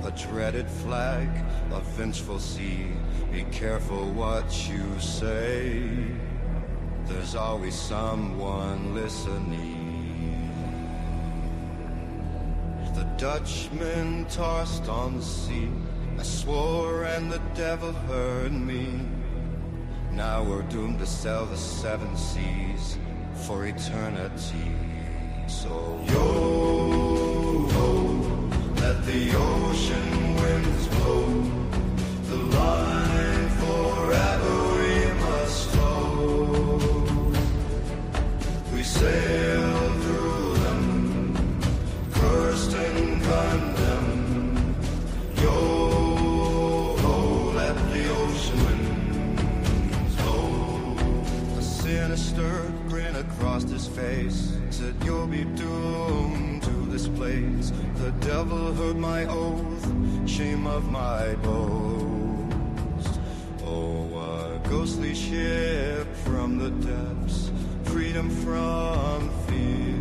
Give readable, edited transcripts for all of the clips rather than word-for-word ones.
a dreaded flag, a vengeful sea. Be careful what you say. There's always someone listening. The Dutchman tossed on the sea. I swore and the devil heard me. Now we're doomed to sail the 7 seas for eternity. So yo-ho, let the ocean winds blow. The line forever we must tow. We sail through them, cursed and condemned. Yo-ho, let the ocean winds blow. A sinister grin across his face said, you'll be doomed to this place. The devil heard my oath, shame of my boast. Oh, a ghostly ship from the depths, freedom from fear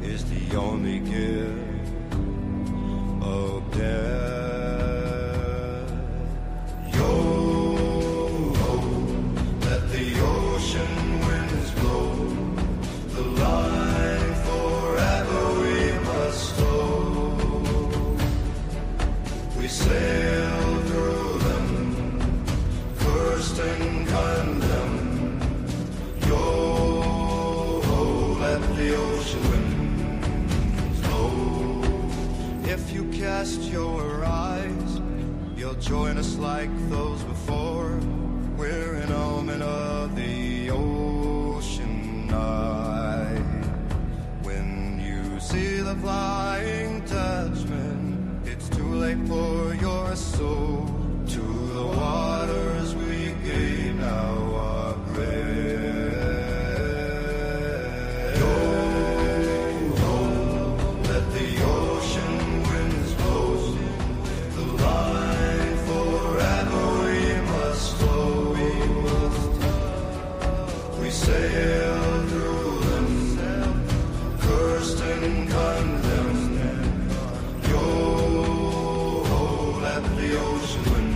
is the only gift of death. Yo-ho, let the ocean winds blow. The line forever we must tow. We sail through them, cursed and condemned. Yo-ho, let the ocean winds blow. If you cast your eyes, you'll join us like those before. We're an omen of the ocean night. When you see the flying Dutchman, it's too late for your soul. To the waters we gave now our breath. Yo-ho, let the ocean winds blow. The line forever we must tow. We sail through them, cursed and condemned. Yo-ho, let the ocean winds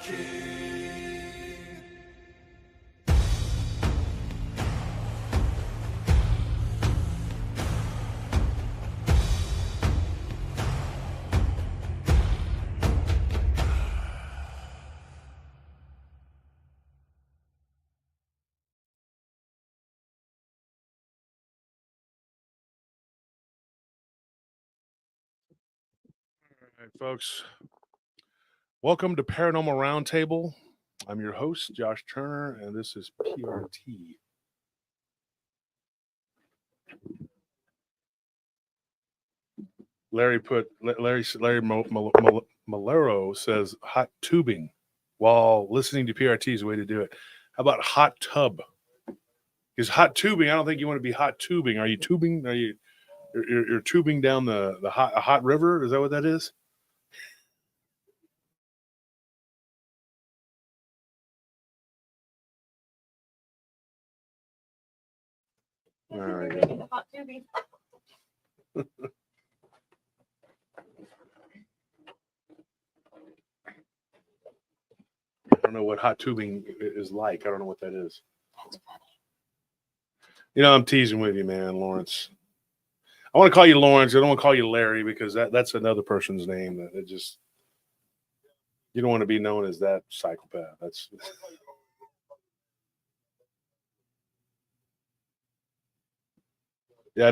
All right, folks. Welcome to Paranormal Roundtable. I'm your host, Josh Turner, and this is PRT. Larry Malero says hot tubing while listening to PRT is the way to do it. How about hot tub? Because hot tubing, I don't think you want to be hot tubing. Are you tubing? Are you you're tubing down the hot river? Is that what that is? There we go. Hot tubing. I don't know what hot tubing is like. I don't know what that is. You know, I'm teasing with you, man, Lawrence. I want to call you Lawrence. I don't want to call you Larry because that's another person's name. That it just you don't want to be known as that psychopath. That's yeah.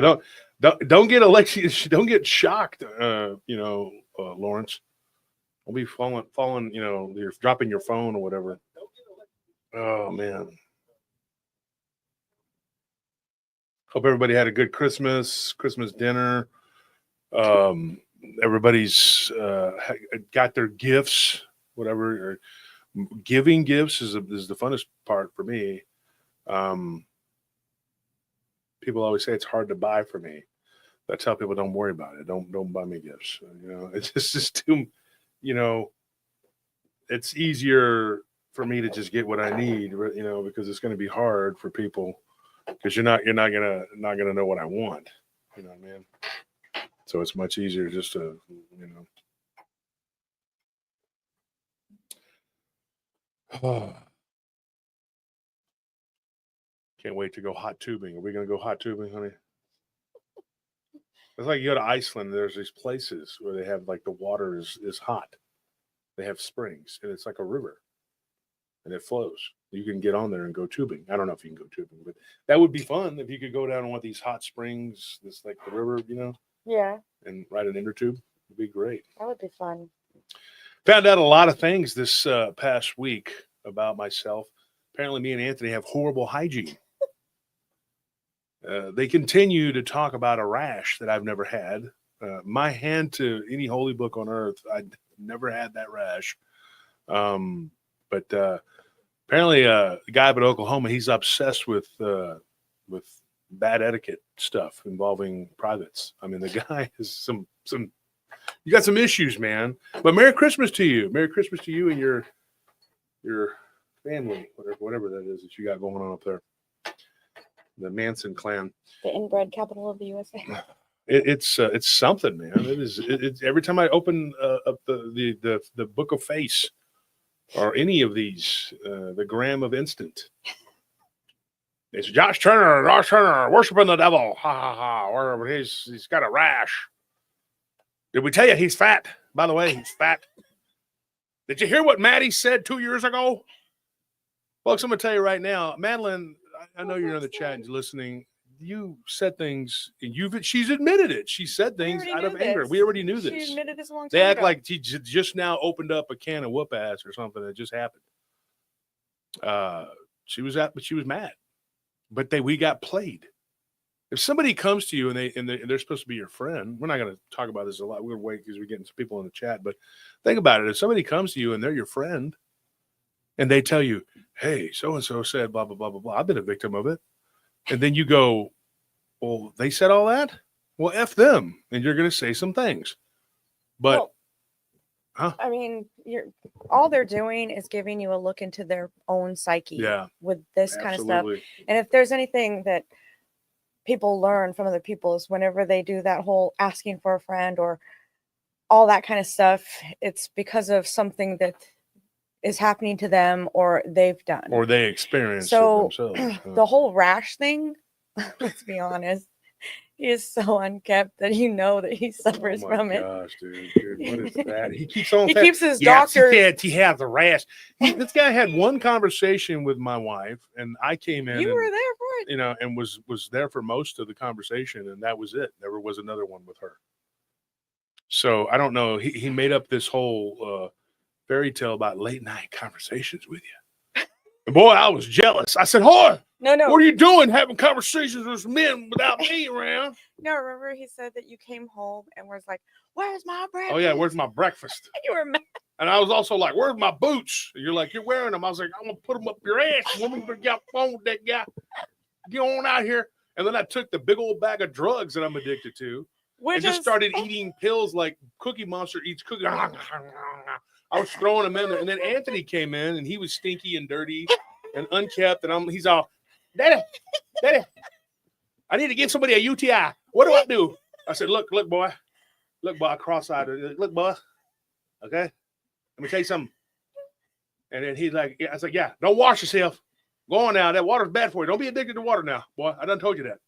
Don't get Alexi. Don't get shocked. Lawrence. I'll be falling. You know, you're dropping your phone or whatever. Oh man. Hope everybody had a good Christmas dinner. Everybody's got their gifts, whatever. Or giving gifts is the funnest part for me. People always say it's hard to buy for me. I tell people don't worry about it. Don't buy me gifts. You know, it's just too. You know, it's easier for me to just get what I need. You know, because it's going to be hard for people. Because you're not gonna know what I want, you know what I mean? So it's much easier just to, you know. Can't wait to go hot tubing. Are we gonna go hot tubing, honey? It's like you go to Iceland. There's these places where they have like the water is hot. They have springs and it's like a river, and it flows. You can get on there and go tubing. I don't know if you can go tubing, but that would be fun if you could go down on one of these hot springs, this like the river, you know? Yeah. And ride an inner tube. It'd be great. That would be fun. Found out a lot of things this past week about myself. Apparently, me and Anthony have horrible hygiene. They continue to talk about a rash that I've never had. My hand to any holy book on earth, I'd never had that rash. But apparently, the guy up at Oklahoma, he's obsessed with bad etiquette stuff involving privates. I mean, the guy has some. You got some issues, man. But Merry Christmas to you. Merry Christmas to you and your family, whatever that is that you got going on up there. The Manson clan. The inbred capital of the USA. It's something, man. It's every time I open up the book of face or any of these, the gram of instant. It's Josh Turner, worshiping the devil. Ha ha ha. Or he's got a rash. Did we tell you he's fat? By the way, he's fat. Did you hear what Maddie said 2 years ago? Folks, I'm going to tell you right now, Madeline, I know you're in the chat and listening. You said things, and she's admitted it. She said things out of anger. We already knew this. She admitted this a long time They act ago. like she just now opened up a can of whoop ass or something that just happened. She was mad, but we got played. If somebody comes to you and they're supposed to be your friend, we're not going to talk about this a lot. We're going to wait because we're getting some people in the chat. But think about it. If somebody comes to you and they're your friend and they tell you, hey, so-and-so said blah, blah, blah, blah, blah. I've been a victim of it. And then you go, well, they said all that? Well, F them. And you're going to say some things. But, I mean, all they're doing is giving you a look into their own psyche with this kind of stuff. And if there's anything that people learn from other people is whenever they do that whole asking for a friend or all that kind of stuff, it's because of something that is happening to them or they've done. Or they experience so, it themselves. The whole rash thing, let's be honest, he is so unkept that you know that he suffers from it. Oh my gosh, dude, what is that? He keeps on. He keeps his doctor. He has a rash. This guy had one conversation with my wife, and I came in. You were there for it, you know, and was there for most of the conversation, and that was it. There was another one with her. So I don't know. He made up this whole fairy tale about late night conversations with you. And boy, I was jealous. I said, "Hoy, no, what are you doing having conversations with men without me around?" No, remember he said that you came home and was like, "Where's my breakfast?" Oh yeah, where's my breakfast? You were mad. And I was also like, "Where's my boots?" And you're like, "You're wearing them." I was like, "I'm gonna put them up your ass, woman. But got phone with that guy. Get on out here." And then I took the big old bag of drugs that I'm addicted to, and just started eating pills like Cookie Monster eats cookie. I was throwing them in there, and then Anthony came in, and he was stinky and dirty and unkept, and he's all, Daddy, I need to give somebody a UTI. What do I do? I said, look, boy, cross-eyed. Look, boy, okay, let me tell you something. And then he's like, I said, yeah, don't wash yourself. Go on now. That water's bad for you. Don't be addicted to water now, boy. I done told you that.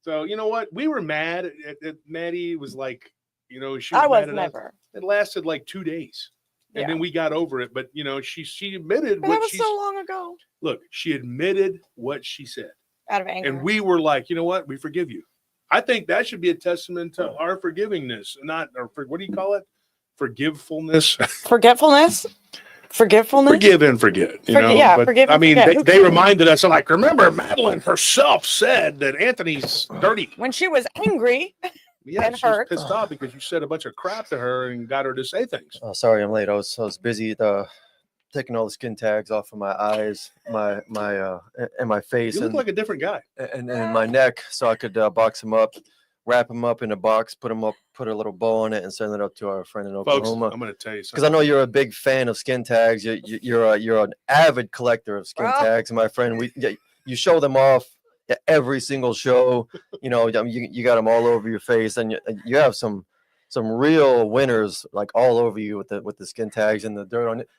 So you know what? We were mad at Maddie. Was like, you know, she was mad at us. It lasted like 2 days. And then we got over it. But, you know, she admitted but what that was so long ago. Look, she admitted what she said. Out of anger. And we were like, you know what? We forgive you. I think that should be a testament to our forgivingness, not, or what do you call it? Forgivefulness? Forgetfulness? Forgetfulness? Forgive and forget. You know? Yeah, but, forgive and forget. They reminded us, like, remember, Madeline herself said that Anthony's dirty. When she was angry. Yeah, she was pissed off because you said a bunch of crap to her and got her to say things. Oh, sorry, I'm late. I was busy taking all the skin tags off of my eyes, and my face. You look like a different guy. And my neck, so I could box them up, wrap them up in a box, put them up, put a little bow on it, and send it up to our friend in Oklahoma. Folks, I'm going to tell you something. Because I know you're a big fan of skin tags. You're an avid collector of skin tags, my friend. You show them off at every single show. You know, you got them all over your face, and you have some real winners like all over you with the skin tags and the dirt on it.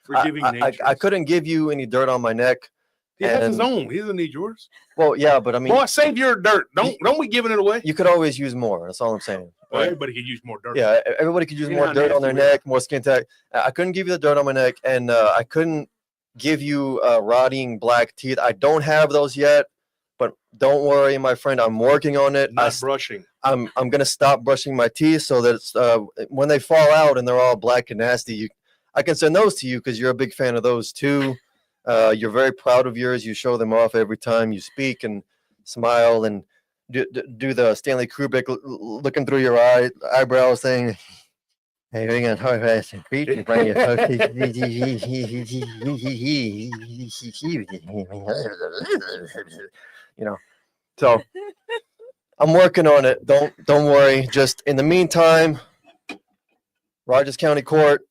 I couldn't give you any dirt on my neck. He has his own. He doesn't need yours. Well, yeah, but I mean, boy, save your dirt. Don't be giving it away. You could always use more. That's all I'm saying. Well, everybody could use more dirt. Yeah, everybody could use more dirt on their neck, more skin tag. I couldn't give you the dirt on my neck, and I couldn't give you rotting black teeth. I don't have those yet, but don't worry, my friend. I'm working on it. Not brushing. I'm gonna stop brushing my teeth so that when they fall out and they're all black and nasty, I can send those to you because you're a big fan of those too. You're very proud of yours. You show them off every time you speak and smile and do the Stanley Kubrick looking through your eyebrows thing. Hey, we're gonna talk about some feet in front of you know. So I'm working on it. Don't worry. Just in the meantime, Rogers County Court,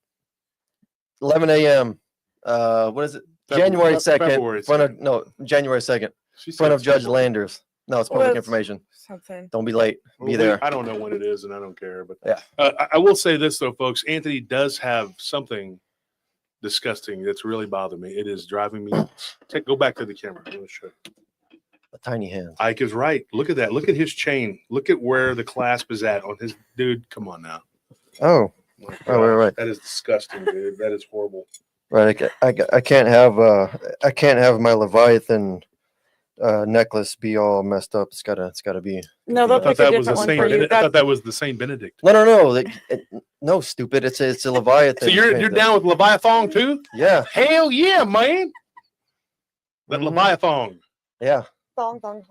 11 a.m. What is it? January 2nd. January 2nd. In front of Judge Landers. No, it's public information. Something. Don't be late. Be there. I don't know when it is, and I don't care. But yeah, I will say this though, folks. Anthony does have something disgusting that's really bothering me. It is driving me. Go back to the camera. I'm going to show you. A tiny hand. Ike is right. Look at that. Look at his chain. Look at where the clasp is at on his dude. Come on now. Oh, right. That is disgusting, dude. That is horrible. Right. I can't have my Leviathan necklace be all messed up. It's gotta be. No, I thought that was the same. I thought that was the same Benedict. No. No, stupid. It's a Leviathan. So you're down with Leviathan too? Yeah. Hell yeah, man. That Leviathan. Yeah. Thong. Thong.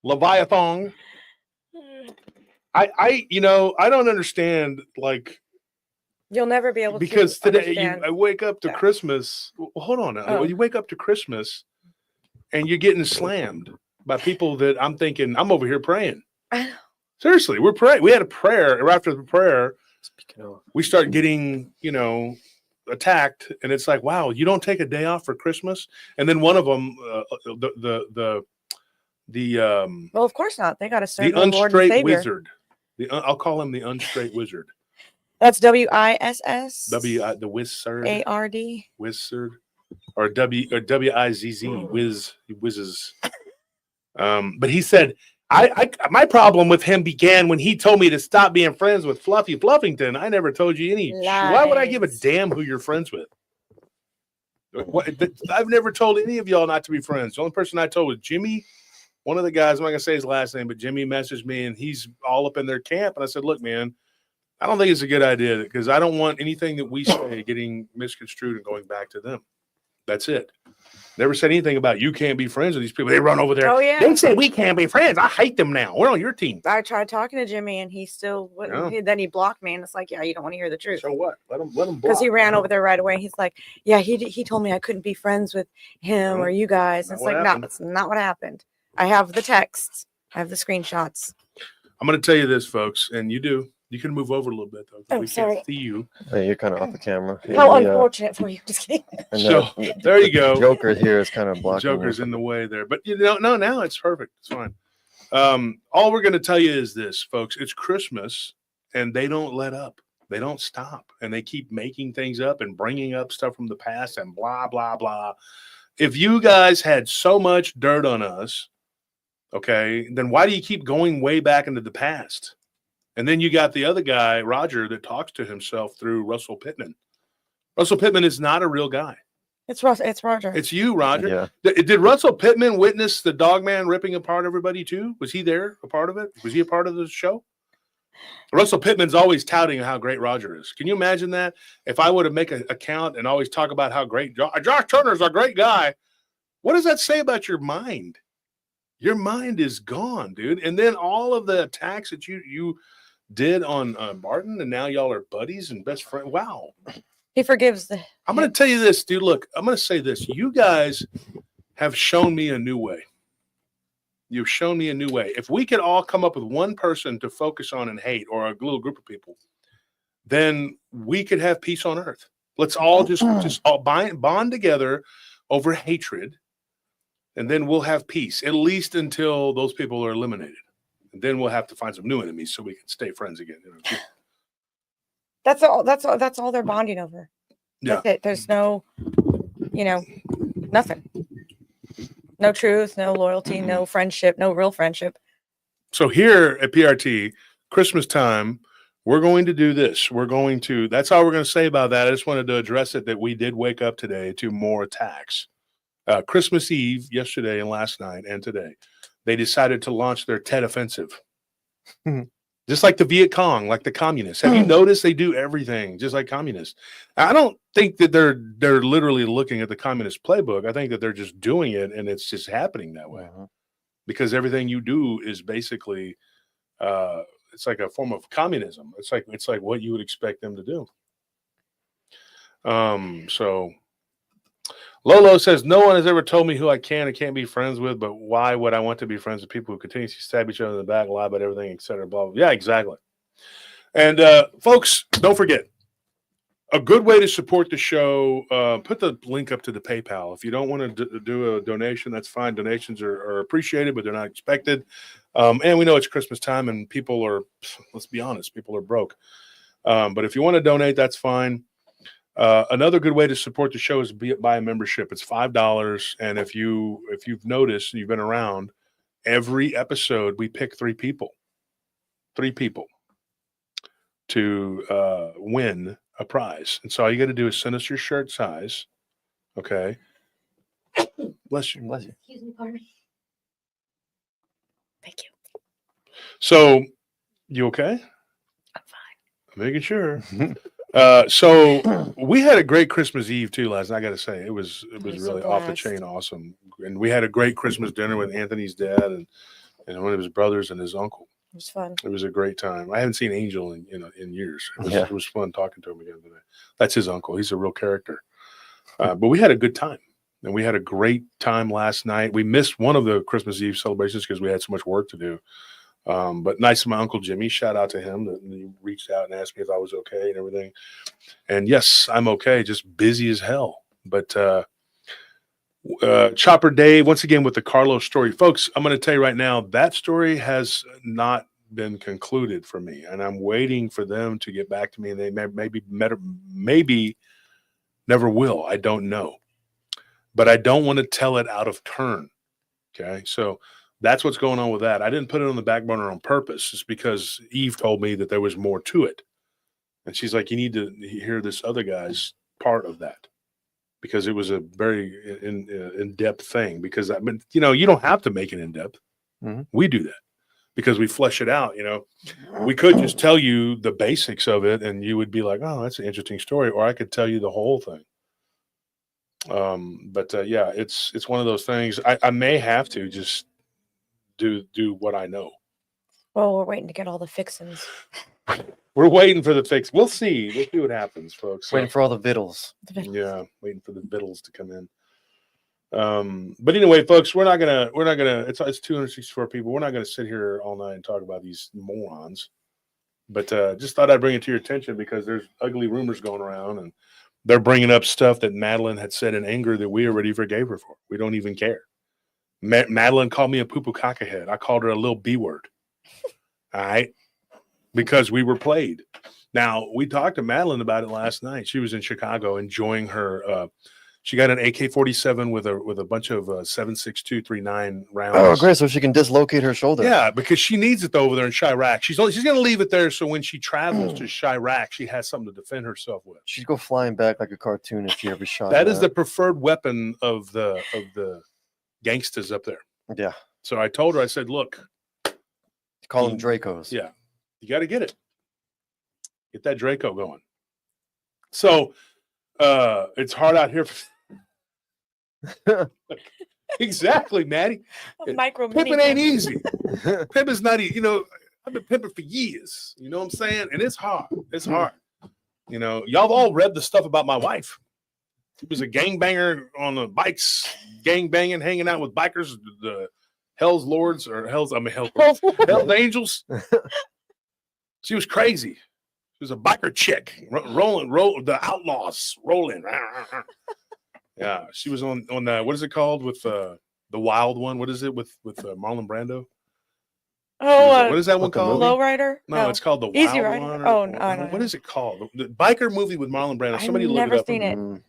Leviathan. I don't understand, like. You'll never be able to. Because today I wake up to Christmas. Well, hold on. Oh. You wake up to Christmas and you're getting slammed by people that I'm thinking, I'm over here praying. Seriously, we're praying. We had a prayer. After the prayer, we start getting, attacked. And it's like, wow, you don't take a day off for Christmas? And then one of them, well, of course not. They got to serve the the Lord and unstraight Savior. wizard. I'll call him the unstraight wizard. That's WISS. The Wizard. ARD. Wizard. Or WIZZ. Whizzes. But he said, my problem with him began when he told me to stop being friends with Fluffy Fluffington. I never told you any. Lies. Why would I give a damn who you're friends with? I've never told any of y'all not to be friends. The only person I told was Jimmy, one of the guys. I'm not gonna say his last name, but Jimmy messaged me and he's all up in their camp. And I said, look, man, I don't think it's a good idea because I don't want anything that we say getting misconstrued and going back to them. That's it. Never said anything about you can't be friends with these people. They run over there. Oh, yeah. They say we can't be friends. I hate them now. We're on your team. I tried talking to Jimmy and he still wouldn't. Yeah. Then he blocked me and it's like, yeah, you don't want to hear the truth. So what? Let him block. Because he ran over there right away. He's like, yeah, he told me I couldn't be friends with him or you guys. And it's like, no, that's not what happened. I have the texts. I have the screenshots. I'm going to tell you this, folks, and you do. You can move over a little bit, though. Oh, we sorry. can't see you. Hey, you're kind of off the camera. How unfortunate for you. Just kidding. And So, there you go. Joker here is kind of blocking. Joker's in the way there. But, no, now it's perfect. It's fine. All we're going to tell you is this, folks. It's Christmas, and they don't let up. They don't stop. And they keep making things up and bringing up stuff from the past and blah, blah, blah. If you guys had so much dirt on us, okay, then why do you keep going way back into the past? And then you got the other guy, Roger, that talks to himself through Russell Pittman. Russell Pittman is not a real guy. It's Roger. It's you, Roger. Yeah. Did Russell Pittman witness the Dogman ripping apart everybody too? Was he there, a part of it? Was he a part of the show? Russell Pittman's always touting how great Roger is. Can you imagine that? If I were to make an account and always talk about how great Josh Turner's a great guy, what does that say about your mind? Your mind is gone, dude. And then all of the attacks that you did on Martin, and now y'all are buddies and best friends. Wow. He forgives I'm going to tell you this, dude. Look, I'm going to say this. You guys have shown me a new way. You've shown me a new way. If we could all come up with one person to focus on and hate, or a little group of people, then we could have peace on earth. Let's all just all bond together over hatred, and then we'll have peace, at least until those people are eliminated. And then we'll have to find some new enemies so we can stay friends again. That's all they're bonding over. Yeah. That's it. There's no, nothing. No truth, no loyalty, no friendship, no real friendship. So here at PRT, Christmas time, we're going to do this. That's all we're going to say about that. I just wanted to address it that we did wake up today to more attacks. Christmas Eve, yesterday and last night and today, they decided to launch their Tet Offensive. Just like the Viet Cong, like the communists. Have you noticed they do everything just like communists? I don't think that they're literally looking at the communist playbook. I think that they're just doing it, and it's just happening that way. Because everything you do is basically it's like a form of communism. It's like what you would expect them to do. So Lolo says, no one has ever told me who I can and can't be friends with, but why would I want to be friends with people who continuously stab each other in the back, lie about everything, etc. Blah, blah. Yeah, exactly. And folks, don't forget, a good way to support the show, put the link up to the PayPal. If you don't want to do a donation, that's fine. Donations are appreciated, but they're not expected. And we know it's Christmas time and people are, let's be honest, people are broke. But if you want to donate, that's fine. Another good way to support the show is buy a membership. It's $5. And if you've noticed and you've been around, every episode we pick three people to win a prize. And so all you got to do is send us your shirt size. Okay. Bless you. Bless you. Excuse me, pardon. Thank you. So you okay? I'm fine. I'm making sure. So we had a great Christmas Eve too last night. I got to say it was really off the chain awesome. And we had a great Christmas dinner with Anthony's dad and one of his brothers and his uncle. It was fun. It was a great time. I haven't seen Angel in years. It was fun talking to him again today. That's his uncle. He's a real character. But we had a good time. And we had a great time last night. We missed one of the Christmas Eve celebrations because we had so much work to do. But nice of my Uncle Jimmy. Shout out to him. He reached out and asked me if I was okay and everything. And yes, I'm okay. Just busy as hell. But Chopper Dave, once again with the Carlos story. Folks, I'm going to tell you right now, that story has not been concluded for me, and I'm waiting for them to get back to me, and they maybe never will. I don't know, but I don't want to tell it out of turn. Okay, so that's what's going on with that. I didn't put it on the back burner on purpose. It's because Eve told me that there was more to it, and she's like, "You need to hear this other guy's part of that." Because it was a very in-depth thing. Because I mean, you don't have to make it in-depth. Mm-hmm. We do that because we flesh it out. We could just tell you the basics of it, and you would be like, "Oh, that's an interesting story," or I could tell you the whole thing. But yeah, it's one of those things. I may have to just do what I know. Well, we're waiting to get all the fixings. We're waiting for the fix. We'll see. We'll see what happens, folks. Waiting for all the vittles. Yeah, waiting for the vittles to come in. But anyway, folks, we're not gonna. It's 264 people. We're not gonna sit here all night and talk about these morons. But just thought I'd bring it to your attention because there's ugly rumors going around, and they're bringing up stuff that Madeline had said in anger that we already forgave her for. We don't even care. Madeline called me a poo-poo cockahead. I called her a little B word. All right. Because we were played. Now, we talked to Madeline about it last night. She was in Chicago enjoying her. She got an AK-47 with a bunch of 7.62 rounds. Oh, great! So she can dislocate her shoulder. Yeah, because she needs it over there in Chirac. She's going to leave it there so when she travels to Chirac, she has something to defend herself with. She'd go flying back like a cartoon if she ever shot. That is the preferred weapon of the gangsters up there. Yeah. So I told her, I said, look, call them Dracos. Yeah. You got to get it. Get that Draco going. So it's hard out here. Exactly, Maddie. Pimping ain't easy. Pimping's not easy. I've been pimping for years. You know what I'm saying? And it's hard. It's hard. Y'all all read the stuff about my wife. She was a gangbanger on the bikes, gangbanging, hanging out with bikers, the Hell's Angels. She was crazy. She was a biker chick, rolling, the outlaws rolling. Yeah, she was on what is it called with the wild one? What is it with Marlon Brando? Oh, what is that one called? Lowrider? No, it's called the Easy Wild Rider. One. Oh, no, I don't know. What is it called? The biker movie with Marlon Brando. Somebody I've look never it up. Seen it.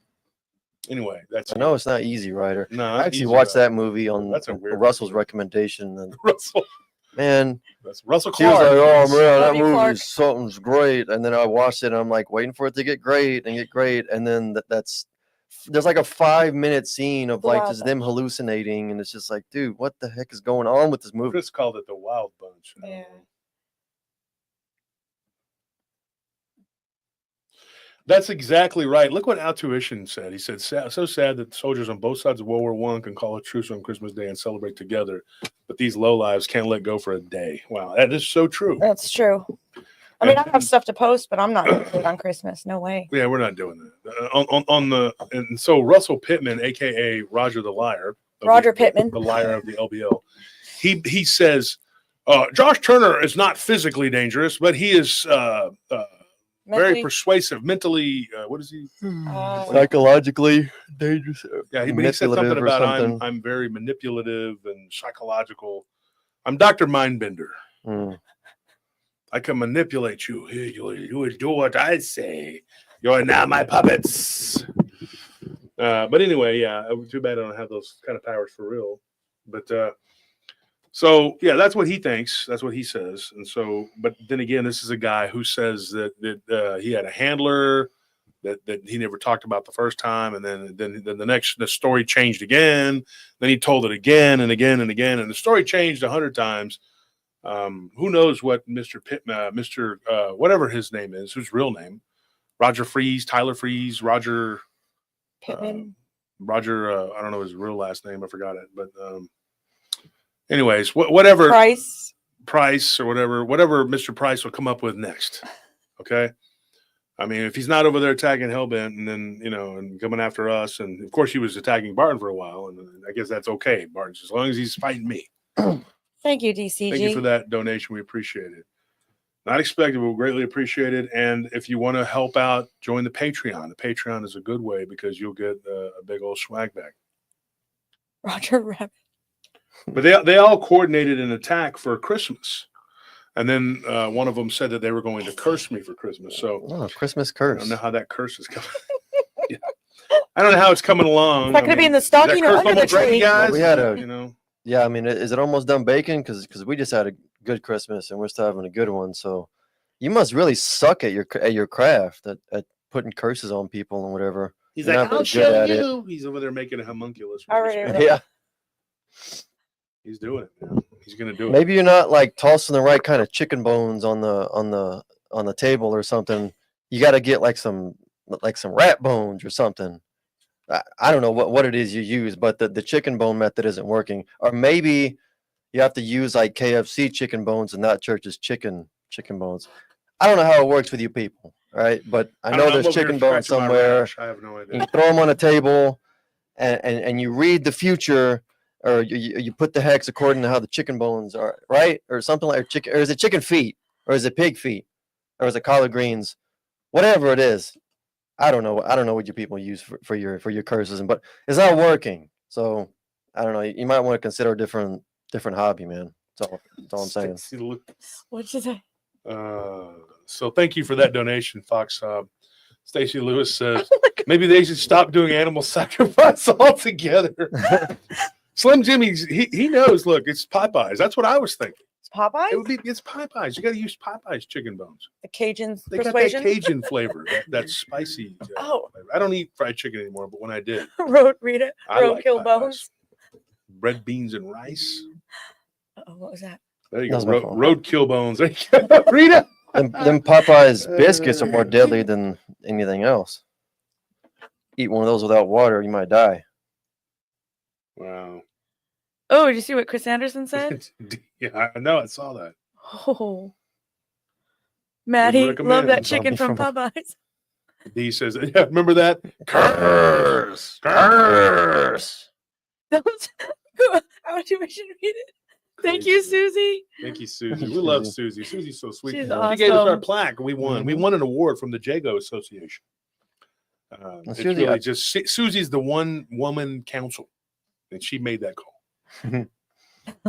Anyway, that's. No, it's not Easy Rider. No, I actually watched that movie on Russell's recommendation. And Russell. Man, that's Russell Clark. He was like, "Oh man, that movie something's great." And then I watched it, and I'm like, waiting for it to get great, and then there's like a 5-minute scene of like just them hallucinating, and it's just like, dude, what the heck is going on with this movie? Chris called it the Wild Bunch. Yeah. That's exactly right. Look what Altuition said. He said, so sad that soldiers on both sides of World War I can call a truce on Christmas Day and celebrate together, but these lowlives can't let go for a day. Wow, that is so true. That's true. I mean, I have stuff to post, but I'm not doing it on Christmas. No way. Yeah, we're not doing that. And so Russell Pittman, a.k.a. Roger the Liar. Pittman. The liar of the LBL. He says, Josh Turner is not physically dangerous, but he is very persuasive, mentally. What is he? Psychologically dangerous. Yeah, he said something about I'm very manipulative and psychological. I'm Dr. Mindbender. I can manipulate you. You will do what I say. You're now my puppets. But anyway, yeah, too bad I don't have those kind of powers for real. But so yeah, that's what he thinks. That's what he says. And so, but then again, this is a guy who says that he had a handler that he never talked about the first time, and then the story changed again. Then he told it again and again and again, and the story changed 100 times. Who knows what Mr. Pittman, whatever his name is, his real name, Roger Freeze, Tyler Freeze, Roger Pittman. Roger, I don't know his real last name. I forgot it, but anyways, whatever Price or whatever Mr. Price will come up with next. Okay. I mean, if he's not over there attacking Hellbent and then, and coming after us, and of course he was attacking Barton for a while, and I guess that's okay, Barton, as long as he's fighting me. Thank you, DCG. Thank you for that donation. We appreciate it. Not expected, but greatly appreciated. And if you want to help out, join the Patreon. The Patreon is a good way because you'll get a big old swag bag. Roger Rabbit. But they all coordinated an attack for Christmas. And then one of them said that they were going to curse me for Christmas. So Christmas I curse. don't know how that curse is coming. Yeah. I don't know how it's coming along. It's not going to be in the stocking or under the tree. Guys? Well, we had Yeah, I mean, is it almost done baking? Because we just had a good Christmas and we're still having a good one. So you must really suck at your craft at putting curses on people and whatever. He's You're like, not I'll very good show at you. He's over there making a homunculus. Yeah. He's doing it, man. He's gonna do it. Maybe you're not like tossing the right kind of chicken bones on the table or something. You got to get like some rat bones or something. I don't know what it is you use, but the chicken bone method isn't working. Or maybe you have to use like KFC chicken bones and not Church's chicken bones. I don't know how it works with you people, right? But I know there's chicken bones somewhere. I have no idea. You throw them on a table, and you read the future, or you put the hex according to how the chicken bones are, right? Or something like chicken, or is it chicken feet, or is it pig feet, or is it collard greens, whatever it is. I don't know what you people use for your curses, but it's not working. So I don't know. You might want to consider a different hobby, man. That's all I'm saying. What'd you say? So thank you for that donation, Fox. Stacy Lewis says maybe they should stop doing animal sacrifice altogether. Slim Jimmy's he knows. Look, it's Popeyes. That's what I was thinking. It's Popeyes. It's Popeyes. You got to use Popeyes chicken bones. The Cajun They persuasion. got that Cajun flavor, that spicy. Oh, flavor. I don't eat fried chicken anymore, but when I did, roadkill bones. Red beans and rice. Oh, what was that? There you go. Roadkill bones. There you go. Rita. Them Popeyes biscuits are more deadly than anything else. Eat one of those without water, you might die. Wow. Oh, did you see what Chris Anderson said? Yeah, I know. I saw that. Oh, Maddie, love that chicken from Popeyes. D says, yeah, remember that? Curse. That was, how do we should read it? Thank you, Susie. Thank you, Susie. We love Susie. Susie's so sweet. She's awesome. She gave us our plaque. We won. We won an award from the Jago Association. It's really just Susie's the one woman council, and she made that call.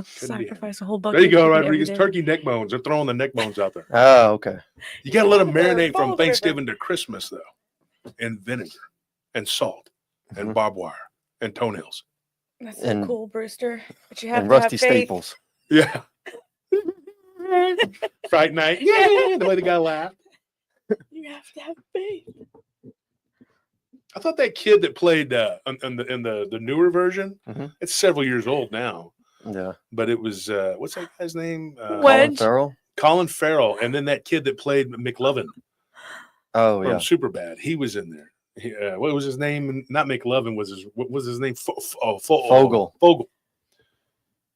Sacrifice a whole bucket. There you go, Rodriguez. Turkey neck bones. They're throwing the neck bones out there. Oh, okay. You got to let them marinate from Thanksgiving to Christmas, though, in vinegar and salt and barbed wire and toenails. That's so cool, Brewster. But you have and to Rusty have faith. Staples. Yeah. Fright night. Yeah, the way the guy laughed. You have to have faith. I thought that kid that played in the newer version, it's several years old now. Yeah. But it was, what's that guy's name? Wedge. Colin Farrell. And then that kid that played McLovin. Oh, yeah. From Superbad. He was in there. What was his name? Not McLovin. What was his name? Fogel. Fogel.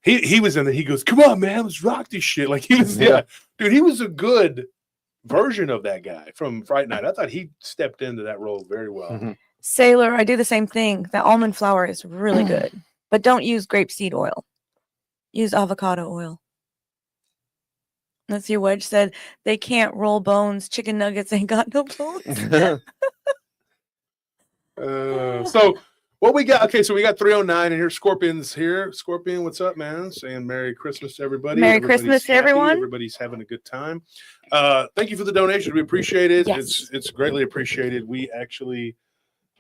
He was in there. He goes, come on, man. Let's rock this shit. Like he was, dude, he was a good version of that guy from Fright Night. I thought he stepped into that role very well. Sailor, I do the same thing. The almond flour is really good, but don't use grapeseed oil. Use avocado oil. Let's see. Wedge said they can't roll bones. Chicken nuggets ain't got no bones. So what we got? Okay, so we got 309 and here. Scorpion's here. Scorpion, what's up, man? Saying Merry Christmas to everybody. Merry Christmas to everyone. Everybody's having a good time. Thank you for the donation. We appreciate it. Yes. It's greatly appreciated. We actually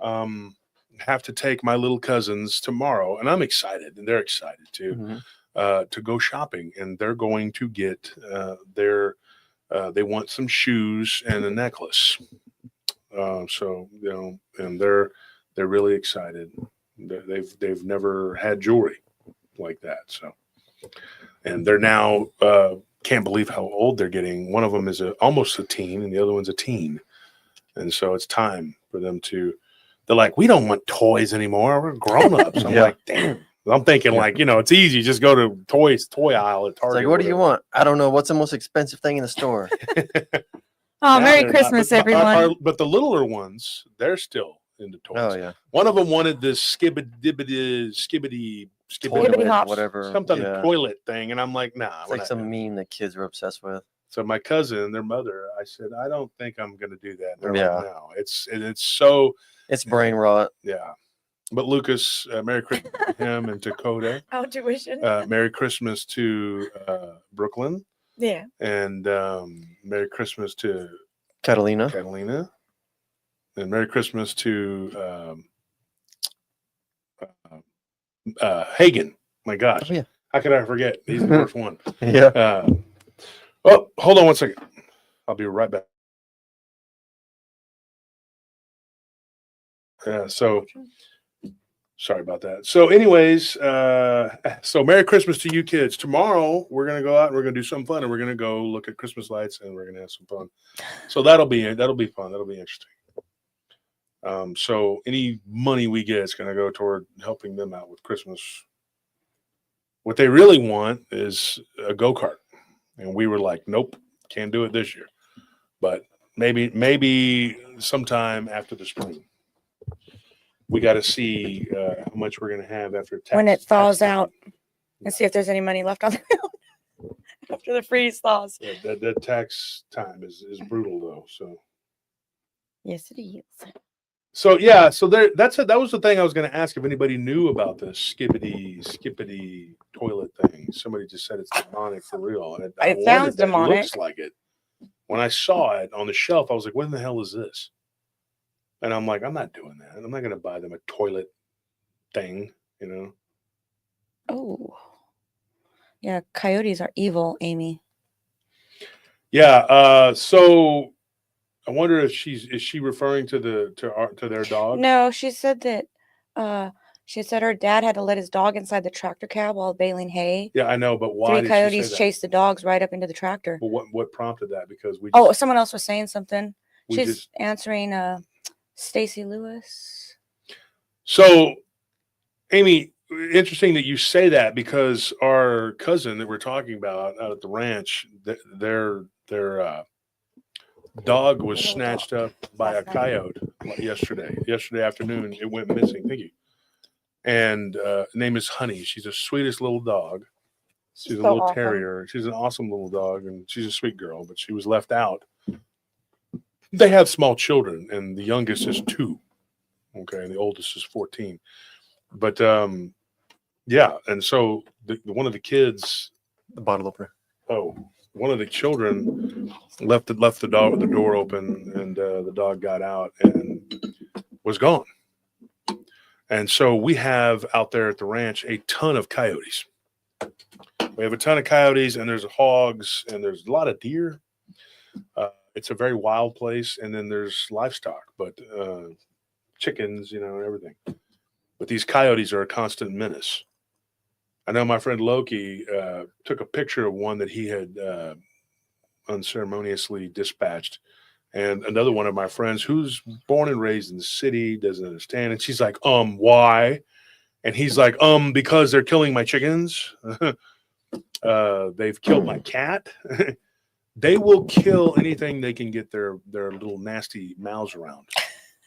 have to take my little cousins tomorrow, and I'm excited, and they're excited too, to go shopping, and they're going to get they want some shoes and a necklace. So and they're really excited. They've never had jewelry like that. So, and they're now can't believe how old they're getting. One of them is almost a teen, and the other one's a teen. And so it's time for them to. They're like, we don't want toys anymore. We're grown ups. I'm like, damn. I'm thinking like, it's easy. Just go to toy aisle at Target. It's like, what do you want? I don't know. What's the most expensive thing in the store? Oh, Merry Christmas, everyone. But the littler ones, they're still into toys. Oh, yeah. One of them wanted this skibbity hops. Whatever. Something toilet thing. And I'm like, nah. It's like some meme that kids are obsessed with. So my cousin, their mother, I said, I don't think I'm going to do that. They're Yeah. like, no. It's so. It's brain rot. Yeah. But Lucas, Merry Christmas to him and to Coda. Out tuition. Merry Christmas to Brooklyn. Yeah. And Merry Christmas to Catalina. And Merry Christmas to Hagen. My gosh. Oh, yeah. How could I forget? He's the first one. Yeah. Oh, hold on one second. I'll be right back. So sorry about that. So anyways, so Merry Christmas to you kids. Tomorrow we're going to go out and we're going to do something fun, and we're going to go look at Christmas lights, and we're going to have some fun. So that'll be fun. That'll be interesting. So any money we get is going to go toward helping them out with Christmas. What they really want is a go-kart. And we were like, nope, can't do it this year. But maybe sometime after the spring. We got to see how much we're going to have after tax. When it thaws out, and see if there's any money left on the ground after the freeze thaws. Yeah, that tax time is brutal though. So yes, it is. So yeah, so that was the thing I was going to ask if anybody knew about this skippity toilet thing. Somebody just said it's demonic for real, and it sounds demonic. It looks like it. When I saw it on the shelf, I was like, "What in the hell is this?" And I'm like, "I'm not doing that. I'm not going to buy them a toilet thing, you know." Oh, yeah, coyotes are evil, Amy. Yeah. So I wonder if is she referring to their dog? No, she said that she said her dad had to let his dog inside the tractor cab while baling hay. Yeah, I know, but why? 3 coyotes chased the dogs right up into the tractor. Well, what prompted that? Because someone else was saying something. She's answering Stacy Lewis. So, Amy, interesting that you say that, because our cousin that we're talking about out at the ranch, their dog was snatched up by a coyote yesterday afternoon. It went missing. Thank you. And name is Honey. She's the sweetest little dog. She's a little terrier. She's an awesome little dog, and she's a sweet girl, but she was left out. They have small children, and the youngest is 2. Okay, and the oldest is 14. But yeah, and so one of the kids, the bottle opener. Oh, one of the children left the door open, and the dog got out and was gone. And so we have out there at the ranch a ton of coyotes. We have a ton of coyotes, and there's hogs, and there's a lot of deer. It's a very wild place, and then there's livestock, but chickens, everything. But these coyotes are a constant menace. I know my friend Loki took a picture of one that he had unceremoniously dispatched. And another one of my friends who's born and raised in the city doesn't understand. And she's like, why? And he's like, because they're killing my chickens. They've killed my cat. They will kill anything they can get their little nasty mouths around.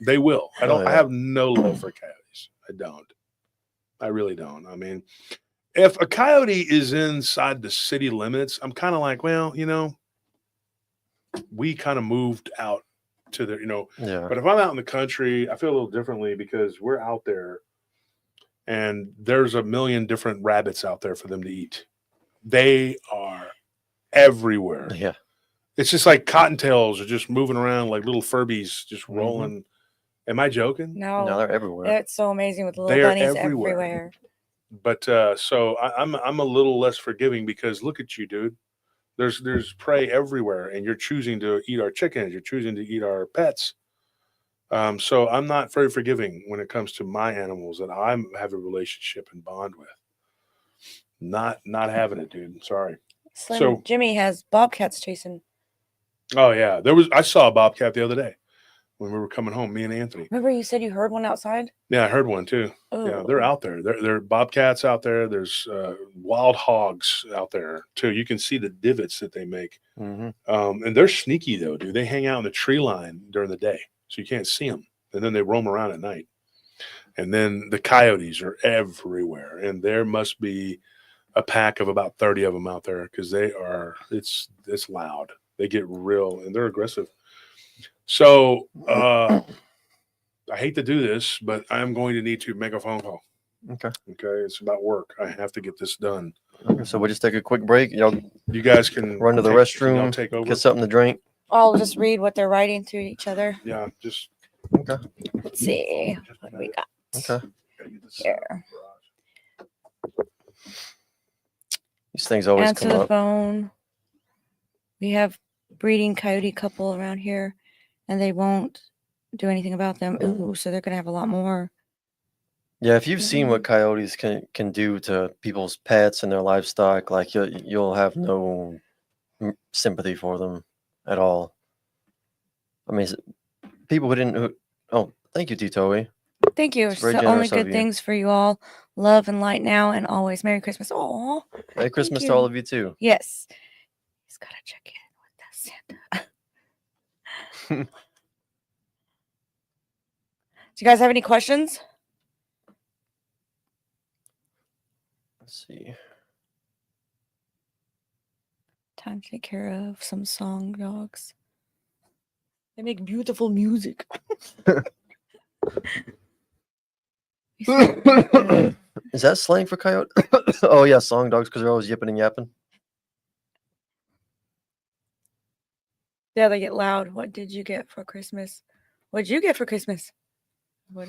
They will. I have no love for coyotes. I don't. I really don't. I mean, if a coyote is inside the city limits, I'm kind of like, well, we kind of moved out to the, Yeah. But if I'm out in the country, I feel a little differently, because we're out there and there's a million different rabbits out there for them to eat. They are everywhere. Yeah. It's just like cottontails are just moving around like little Furbies, just rolling. Am I joking? No, they're everywhere. It's so amazing with little bunnies everywhere. But so I'm a little less forgiving, because look at you, dude. There's prey everywhere, and you're choosing to eat our chickens. You're choosing to eat our pets. So I'm not very forgiving when it comes to my animals that I have a relationship and bond with. Not having it, dude. Sorry. So Jimmy has bobcats chasing. Oh yeah, I saw a bobcat the other day when we were coming home, me and Anthony. Remember you said you heard one outside? Yeah, I heard one too. Oh. Yeah, they're out there. There are bobcats out there. There's wild hogs out there too. You can see the divots that they make. And they're sneaky though, dude. They hang out in the tree line during the day, so you can't see them. And then they roam around at night. And then the coyotes are everywhere. And there must be a pack of about 30 of them out there, because it's loud. They get real, and they're aggressive. So I hate to do this, but I'm going to need to make a phone call. Okay. It's about work. I have to get this done. So we'll just take a quick break. You guys can run to the restroom, take over. get something to drink. I'll just read what they're writing to each other. Yeah, just okay. Let's see what we got. Okay. Here. These things always Answer come the up. phone. We have breeding coyote couple around here, and they won't do anything about them. Ooh, so they're gonna have a lot more. Yeah, if you've seen what coyotes can do to people's pets and their livestock, like you'll have no sympathy for them at all. I mean, people who didn't. Oh, thank you, Titoe. Thank you. So only good things for you all. Love and light now and always. Merry Christmas. Oh, Merry Christmas to all of you too. Yes. He's got to check in with that Santa. Do you guys have any questions? Let's see. Time to take care of some song dogs. They make beautiful music. Is that slang for coyote? Oh yeah, song dogs, because they're always yipping and yapping. Yeah, they get loud. What did you get for Christmas? What did you get for Christmas? What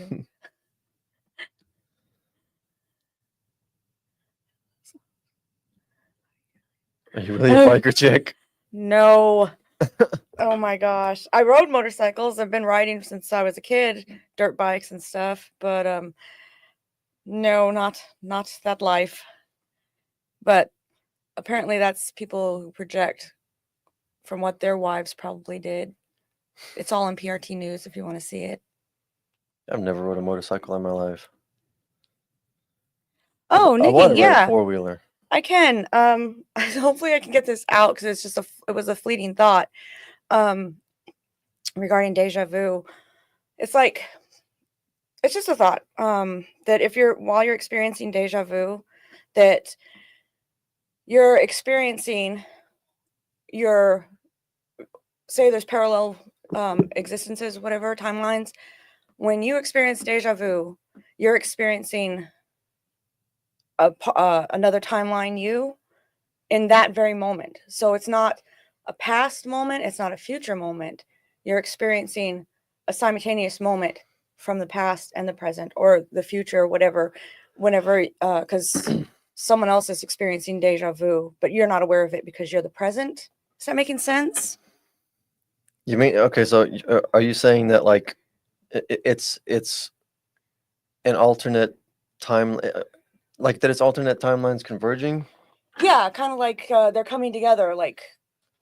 Are you really a biker chick? No. Oh my gosh. I rode motorcycles. I've been riding since I was a kid, dirt bikes and stuff, but no, not that life. But apparently that's people who project from what their wives probably did. It's all in PRT News if you want to see it. I've never rode a motorcycle in my life. Oh, Nikki, I want to yeah. ride a four-wheeler. I can. Hopefully I can get this out because it's just it was a fleeting thought. Regarding Deja Vu. It's just a thought. That while you're experiencing Deja Vu, that you're experiencing say there's parallel existences, whatever, timelines. When you experience Deja Vu, you're experiencing another timeline you in that very moment. So it's not a past moment, it's not a future moment. You're experiencing a simultaneous moment from the past and the present, or the future, whatever, whenever, because someone else is experiencing deja vu, but you're not aware of it because you're the present. Is that making sense? You mean, okay, so are you saying that like it's an alternate time, like that it's alternate timelines converging? Yeah, kind of like they're coming together. Like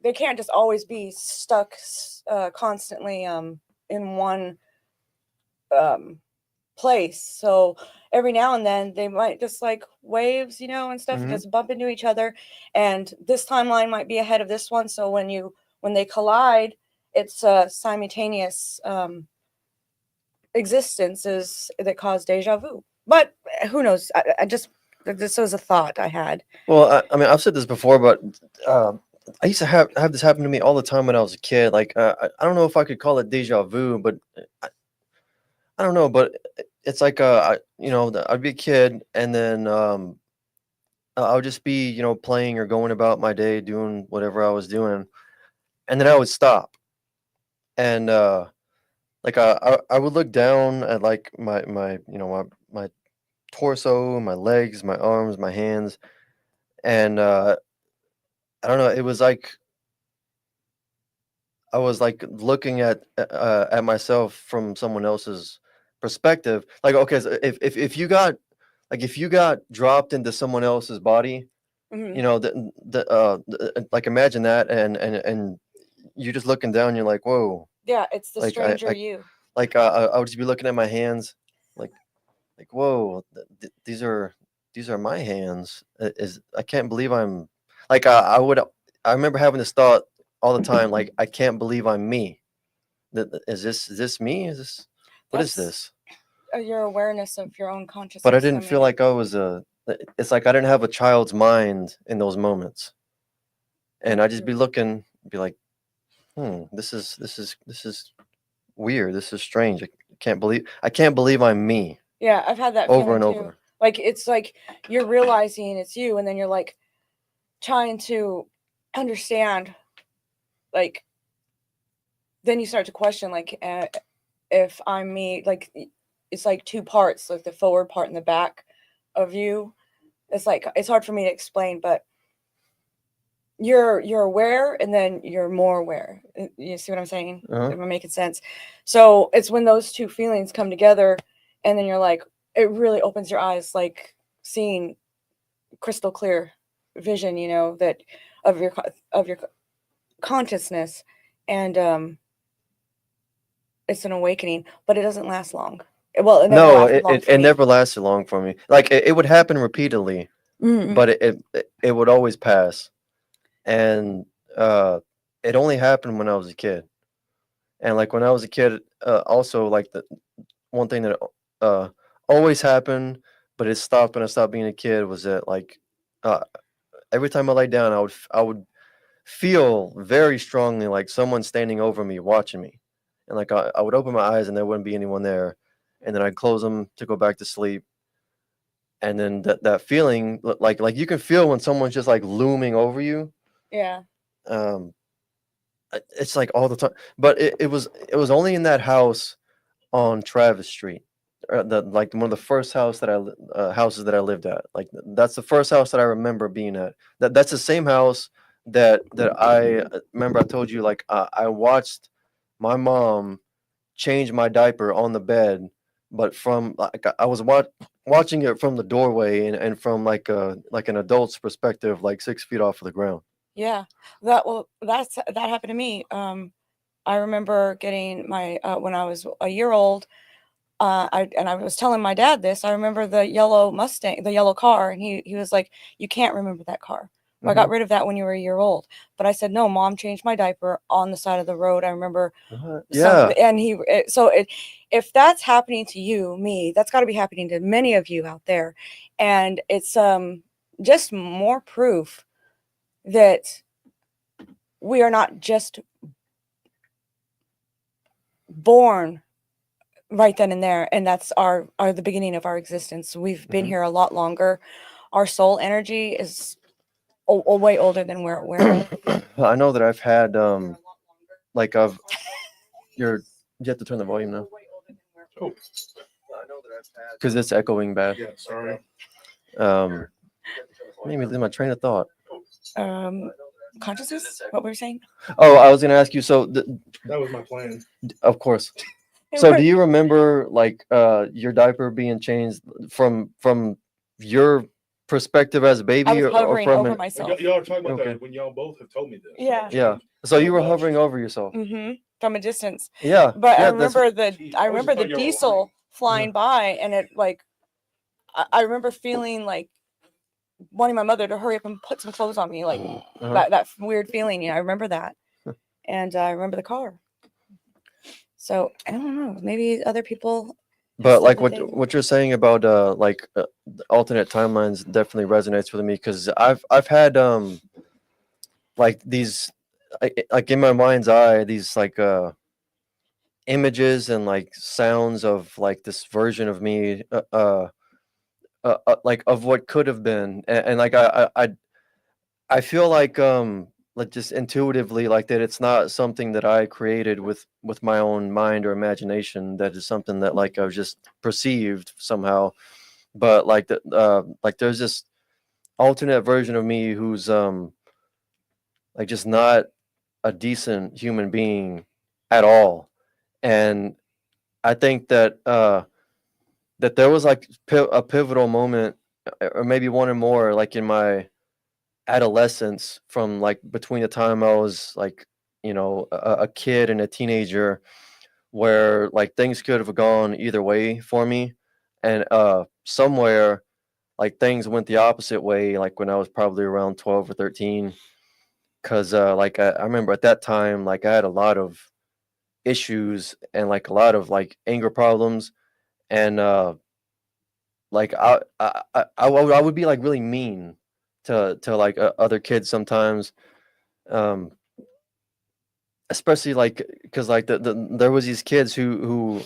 they can't just always be stuck constantly in one place. So every now and then they might just like waves, and stuff, just bump into each other. And this timeline might be ahead of this one. So when they collide, it's simultaneous existences that cause deja vu. But who knows? This was a thought I had. Well, I mean, I've said this before, but I used to have this happen to me all the time when I was a kid. Like, I don't know if I could call it deja vu, but I don't know. But it's like, I'd be a kid, and then I would just be, playing or going about my day, doing whatever I was doing, and then I would stop, and like I would look down at like my torso, my legs, my arms, my hands, and I don't know, it was like I was like looking at myself from someone else's perspective. Like, okay, so if you got dropped into someone else's body, like imagine that, and you're just looking down, you're like, whoa. Yeah, it's the stranger you. Like I would just be looking at my hands, like whoa, these are my hands. I can't believe I'm like I remember having this thought all the time, like I can't believe I'm me. Is this me? What is this? Your awareness of your own consciousness. But I didn't feel like I was it's like I didn't have a child's mind in those moments, and I'd just be looking, be like, this is weird. This is strange. I can't believe I'm me. Yeah, I've had that over feeling and too. over. Like it's like you're realizing it's you, and then you're like trying to understand, like then you start to question, like if I'm me, like it's like two parts, like the forward part and the back of you. It's like it's hard for me to explain, but you're aware, and then you're more aware. You see what I'm saying? Am I making sense? So it's when those two feelings come together, and then you're like, it really opens your eyes, like seeing crystal clear vision, you know, that of your consciousness, and it's an awakening, but it doesn't last long. Well, it never lasted long for it me. never lasted long for me. Like it would happen repeatedly, but it would always pass. And it only happened when I was a kid. And like when I was a kid, also like the one thing that always happened, but it stopped when I stopped being a kid, was that like every time I lay down, I would feel very strongly like someone standing over me, watching me, and like I would open my eyes and there wouldn't be anyone there, and then I'd close them to go back to sleep, and then that feeling, like you can feel when someone's just like looming over you. Yeah. It's like all the time, but it was only in that house on Travis Street, like one of the first houses that I lived at. Like that's the first house that I remember being at. That's the same house that I remember. I told you, like I watched my mom change my diaper on the bed, but from like I was watching it from the doorway, and from like an adult's perspective, like 6 feet off of the ground. Yeah, that happened to me. I remember getting my when I was a year old. I was telling my dad this. I remember the yellow Mustang, the yellow car, and he was like, "You can't remember that car. I got rid of that when you were a year old." But I said, "No, Mom changed my diaper on the side of the road. I remember." Yeah. And if that's happening to you, me, that's got to be happening to many of you out there, and it's just more proof that we are not just born right then and there, and that's our the beginning of our existence. We've been here a lot longer. Our soul energy is way older than we're I know that I've had like you have to turn the volume now. Oh, because it's echoing bad. yeah, sorry. Made me lose my train of thought. Consciousness, what were you saying? Oh, I was gonna ask you. So That was my plan. of course. So do you remember like your diaper being changed from your perspective as a baby, I was or hovering from over myself. Y'all are talking about Okay. that when y'all both have told me this. Yeah. Yeah. So you were hovering over yourself. From a distance. Yeah. But yeah, I remember I was just the thought y'all were diesel flying by, and it like I remember feeling like wanting my mother to hurry up and put some clothes on me, like that weird feeling. You know, I remember that, and I remember the car. So I don't know. Maybe other people. But like what you're saying about alternate timelines definitely resonates with me, because I've had like these like in my mind's eye, these like images and like sounds of like this version of me like of what could have been, and like I feel like just intuitively like that it's not something that I created with my own mind or imagination, that is something that like I've just perceived somehow, but like like there's this alternate version of me who's like just not a decent human being at all. And I think that that there was like a pivotal moment, or maybe one or more, like in my adolescence, from like between the time I was like, you know, a kid and a teenager, where like things could have gone either way for me, and somewhere like things went the opposite way, like when I was probably around 12 or 13, because like I remember at that time, like I had a lot of issues and like a lot of like anger problems, and like I would be like really mean to like other kids sometimes, um especially like because like there was these kids who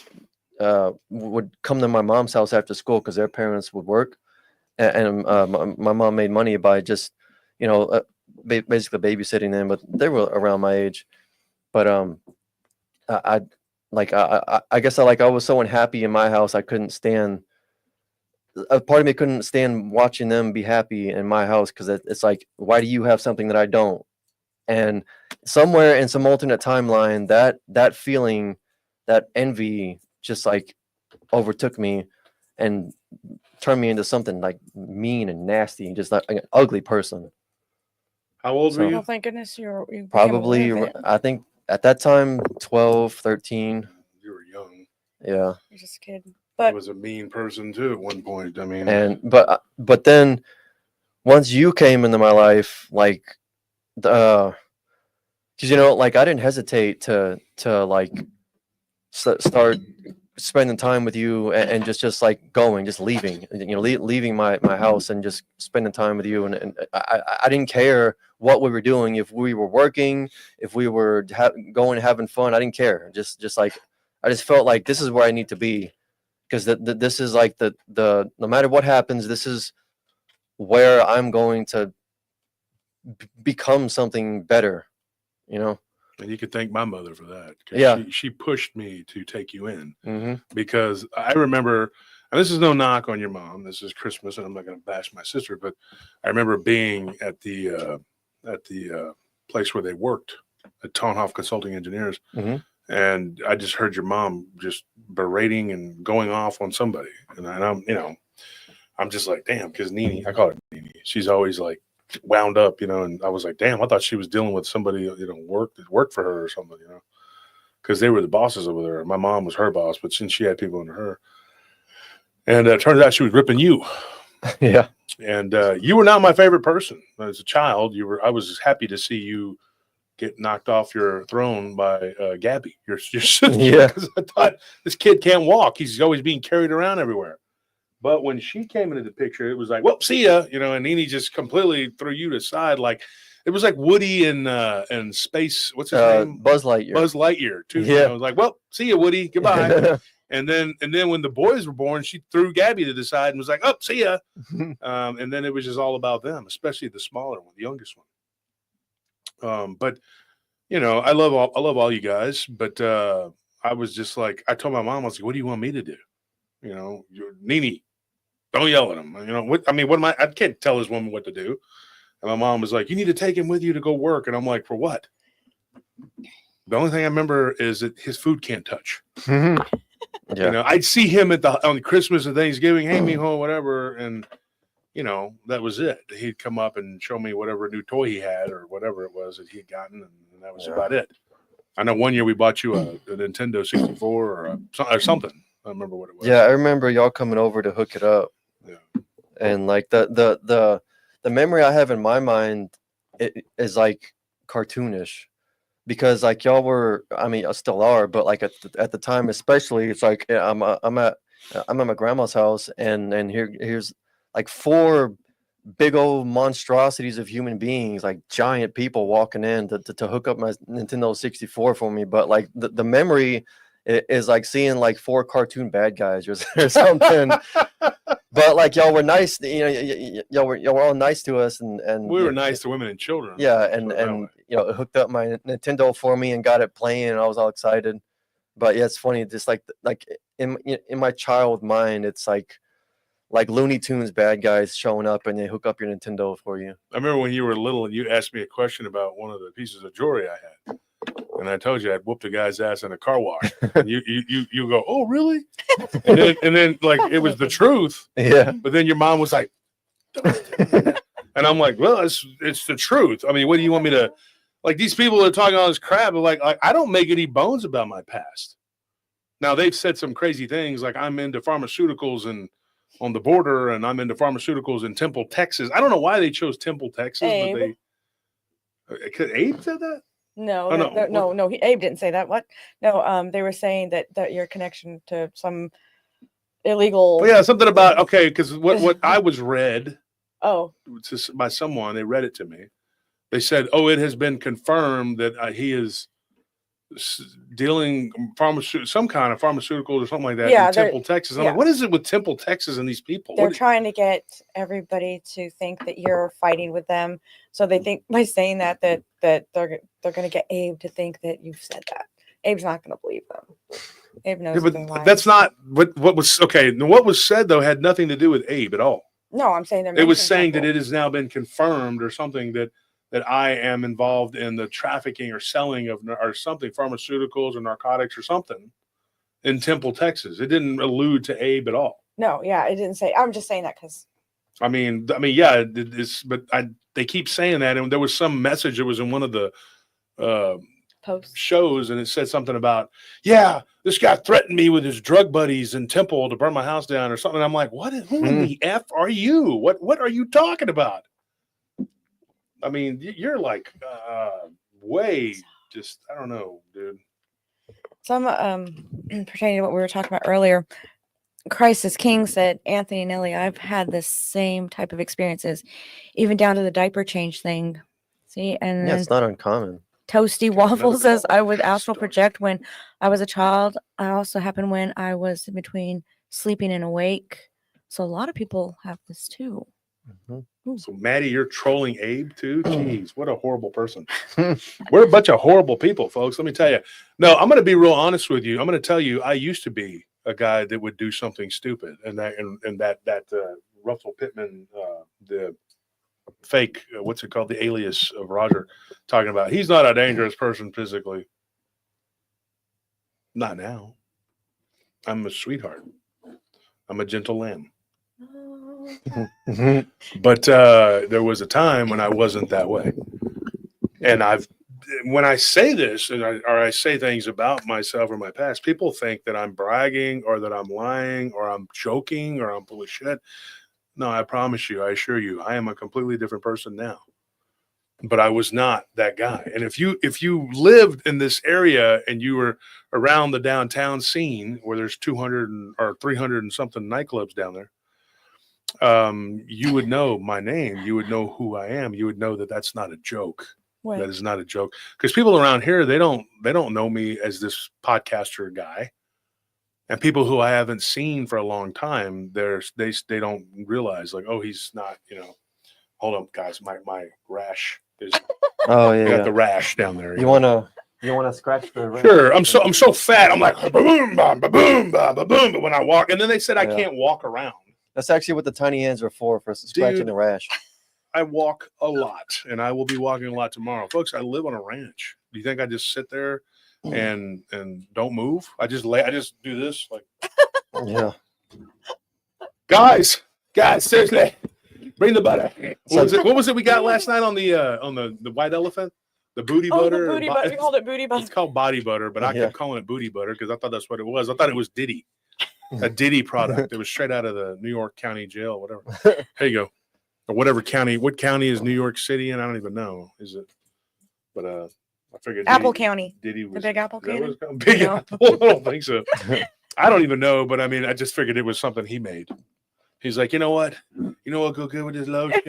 would come to my mom's house after school because their parents would work, and my mom made money by just, basically babysitting them, but they were around my age. But I guess I was so unhappy in my house I couldn't stand. A part of me couldn't stand watching them be happy in my house because it's like, why do you have something that I don't? And somewhere in some alternate timeline, that feeling, that envy, just like overtook me and turned me into something like mean and nasty, just like an ugly person. How old were you? Oh, thank goodness you probably, I think at that time, 12, 13. You were young. Yeah. You're just a kid. But I was a mean person too at one point. I mean, but then once you came into my life, like, because like I didn't hesitate to like start spending time with you and just like leaving, leaving my house and just spending time with you, and I didn't care what we were doing, if we were working, if we were going having fun. I didn't care. Just like I just felt like this is where I need to be, because this is like the no matter what happens, this is where I'm going to become something better, And you could thank my mother for that. Yeah. She pushed me to take you in, because I remember, and this is no knock on your mom, this is Christmas and I'm not going to bash my sister, but I remember being at the place where they worked at Tonhoff Consulting Engineers. And I just heard your mom just berating and going off on somebody. And I'm just like, damn, because Nene, I call her Nene, she's always like wound up, and I was like, damn, I thought she was dealing with somebody, worked for her or something, because they were the bosses over there. My mom was her boss, but since she had people under her. And it turns out she was ripping you. Yeah. And you were not my favorite person. As a child, I was happy to see you get knocked off your throne by Gabby, your sister. Yeah. Because I thought, this kid can't walk. He's always being carried around everywhere. But when she came into the picture, it was like, well, see ya, and Nene just completely threw you to the side. Like, it was like Woody and Space. What's his name? Buzz Lightyear. Buzz Lightyear, too. Yeah. I was like, well, see ya, Woody. Goodbye. And then when the boys were born, she threw Gabby to the side and was like, oh, see ya. And then it was just all about them, especially the smaller one, the youngest one. But I love all you guys, but I was just like, I told my mom, I was like, what do you want me to do? Nene, don't yell at him. What am I can't tell this woman what to do. And my mom was like, you need to take him with you to go work. And I'm like, for what? The only thing I remember is that his food can't touch. Yeah. I'd see him on Christmas and Thanksgiving, hey, mijo, whatever. And that was it. He'd come up and show me whatever new toy he had or whatever it was that he had gotten, and that was about it. I know one year we bought you a Nintendo 64 or something. I don't remember what it was. Yeah, I remember y'all coming over to hook it up. Yeah. And like the memory I have in my mind is like cartoonish, because like y'all were, still are, but like at the time especially, it's like I'm at my grandma's house and here's like 4 big old monstrosities of human beings, like giant people walking in to hook up my Nintendo 64 for me. But like the memory is like seeing like 4 cartoon bad guys or something. But like y'all were nice, y'all were all nice to us, and we were nice to women and children. Yeah, and hooked up my Nintendo for me and got it playing, and I was all excited. But yeah, it's funny, just like in my child mind, it's like Looney Tunes bad guys showing up and they hook up your Nintendo for you. I remember when you were little and you asked me a question about one of the pieces of jewelry I had, and I told you I'd whooped a guy's ass in a car wash. And you go, oh really? And then like it was the truth. Yeah. But then your mom was like, and I'm like, well, it's the truth. I mean, what do you want me to? Like, these people are talking all this crap, but like I don't make any bones about my past. Now they've said some crazy things, like I'm into pharmaceuticals and on the border, and I'm into pharmaceuticals in Temple, Texas. I don't know why they chose Temple, Texas, Abe. but Abe said that? No, Oh, no, Abe didn't say that. What? No, they were saying that your connection to some illegal. Well, yeah, something about, okay, because what I was read by someone, they read it to me. They said, oh, it has been confirmed that he is dealing some kind of pharmaceuticals or something like that in Temple, Texas. I'm like, what is it with Temple, Texas, and these people? They're trying to get everybody to think that you're fighting with them, so they think by saying that they're going to get Abe to think that you've said that. Abe's not going to believe them. Abe knows. Yeah, but that's not what was okay. What was said though had nothing to do with Abe at all. No, I'm saying it was saying that it has now been confirmed or something that I am involved in the trafficking or selling of or something, pharmaceuticals or narcotics or something in Temple, Texas. It didn't allude to Abe at all. No, yeah, it didn't say. I'm just saying that because. I mean, yeah, it's, but they keep saying that, and there was some message that was in one of the post shows, and it said something about, yeah, this guy threatened me with his drug buddies in Temple to burn my house down or something. I'm like, what? Who in the F are you? What are you talking about? I mean, you're like way just, I don't know, dude. Some pertaining to what we were talking about earlier, Christ is King said, Anthony and Nelly, I've had the same type of experiences, even down to the diaper change thing. See, and yeah, it's not uncommon. Toasty Waffle says, I would astral project when I was a child. I also happened when I was in between sleeping and awake. So a lot of people have this too. So Maddie, you're trolling Abe too? Jeez, what a horrible person. We're a bunch of horrible people, folks. Let me tell you. No, I'm going to be real honest with you. I'm going to tell you, I used to be a guy that would do something stupid, and that Russell Pittman, the fake, what's it called, the alias of Roger, talking about he's not a dangerous person physically. Not now. I'm a sweetheart. I'm a gentle lamb. But there was a time when I wasn't that way, and when I say this or I say things about myself or my past, people think that I'm bragging or that I'm lying or I'm joking or I'm full of shit. No, I promise you, I assure you, I am a completely different person now. But I was not that guy. And if you lived in this area and you were around the downtown scene where there's 200 or 300 and something nightclubs down there, you would know my name. You would know who I am. You would know that that's not a joke. Right. That is not a joke. Because people around here, they don't know me as this podcaster guy. And people who I haven't seen for a long time, they don't realize, like, oh, he's not, hold on, guys, my rash is got the rash down there. You wanna scratch the rash? Sure. I'm so fat. I'm like ba-boom, ba-boom, ba-boom. But when I walk, and then they said I can't walk around. That's actually what the tiny hands are for scratching the rash. I walk a lot, and I will be walking a lot tomorrow. Folks, I live on a ranch. Do you think I just sit there and don't move? I just do this like yeah. Guys, seriously. Bring the butter. What was it we got last night on the white elephant? The booty butter. The booty butter. You called it booty butter. It's called body butter, but I kept calling it booty butter because I thought that's what it was. I thought it was Diddy. A Diddy product. It was straight out of the New York County jail, whatever. Here you go. Or whatever county. What county is New York City in? I don't even know. Is it? But I figured Apple County. Diddy was the Big Apple County. Big Apple. I don't think so. I don't even know, but I mean, I just figured it was something he made. He's like, you know what go good with this lotion?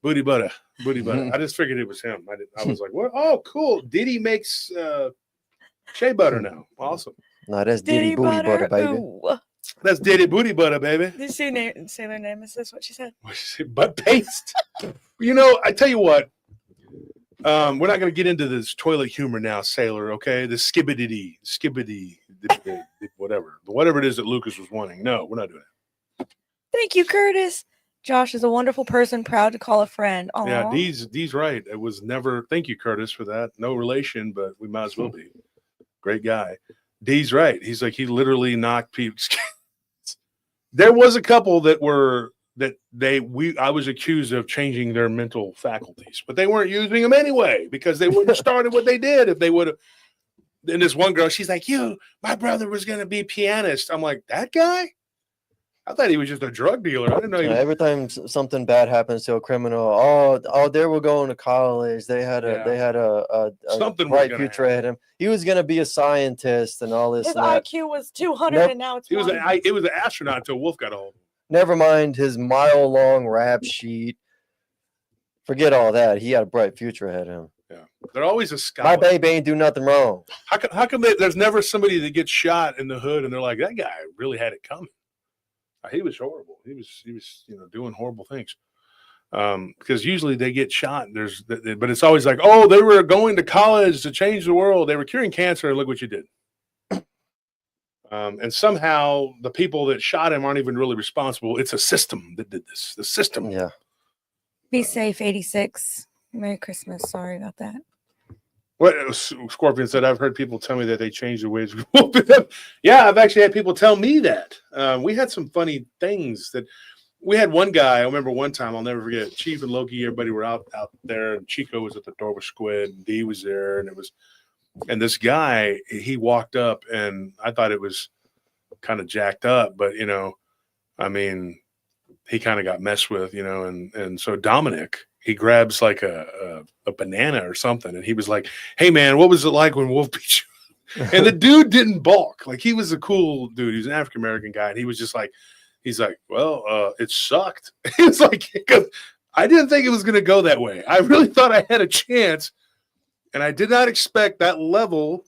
Booty butter. I just figured it was him. I was like, what? Oh, cool. Diddy makes shea butter now. Awesome. No, that's Diddy booty butter, baby. Ooh. That's Diddy booty butter, baby. Did you say their name? Is this what she said? What she said? Butt paste. I tell you what. We're not going to get into this toilet humor now, Sailor. Okay, the skibbity, whatever it is that Lucas was wanting. No, we're not doing it. Thank you, Curtis. Josh is a wonderful person, proud to call a friend. Aww. Yeah, Dee's right. It was never. Thank you, Curtis, for that. No relation, but we might as well be. Great guy. Dee's right. He's like, he literally knocked people. There was a couple that were. I was accused of changing their mental faculties, but they weren't using them anyway because they wouldn't have started what they did if they would have. And this one girl, she's like, my brother was going to be pianist. I'm like, that guy? I thought he was just a drug dealer. I didn't know. Every time something bad happens to a criminal, they were going to college. They had a bright future ahead of him. He was going to be a scientist and all this. His IQ was 200 and now it's it was an astronaut until Wolf got a hold of him. Never mind his mile-long rap sheet. Forget all that. He had a bright future ahead of him. Yeah. They're always a scholar. My baby ain't do nothing wrong. How come there's never somebody that gets shot in the hood and they're like, that guy really had it coming. He was horrible. He was doing horrible things. Because usually they get shot. But it's always like, oh, they were going to college to change the world. They were curing cancer. And look what you did. And somehow the people that shot him aren't even really responsible. It's a system that did this. The system. Yeah. Be safe, 86. Merry Christmas. Sorry about that. What Scorpion said, I've heard people tell me that they changed the ways we open up. Yeah, I've actually had people tell me that. We had some funny things that we had. One guy, I remember one time, I'll never forget, Chief and Loki, everybody were out there, and Chico was at the door with Squid, and Dee was there, and this guy, he walked up, and I thought it was kind of jacked up, but, I mean, he kind of got messed with, and so Dominic, he grabs like a banana or something, and he was like, hey, man, what was it like when Wolf beat you? And the dude didn't balk. Like, he was a cool dude. He was an African-American guy, and he was just like, he's like, well, it sucked. He was like, I didn't think it was going to go that way. I really thought I had a chance, and I did not expect that level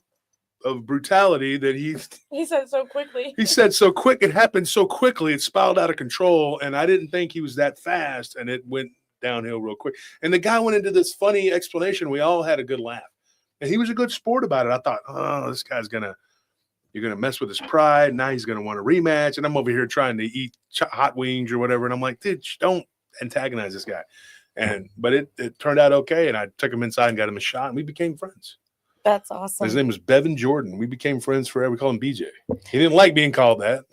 of brutality that he said so quickly. He said so quick. It happened so quickly. It spiraled out of control, and I didn't think he was that fast, and it went downhill real quick. And the guy went into this funny explanation. We all had a good laugh, and he was a good sport about it. I thought, oh, this guy's you're gonna mess with his pride. Now he's gonna want a rematch, and I'm over here trying to eat hot wings or whatever. And I'm like, dude, don't antagonize this guy. But it turned out okay, and I took him inside and got him a shot, and we became friends. That's awesome. His name was Bevan Jordan. We became friends forever. We called him BJ. He didn't like being called that.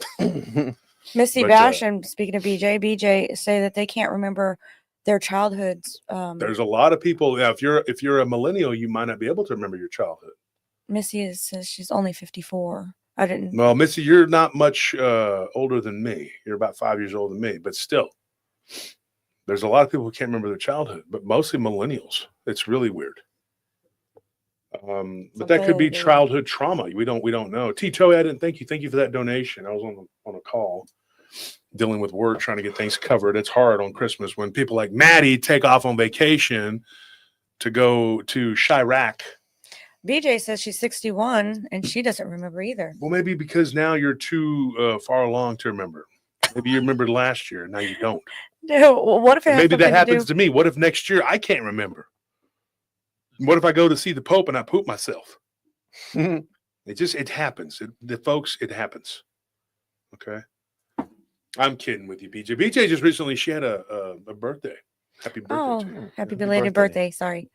Missy Bash, and speaking of BJ say that they can't remember their childhoods. There's a lot of people. Yeah, if you're a millennial, you might not be able to remember your childhood. Missy says she's only 54. I didn't. Well, Missy, you're not much older than me. You're about 5 years older than me, but still, there's a lot of people who can't remember their childhood, but mostly millennials. It's really weird. But that could be childhood trauma. We don't know. Tito, I didn't thank you. Thank you for that donation. I was on a call dealing with work, trying to get things covered. It's hard on Christmas when people like Maddie take off on vacation to go to Chirac. BJ says she's 61 and she doesn't remember either. Well, maybe because now you're too far along to remember. Maybe you remembered last year. Now you don't. No, what if maybe that happens to me? What if next year I can't remember? What if I go to see the Pope and I poop myself? It happens. It happens. Okay. I'm kidding with you, BJ. BJ just recently, she had a birthday. Happy birthday to you. Happy belated birthday. Sorry.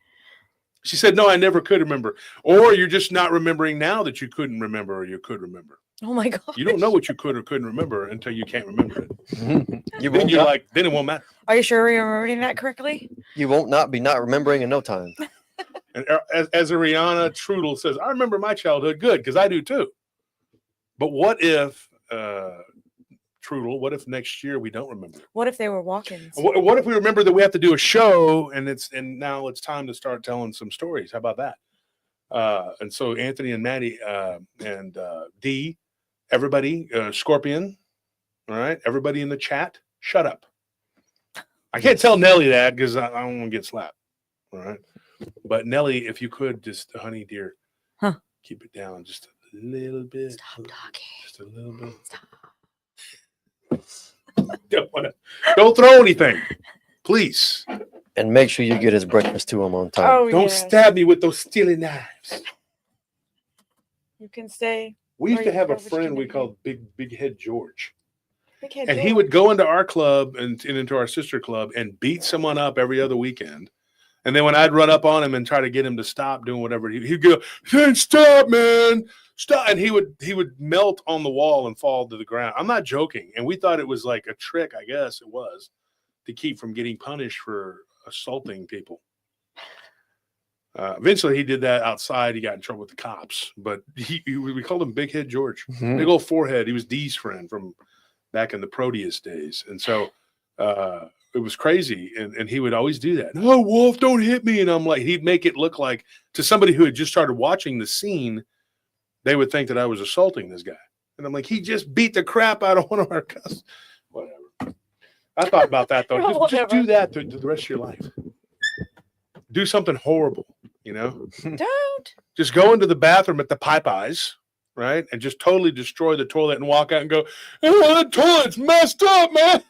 She said, no, I never could remember. Or you're just not remembering now that you couldn't remember or you could remember. Oh my God. You don't know what you could or couldn't remember until you can't remember it. Then it won't matter. Are you sure you're remembering that correctly? You won't not be not remembering in no time. And as Ariana Trudel says, I remember my childhood good because I do too. But what if, Trudel, what if next year we don't remember? What if they were walk-ins? What if we remember that we have to do a show and now it's time to start telling some stories? How about that? And so Anthony and Maddie and Dee, everybody, Scorpion, all right, everybody in the chat, shut up. I can't tell Nelly that because I don't want to get slapped. All right. But Nelly, if you could just, honey dear, keep it down just a little bit. Stop talking. Just a little bit. Stop. Don't throw anything, please. And make sure you get his breakfast to him on time. Oh, don't stab me with those steely knives. You can stay. We used to have a friend we called Big Head George. Big He would go into our club and into our sister club and beat someone up every other weekend. And then when I'd run up on him and try to get him to stop doing whatever, he'd go, "Hey, stop, man, stop!" And he would melt on the wall and fall to the ground. I'm not joking. And we thought it was like a trick, I guess it was, to keep from getting punished for assaulting people. Eventually, he did that outside. He got in trouble with the cops, but we called him Big Head George, big old forehead. He was Dee's friend from back in the Proteus days, and so. It was crazy, and he would always do that. No, Wolf, don't hit me. And I'm like, he'd make it look like to somebody who had just started watching the scene, they would think that I was assaulting this guy. And I'm like, he just beat the crap out of one of our cousins. Whatever. I thought about that though. Just do that to the rest of your life. Do something horrible, You know, Don't just go into the bathroom at the Popeyes, right, and just totally destroy the toilet and walk out and go, "Oh, the toilet's messed up, man.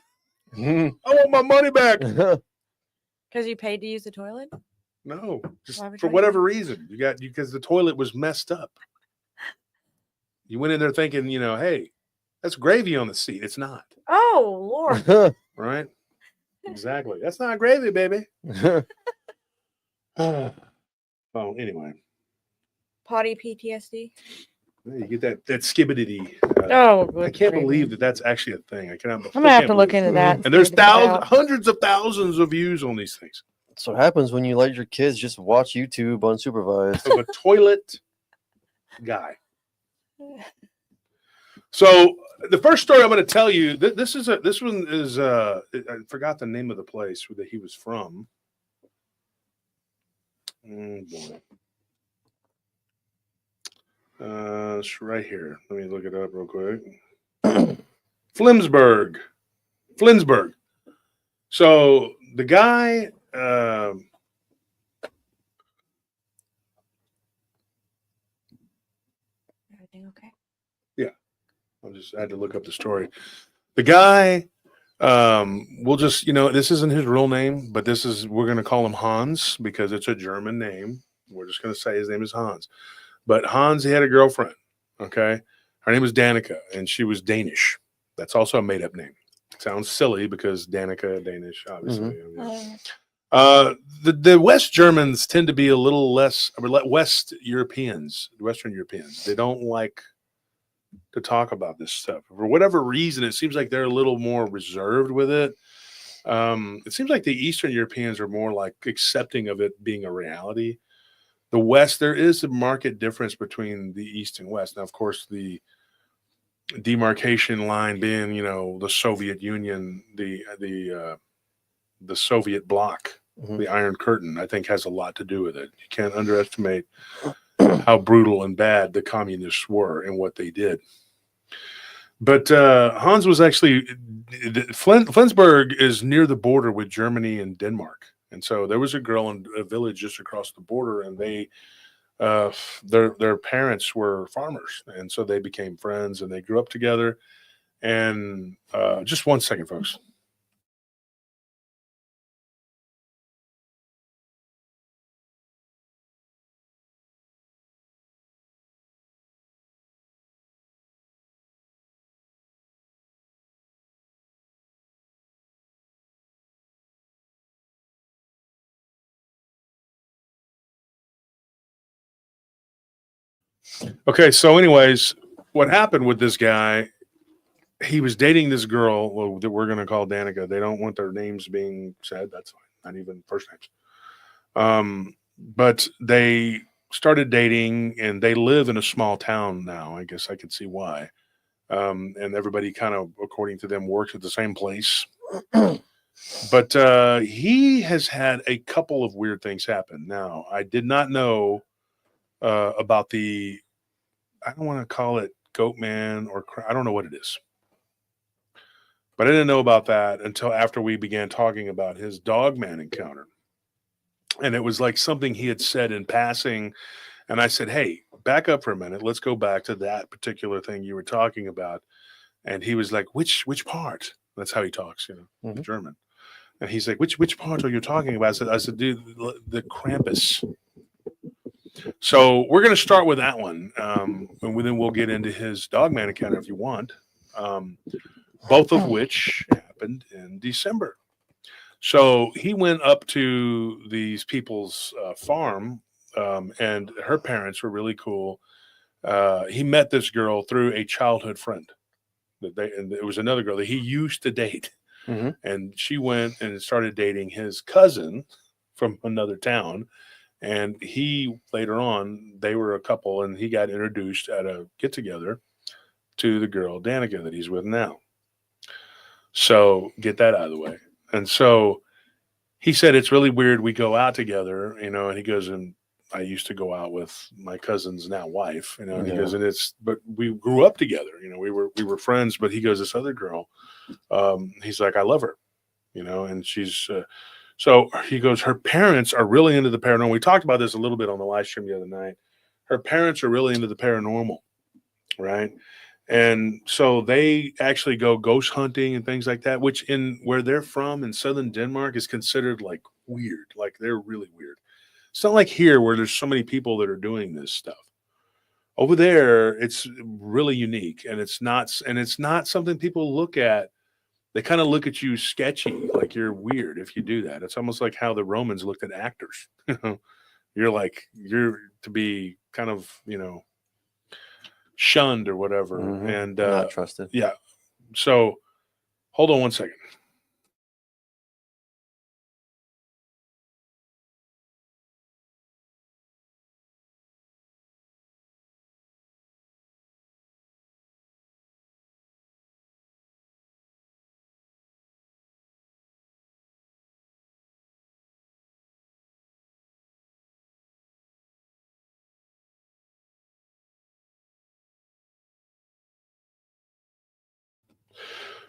I want my money back." Because you paid to use the toilet? No, just for whatever reason. Because the toilet was messed up. You went in there thinking, hey, that's gravy on the seat. It's not. Oh, Lord. Right? Exactly. That's not gravy, baby. Well, anyway. Potty PTSD? You get that skibbity. I can't believe that that's actually a thing. I'm going to have to look into that. And there's hundreds of thousands of views on these things. That's what happens when you let your kids just watch YouTube unsupervised. Of a toilet guy. So the first story I'm going to tell you, this one is I forgot the name of the place that he was from. Boy. It's right here. Let me look it up real quick. Flensburg. So the guy, everything okay? Yeah. I had to look up the story. The guy, we'll just, this isn't his real name, but we're going to call him Hans because it's a German name. We're just going to say his name is Hans. But Hans, he had a girlfriend, okay? Her name was Danica, and she was Danish. That's also a made-up name. Sounds silly because Danica, Danish, obviously. Mm-hmm. The West Germans tend to be a little less, Western Europeans. They don't like to talk about this stuff. For whatever reason, it seems like they're a little more reserved with it. It seems like the Eastern Europeans are more like accepting of it being a reality. The West, there is a marked difference between the East and West. Now, of course, the demarcation line being, the Soviet Union, the Soviet bloc, the Iron Curtain, I think has a lot to do with it. You can't underestimate how brutal and bad the communists were and what they did. But Hans was actually, Flensburg is near the border with Germany and Denmark. And so there was a girl in a village just across the border, and they, their parents were farmers, and so they became friends, and they grew up together. And just one second, folks. Okay, so anyways, what happened with this guy, he was dating this girl that we're going to call Danica. They don't want their names being said. That's fine. Not even first names. But they started dating, and they live in a small town now. I guess I could see why. And everybody kind of, according to them, works at the same place. But he has had a couple of weird things happen. Now, I did not know about I don't want to call it Goatman or I don't know what it is. But I didn't know about that until after we began talking about his Dogman encounter. And it was like something he had said in passing. And I said, hey, back up for a minute. Let's go back to that particular thing you were talking about. And he was like, which part? That's how he talks, German. And he's like, which part are you talking about? I said, dude, the Krampus. So we're going to start with that one. And then we'll get into his Dogman encounter if you want. Both of which happened in December. So he went up to these people's farm, and her parents were really cool. He met this girl through a childhood friend. And it was another girl that he used to date. Mm-hmm. And she went and started dating his cousin from another town. And he, later on, they were a couple, and he got introduced at a get-together to the girl, Danica, that he's with now. So get that out of the way. And so he said, it's really weird. We go out together, and he goes, and I used to go out with my cousin's now wife, and he goes, but we grew up together, we were friends, but he goes, this other girl, he's like, I love her, and she's So he goes, her parents are really into the paranormal. We talked about this a little bit on the live stream the other night. Her parents are really into the paranormal, right? And so they actually go ghost hunting and things like that, which in where they're from in southern Denmark is considered like weird. Like they're really weird. It's not like here where there's so many people that are doing this stuff. Over there, it's really unique, and it's not something people look at. They kind of look at you sketchy, like you're weird if you do that. It's almost like how the Romans looked at actors. You're to be kind of, shunned or whatever. Mm-hmm. And not trusted. Yeah. So hold on one second.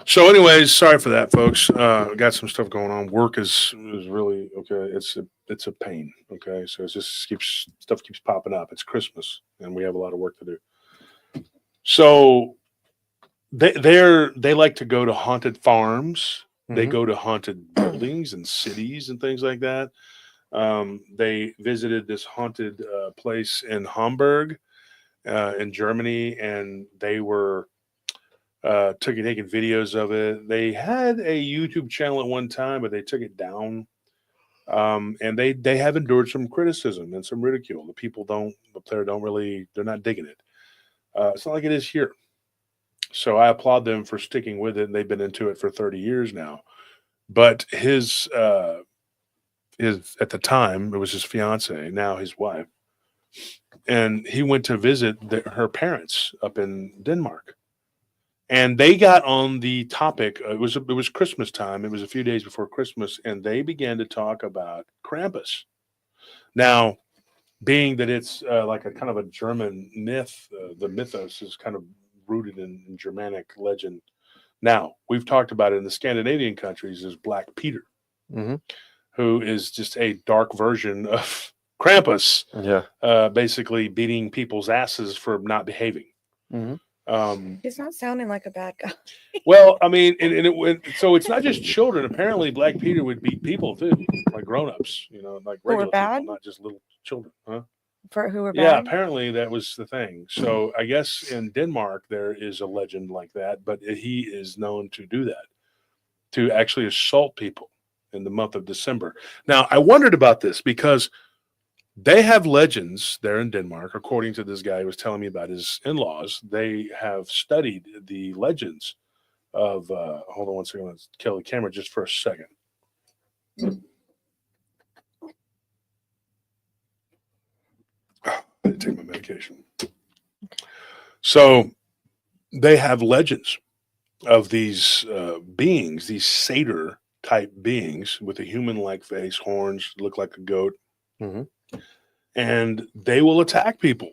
So anyways, sorry for that, folks. Got some stuff going on. Work is really okay. It's a pain. Okay. So it just stuff keeps popping up. It's Christmas and we have a lot of work to do. So they like to go to haunted farms. Mm-hmm. They go to haunted buildings and cities and things like that. They visited this haunted place in Hamburg, in Germany, and they were taking videos of it. They had a YouTube channel at one time, but they took it down. And they have endured some criticism and some ridicule. The people they're not digging it. It's not like it is here. So I applaud them for sticking with it. And they've been into it for 30 years now. But his at the time, it was his fiance, now his wife. And he went to visit her parents up in Denmark. And they got on the topic. It was Christmas time. It was a few days before Christmas, and they began to talk about Krampus. Now, being that it's like a kind of a German myth, the mythos is kind of rooted in Germanic legend. Now, we've talked about it in the Scandinavian countries as Black Peter, mm-hmm. who is just a dark version of Krampus. Yeah, basically beating people's asses for not behaving. Mm-hmm. He's not sounding like a bad guy. Well, I mean, so it's not just children. Apparently, Black Peter would beat people too, like grown-ups, like regular people, not just little children, huh? For who were bad? Yeah, apparently that was the thing. So I guess in Denmark there is a legend like that, but he is known to do that, to actually assault people in the month of December. Now, I wondered about this because they have legends there in Denmark, according to this guy who was telling me about his in-laws. They have studied the legends of, hold on one second, let's kill the camera just for a second. I had to take my medication. So they have legends of these beings, these satyr type beings with a human-like face, horns, look like a goat. Mm-hmm. And they will attack people.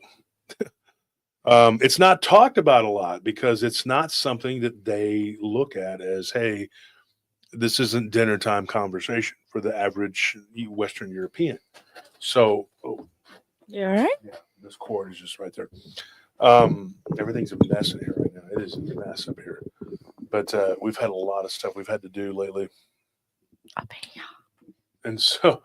It's not talked about a lot because it's not something that they look at as, hey, this isn't dinner time conversation for the average Western European. So, you all right? Yeah, this cord is just right there. Everything's a mess in here right now. It is a mess up here. But we've had a lot of stuff we've had to do lately. And so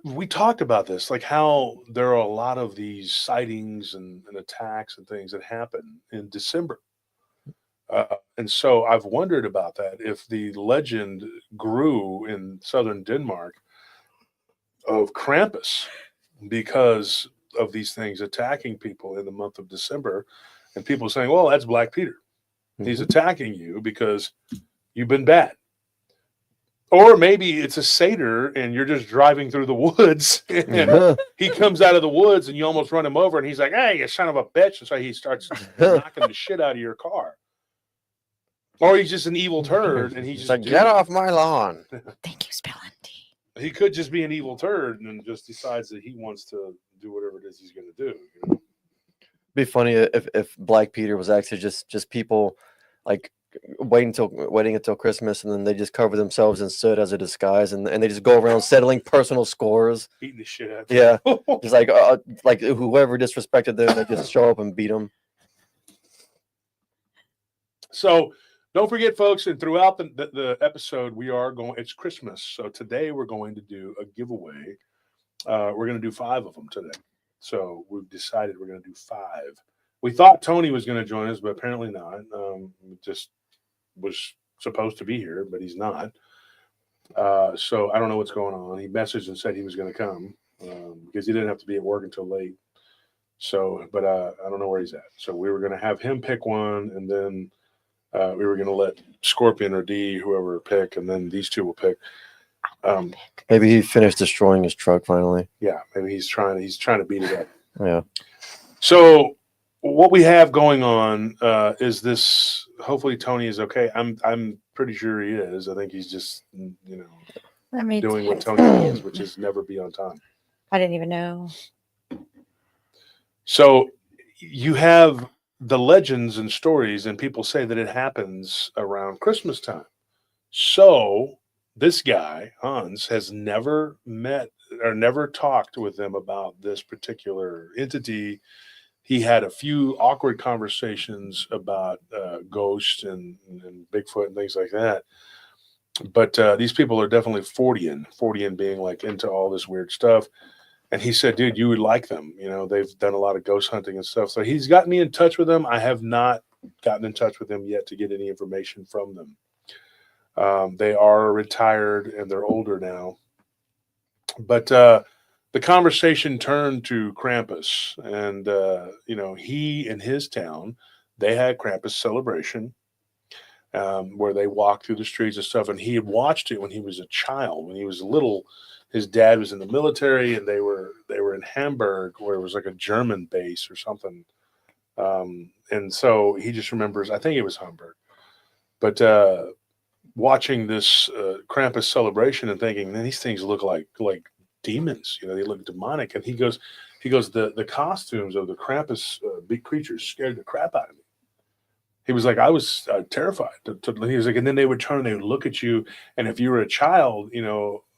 we talked about this, like how there are a lot of these sightings and attacks and things that happen in December. And so I've wondered about that, if the legend grew in southern Denmark of Krampus because of these things attacking people in the month of December, and people saying, well, that's Black Peter. Mm-hmm. He's attacking you because you've been bad. Or maybe it's a satyr and you're just driving through the woods and he comes out of the woods and you almost run him over and he's like, hey, you son of a bitch. And so he starts knocking the shit out of your car. Or he's just an evil turd and he's just like, get off my lawn. Thank you, spelling tea. He could just be an evil turd and just decides that he wants to do whatever it is he's going to do. Be funny if Black Peter was actually just people like waiting until Christmas, and then they just cover themselves in soot as a disguise, and they just go around settling personal scores, eating the shit out. Yeah, just like whoever disrespected them, they just show up and beat them. So don't forget, folks, and throughout the episode, it's Christmas. So today we're going to do a giveaway. We're going to do 5 of them today. So we've decided we're going to do 5. We thought Tony was going to join us, but apparently not. Just was supposed to be here, but he's not. So I don't know what's going on. He messaged and said he was going to come because he didn't have to be at work until late. So, but I don't know where he's at. So we were going to have him pick one, and then we were going to let Scorpion or D, whoever, pick, and then these two will pick. Maybe he finished destroying his truck finally. Yeah, maybe he's trying to beat it up. Yeah. So what we have going on is this. Hopefully Tony is okay. I'm pretty sure he is. I think he's just doing what Tony does, which is never be on time. I didn't even know. So you have the legends and stories, and people say that it happens around Christmas time. So this guy, Hans, has never met or never talked with them about this particular entity. He had a few awkward conversations about ghosts and Bigfoot and things like that. But these people are definitely 40 being like into all this weird stuff. And he said, dude, you would like them. They've done a lot of ghost hunting and stuff. So he's got me in touch with them. I have not gotten in touch with them yet to get any information from them. They are retired and they're older now. But the conversation turned to Krampus. And, he and his town, they had Krampus celebration where they walked through the streets and stuff. And he had watched it when he was a child, when he was little. His dad was in the military, and they were in Hamburg, where it was like a German base or something. And so he just remembers, I think it was Hamburg, but watching this Krampus celebration and thinking, man, these things look like demons. They look demonic. And he goes, the costumes of the Krampus big creatures scared the crap out of me. He was like, I was terrified. He was like, and then they would turn, they would look at you, and if you were a child,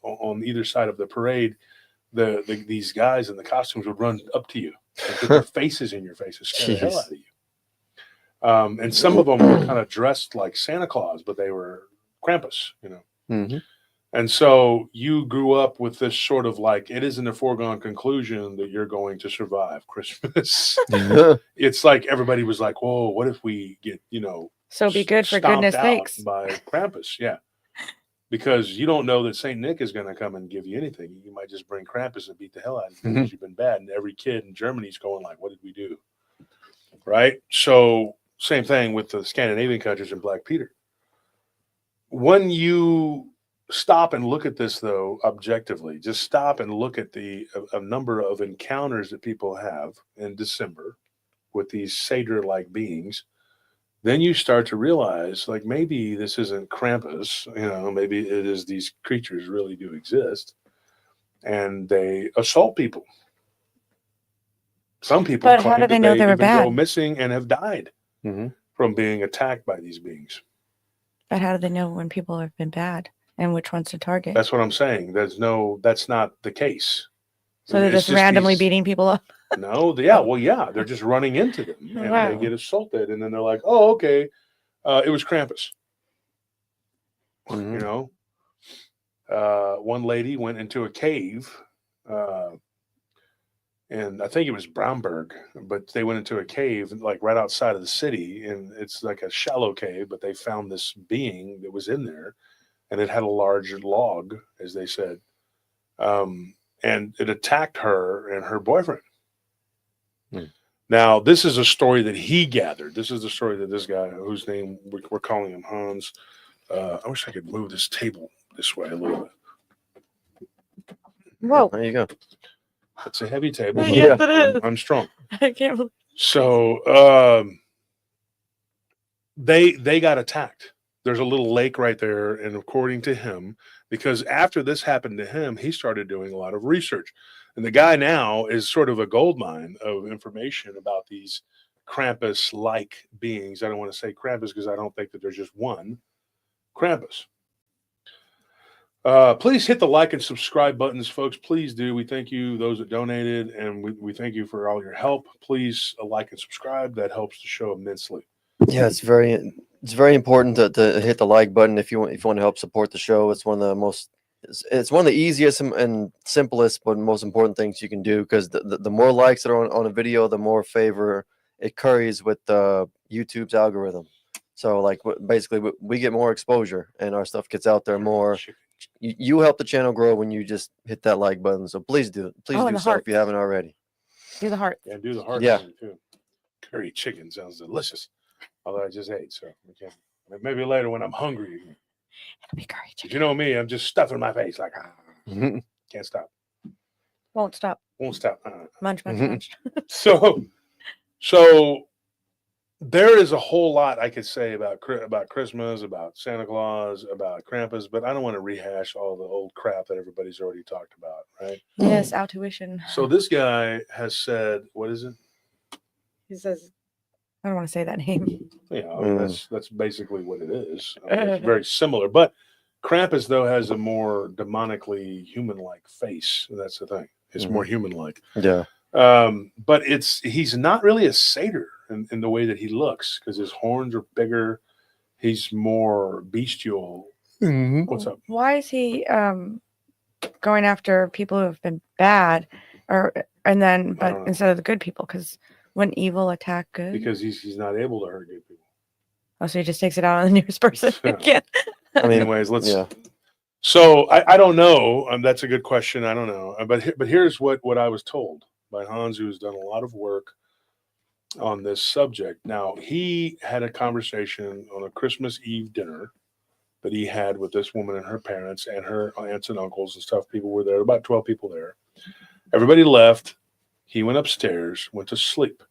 on either side of the parade, these guys in the costumes would run up to you and put their faces in your face and scare the hell out of you. And some of them were kind of dressed like Santa Claus, but they were Krampus, Mm-hmm. And so you grew up with this sort of like, it isn't a foregone conclusion that you're going to survive Christmas. It's like everybody was like, whoa, what if we get, so be good for goodness sakes by Krampus. Yeah. Because you don't know that St. Nick is going to come and give you anything. You might just bring Krampus and beat the hell out of you because you've been bad. And every kid in Germany is going like, what did we do? Right? So same thing with the Scandinavian countries and Black Peter. When you stop and look at this, though, objectively, just stop and look at a number of encounters that people have in December with these satyr-like beings, then you start to realize, like, maybe this isn't Krampus, maybe it is these creatures really do exist, and they assault people. Some people but how do they know they were bad? Go missing and have died from being attacked by these beings. But how do they know when people have been bad and which ones to target? That's what I'm saying. That's not the case. So they're just randomly beating people up? No, they're just running into them and they get assaulted, and then they're like, "Oh, okay, it was Krampus." Mm-hmm. One lady went into a cave, and I think it was Bromberg, but they went into a cave like right outside of the city, and it's like a shallow cave, but they found this being that was in there, and it had a large log, as they said, and it attacked her and her boyfriend. Now, this is a story that he gathered. This is the story that this guy, whose name we're calling him Hans. I wish I could move this table this way a little bit. Whoa. There you go. It's a heavy table. Yes, it is. I'm strong. I can't believe. So they got attacked. There's a little lake right there, and according to him, because after this happened to him, he started doing a lot of research. And the guy now is sort of a gold mine of information about these Krampus-like beings. I don't want to say Krampus because I don't think that there's just one Krampus. Please hit the like and subscribe buttons, folks. Please do. We thank you, those that donated, and we thank you for all your help. Please like and subscribe. That helps the show immensely. Yeah, it's very important to hit the like button if you want to help support the show. It's one of the most it's one of the easiest and simplest but most important things you can do, because the more likes that are on a video, the more favor it curries with YouTube's algorithm. So like basically we get more exposure and our stuff gets out there more. You help the channel grow when you just hit that like button. So please do so if you haven't already. Do the heart. Yeah, do the heart. Yeah. Too. Curry chicken sounds delicious. Although I just ate, so we can't. Maybe later when I'm hungry. It'll be curry chicken. You know me, I'm just stuffing my face like can't stop. Won't stop. Won't stop. Munch, munch, munch. So there is a whole lot I could say about Christmas, about Santa Claus, about Krampus, but I don't want to rehash all the old crap that everybody's already talked about, right? Yes, our tuition. So this guy has said, what is it? He says, I don't want to say that name. Yeah, I mean, that's basically what it is. I mean, it's very similar, but Krampus though has a more demonically human-like face. That's the thing. It's more human-like. Yeah. But he's not really a satyr in the way that he looks, because his horns are bigger. He's more bestial. What's up? Why is he going after people who have been bad, but instead of the good people? Because when evil attack good, because he's not able to hurt good people. Oh, so he just takes it out on the nearest person. Yeah. I mean, anyways, let's. Yeah. So I don't know. That's a good question. I don't know. But here's what I was told by Hans, who's done a lot of work on this subject. Now, he had a conversation on a Christmas Eve dinner that he had with this woman and her parents and her aunts and uncles and stuff. People were there, about 12 people there. Everybody left. He went upstairs, went to sleep.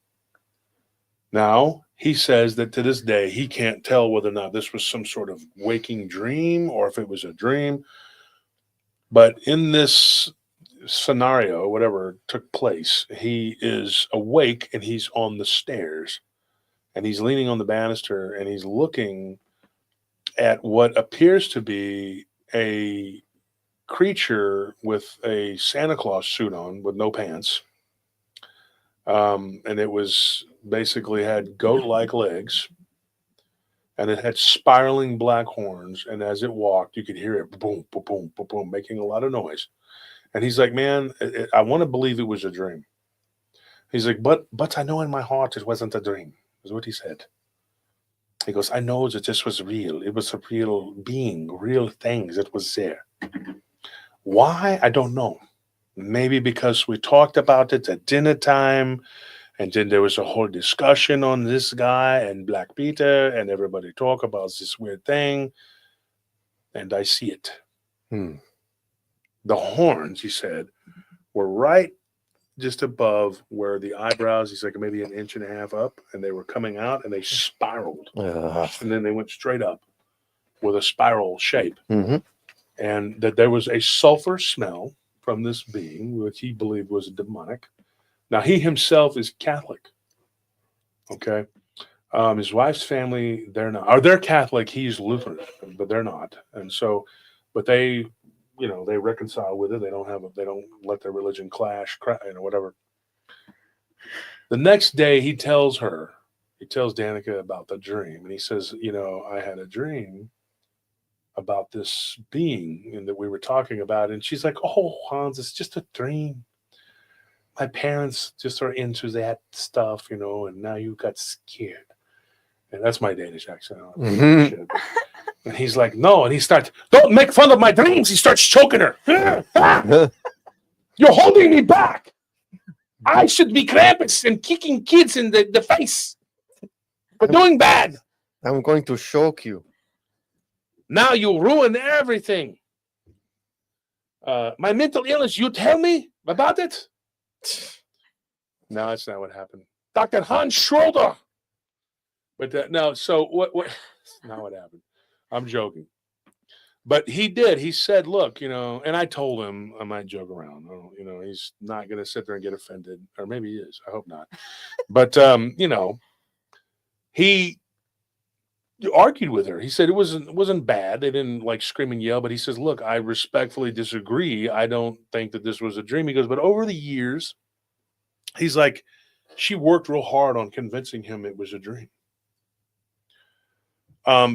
Now, he says that to this day, he can't tell whether or not this was some sort of waking dream or if it was a dream. But in this scenario, whatever took place, he is awake and he's on the stairs and he's leaning on the banister and he's looking at what appears to be a creature with a Santa Claus suit on with no pants. And it was basically had goat-like legs and it had spiraling black horns. And as it walked, you could hear it boom, boom, boom, boom, boom, making a lot of noise. And he's like, man, I want to believe it was a dream. He's like, but I know in my heart it wasn't a dream, is what he said. He goes, I know that this was real. It was a real being, real things that was there. Why? I don't know. Maybe because we talked about it at dinner time, and then there was a whole discussion on this guy and Black Peter, and everybody talk about this weird thing, and I see it. The horns, he said, were right just above where the eyebrows, he's like maybe an inch and a half up, and they were coming out, and they spiraled. And then they went straight up with a spiral shape. And that there was a sulfur smell from this being, which he believed was demonic. Now, he himself is Catholic. Okay. His wife's family, they're Catholic. He's Lutheran, but they're not. And so, but they, they reconcile with it. They don't let their religion clash, whatever. The next day he tells Danica about the dream. And he says, I had a dream about this being and that we were talking about. And she's like, oh, Hans, it's just a dream. My parents just are into that stuff, and now you got scared. And that's my Danish accent. And he's like, no. And he starts, don't make fun of my dreams. He starts choking her. You're holding me back. I should be Krampus and kicking kids in the face for doing bad. I'm going to choke you. Now you ruin everything. My mental illness, you tell me about it? No, that's not what happened. Dr. Hans Schroeder. But no, so what? That's not what happened. I'm joking. But he did. He said, look, and I told him I might joke around. He's not going to sit there and get offended. Or maybe he is. I hope not. But, he argued with her. He said it wasn't bad. They didn't like scream and yell, but he says, look, I respectfully disagree. I don't think that this was a dream. He goes, but over the years, he's like, she worked real hard on convincing him it was a dream.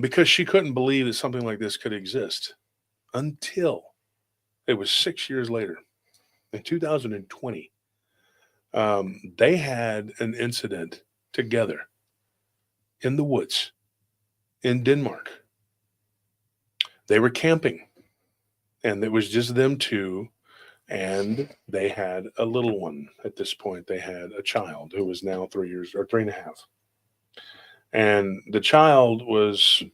Because she couldn't believe that something like this could exist until it was 6 years later in 2020. They had an incident together in the woods in Denmark. They were camping, and it was just them two, and they had a little one at this point. They had a child who was now 3 years or 3.5. And the child was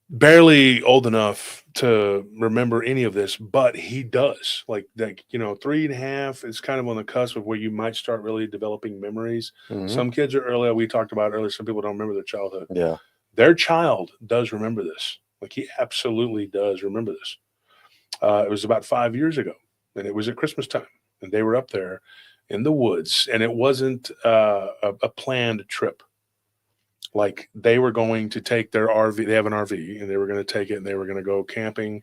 barely old enough to remember any of this, but he does. Like 3.5 is kind of on the cusp of where you might start really developing memories. Mm-hmm. Some kids are earlier. We talked about earlier. Some people don't remember their childhood. Yeah. Their child does remember this. Like, he absolutely does remember this. It was about 5 years ago, and it was at Christmas time, and they were up there in the woods, and it wasn't a planned trip. Like, they were going to take their RV. They have an RV, and they were going to take it, and they were going to go camping.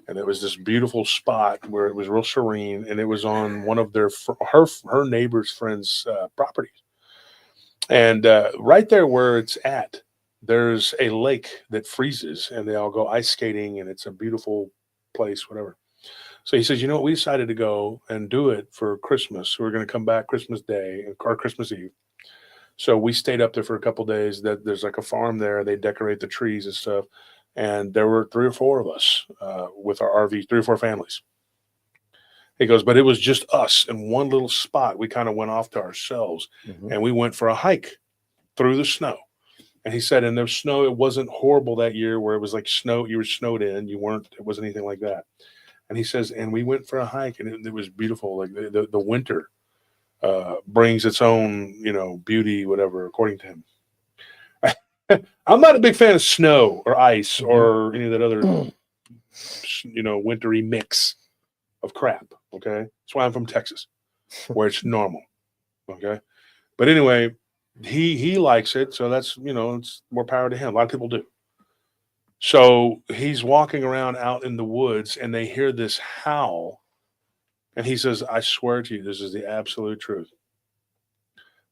And it was this beautiful spot where it was real serene, and it was on one of her neighbor's friends' properties. And right there where it's at, there's a lake that freezes, and they all go ice skating, and it's a beautiful place, whatever. So he says, you know what, we decided to go and do it for Christmas. We're going to come back Christmas Day or Christmas Eve. So we stayed up there for a couple of days. There's like a farm there. They decorate the trees and stuff. And there were 3 or 4 of us with our RV, 3 or 4 families. He goes, but it was just us in one little spot. We kind of went off to ourselves, mm-hmm. and we went for a hike through the snow. And he said, in the snow, it wasn't horrible that year where it was like snow. You were snowed in. It wasn't anything like that. And he says, and we went for a hike, and it was beautiful. Like the winter brings its own, beauty, whatever, according to him. I'm not a big fan of snow or ice or any of that other, wintry mix of crap. Okay. That's why I'm from Texas, where it's normal. Okay. But anyway, he likes it. So that's, it's more power to him. A lot of people do. So he's walking around out in the woods, and they hear this howl. And he says, I swear to you, this is the absolute truth.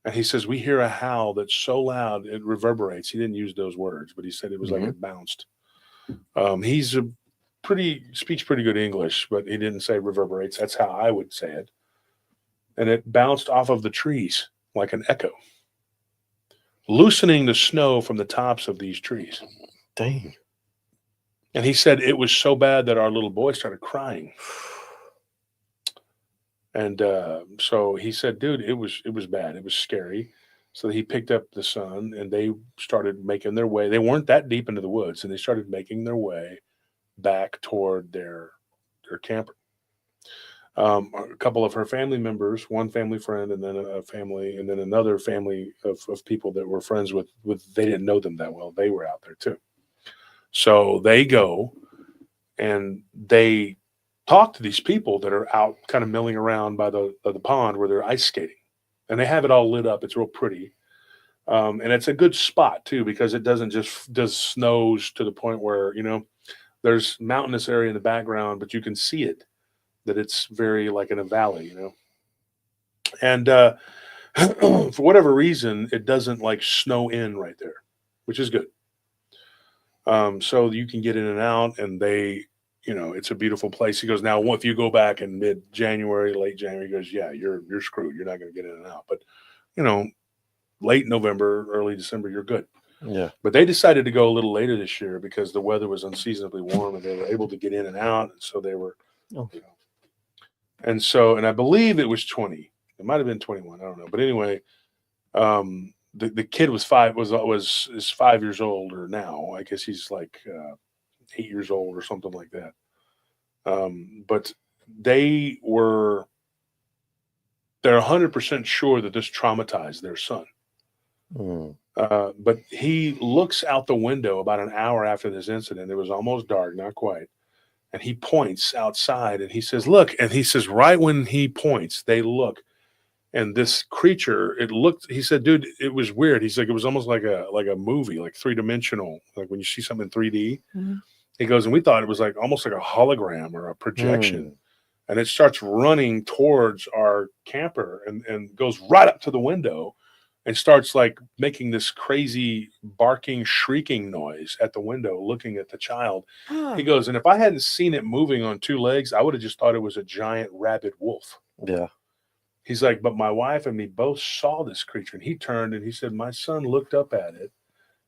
And he says, we hear a howl that's so loud, it reverberates. He didn't use those words, but he said it was like it bounced. He's speaks pretty good English, but he didn't say reverberates. That's how I would say it. And it bounced off of the trees like an echo, loosening the snow from the tops of these trees. Dang. And he said it was so bad that our little boy started crying. And so he said, dude, it was bad. It was scary. So he picked up the son, and they started making their way. They weren't that deep into the woods, and they started making their way back toward their camper. A couple of her family members, one family friend, and then a family, and then another family of people that were friends with, they didn't know them that well. They were out there too. So they go and they talk to these people that are out kind of milling around by the pond where they're ice skating, and they have it all lit up. It's real pretty. And it's a good spot too, because it doesn't just does snows to the point where, there's mountainous area in the background, but you can see it, that it's very like in a valley, and for whatever reason, it doesn't like snow in right there, which is good. So you can get in and out, and it's a beautiful place. He goes, now, if you go back in mid-January, late January, he goes, yeah, you're screwed. You're not going to get in and out. But, late November, early December, you're good. Yeah. But they decided to go a little later this year because the weather was unseasonably warm, and they were able to get in and out. And so they were, and I believe it was 20. It might have been 21. I don't know. But anyway, the kid was 5 years older now. I guess he's like 8 years old or something like that. But they're 100% sure that this traumatized their son. But he looks out the window about an hour after this incident. It was almost dark, not quite. And he points outside, and he says, look. And he says, right when he points, they look. And this creature, it looked, he said, dude, it was weird. He's like, it was almost like a movie, like 3-dimensional, like when you see something in 3D. Mm-hmm. He goes, and we thought it was like almost like a hologram or a projection. And it starts running towards our camper and goes right up to the window and starts like making this crazy barking, shrieking noise at the window, looking at the child. He goes, and if I hadn't seen it moving on 2 legs, I would have just thought it was a giant rabid wolf. Yeah. He's like, but my wife and me both saw this creature. And he turned and he said, my son looked up at it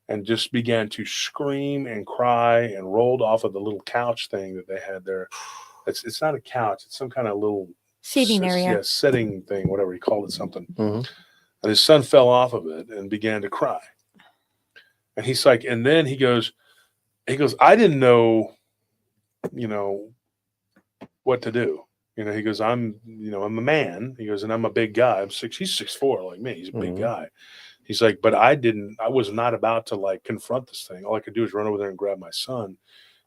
and just began to scream and cry and rolled off of the little couch thing that they had there. It's not a couch. It's some kind of little seating area. Yeah, setting thing, whatever he called it, something. Mm-hmm. And his son fell off of it and began to cry. And he's like, and then he goes, I didn't know, what to do. He goes, I'm a man. He goes, and I'm a big guy. He's 6'4" like me. He's a big guy. He's like, but I was not about to like confront this thing. All I could do is run over there and grab my son.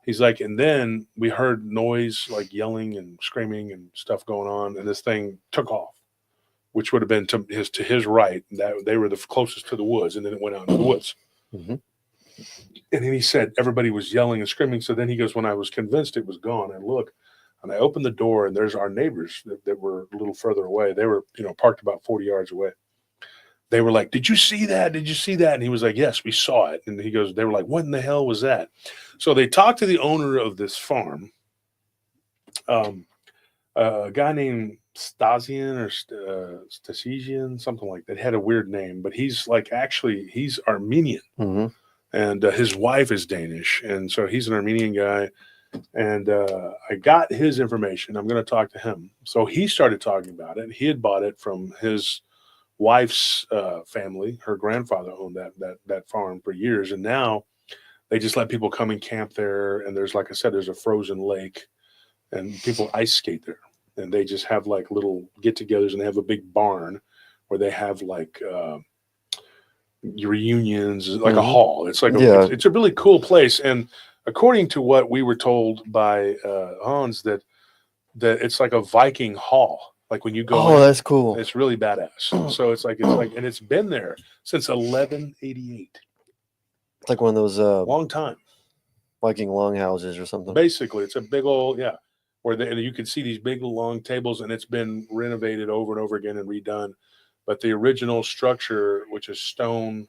He's like, and then we heard noise, like yelling and screaming and stuff going on. And this thing took off, which would have been to his right. That they were the closest to the woods. And then it went out into the woods. Mm-hmm. And then he said, everybody was yelling and screaming. So then he goes, when I was convinced it was gone, I look, and I opened the door, and there's our neighbors that were a little further away. They were, parked about 40 yards away. They were like, did you see that? Did you see that? And he was like, yes, we saw it. And he goes, they were like, what in the hell was that? So they talked to the owner of this farm, a guy named Stasian or Stasian, something like that. He had a weird name, but he's Armenian. Mm-hmm. And his wife is Danish. And so he's an Armenian guy. And I got his information. I'm going to talk to him. So he started talking about it. He had bought it from his wife's family. Her grandfather owned that farm for years. And now they just let people come and camp there. And there's, like I said, there's a frozen lake and people ice skate there. And they just have like little get-togethers, and they have a big barn where they have like reunions, like a hall. It's like it's a really cool place. And according to what we were told by Hans, that it's like a Viking hall. Like when you go, that's cool. It's really badass. So it's like, and it's been there since 1188. It's like one of those long time Viking longhouses or something. Basically, it's a big old where you can see these big long tables, and it's been renovated over and over again and redone. But the original structure, which is stone,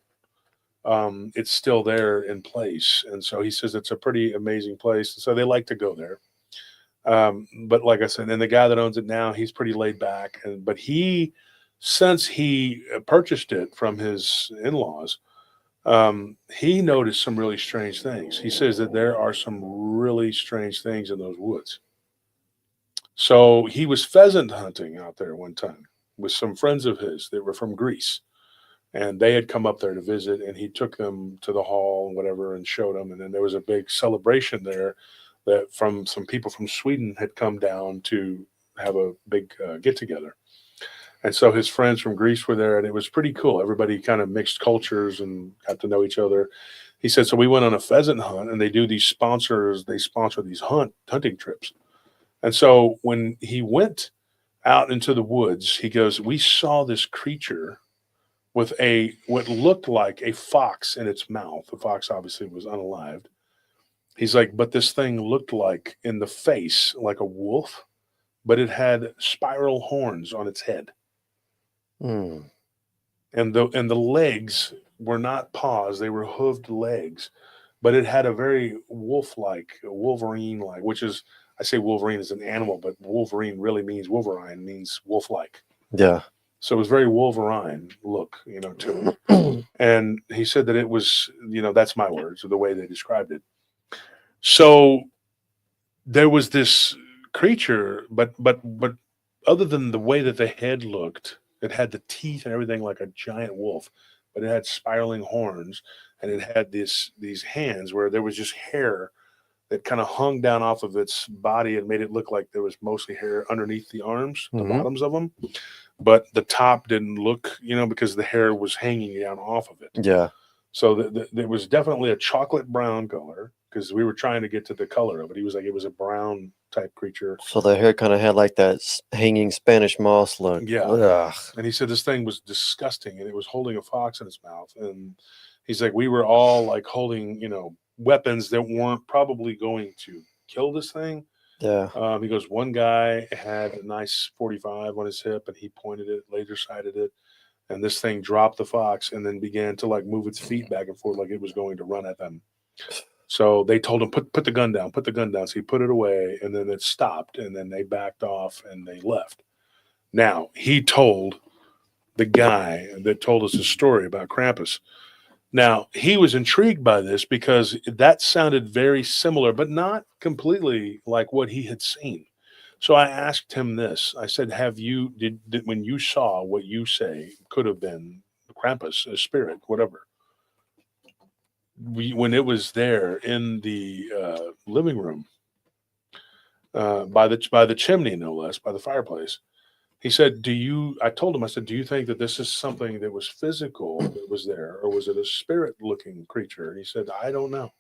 it's still there in place. And so he says it's a pretty amazing place. So they like to go there. But like I said, and the guy that owns it now, he's pretty laid back. But since he purchased it from his in-laws, he noticed some really strange things. He says that there are some really strange things in those woods. So he was pheasant hunting out there one time with some friends of his that were from Greece. And they had come up there to visit, and he took them to the hall and whatever and showed them. And then there was a big celebration there that from some people from Sweden had come down to have a big get-together. And so his friends from Greece were there, and it was pretty cool. Everybody kind of mixed cultures and got to know each other. He said, so we went on a pheasant hunt, and they sponsor these hunting trips. And so when he went out into the woods, he goes, we saw this creature with what looked like a fox in its mouth. The fox obviously was unalived. He's like, but this thing looked like in the face like a wolf, but it had spiral horns on its head. Mm. And the legs were not paws, they were hooved legs, but it had a very Wolverine-like, which is, I say Wolverine is an animal, but Wolverine really means Wolverine, means wolf-like. Yeah. So it was very Wolverine look, to it. And he said that it was, that's my words, or the way they described it. So there was this creature, but other than the way that the head looked, it had the teeth and everything like a giant wolf, but it had spiraling horns, and it had these hands where there was just hair that kind of hung down off of its body and made it look like there was mostly hair underneath the arms, the bottoms of them. But the top didn't look, because the hair was hanging down off of it. Yeah. So there was definitely a chocolate brown color, because we were trying to get to the color of it. He was like, it was a brown type creature. So the hair kind of had like that hanging Spanish moss look. Yeah. Ugh. And he said this thing was disgusting, and it was holding a fox in its mouth. And he's like, we were all like holding, weapons that weren't probably going to kill this thing. Yeah. He goes, one guy had a nice 45 on his hip, and he pointed it, laser sighted it, and this thing dropped the fox and then began to like move its feet back and forth like it was going to run at them. So they told him, put the gun down, put the gun down. So he put it away, and then it stopped, and then they backed off and they left. Now, he told the guy that told us the story about Krampus. Now, he was intrigued by this because that sounded very similar, but not completely like what he had seen. So I asked him this. I said, did when you saw what you say could have been Krampus, a spirit, whatever, when it was there in the living room, by the chimney, no less, by the fireplace, he said, I told him, I said, do you think that this is something that was physical that was there, or was it a spirit looking creature? And he said, I don't know.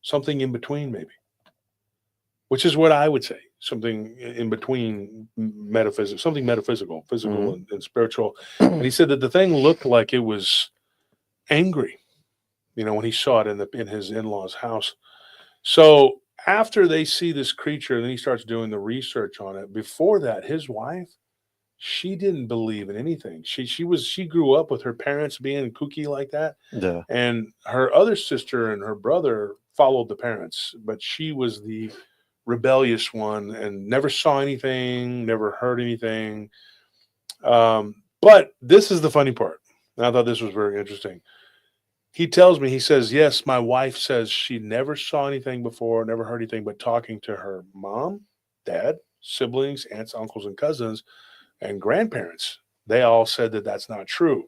Something in between, maybe. Which is what I would say. Something in between metaphysical, something metaphysical, physical and spiritual. And he said that the thing looked like it was angry, when he saw it in his in-laws' house. So after they see this creature, then he starts doing the research on it. Before that, his wife, she didn't believe in anything. She grew up with her parents being kooky like that. Yeah. And her other sister and her brother followed the parents, but she was the rebellious one and never saw anything, never heard anything. But this is the funny part. And I thought this was very interesting. He tells me, he says, yes, my wife says she never saw anything before, never heard anything, but talking to her mom, dad, siblings, aunts, uncles, and cousins, and grandparents, they all said that that's not true,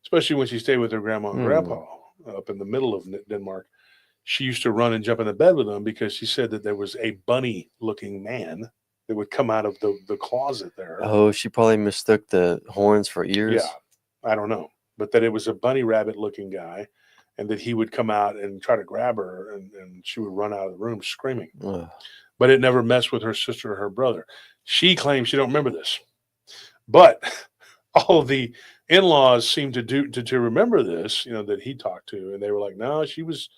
especially when she stayed with her grandma and grandpa up in the middle of Denmark. She used to run and jump in the bed with them because she said that there was a bunny-looking man that would come out of the closet there. Oh, she probably mistook the horns for ears. Yeah, I don't know. But that it was a bunny rabbit-looking guy, and that he would come out and try to grab her, and she would run out of the room screaming. Ugh. But it never messed with her sister or her brother. She claims she don't remember this. But all of the in-laws seem to remember this, that he talked to, and they were like, no, she's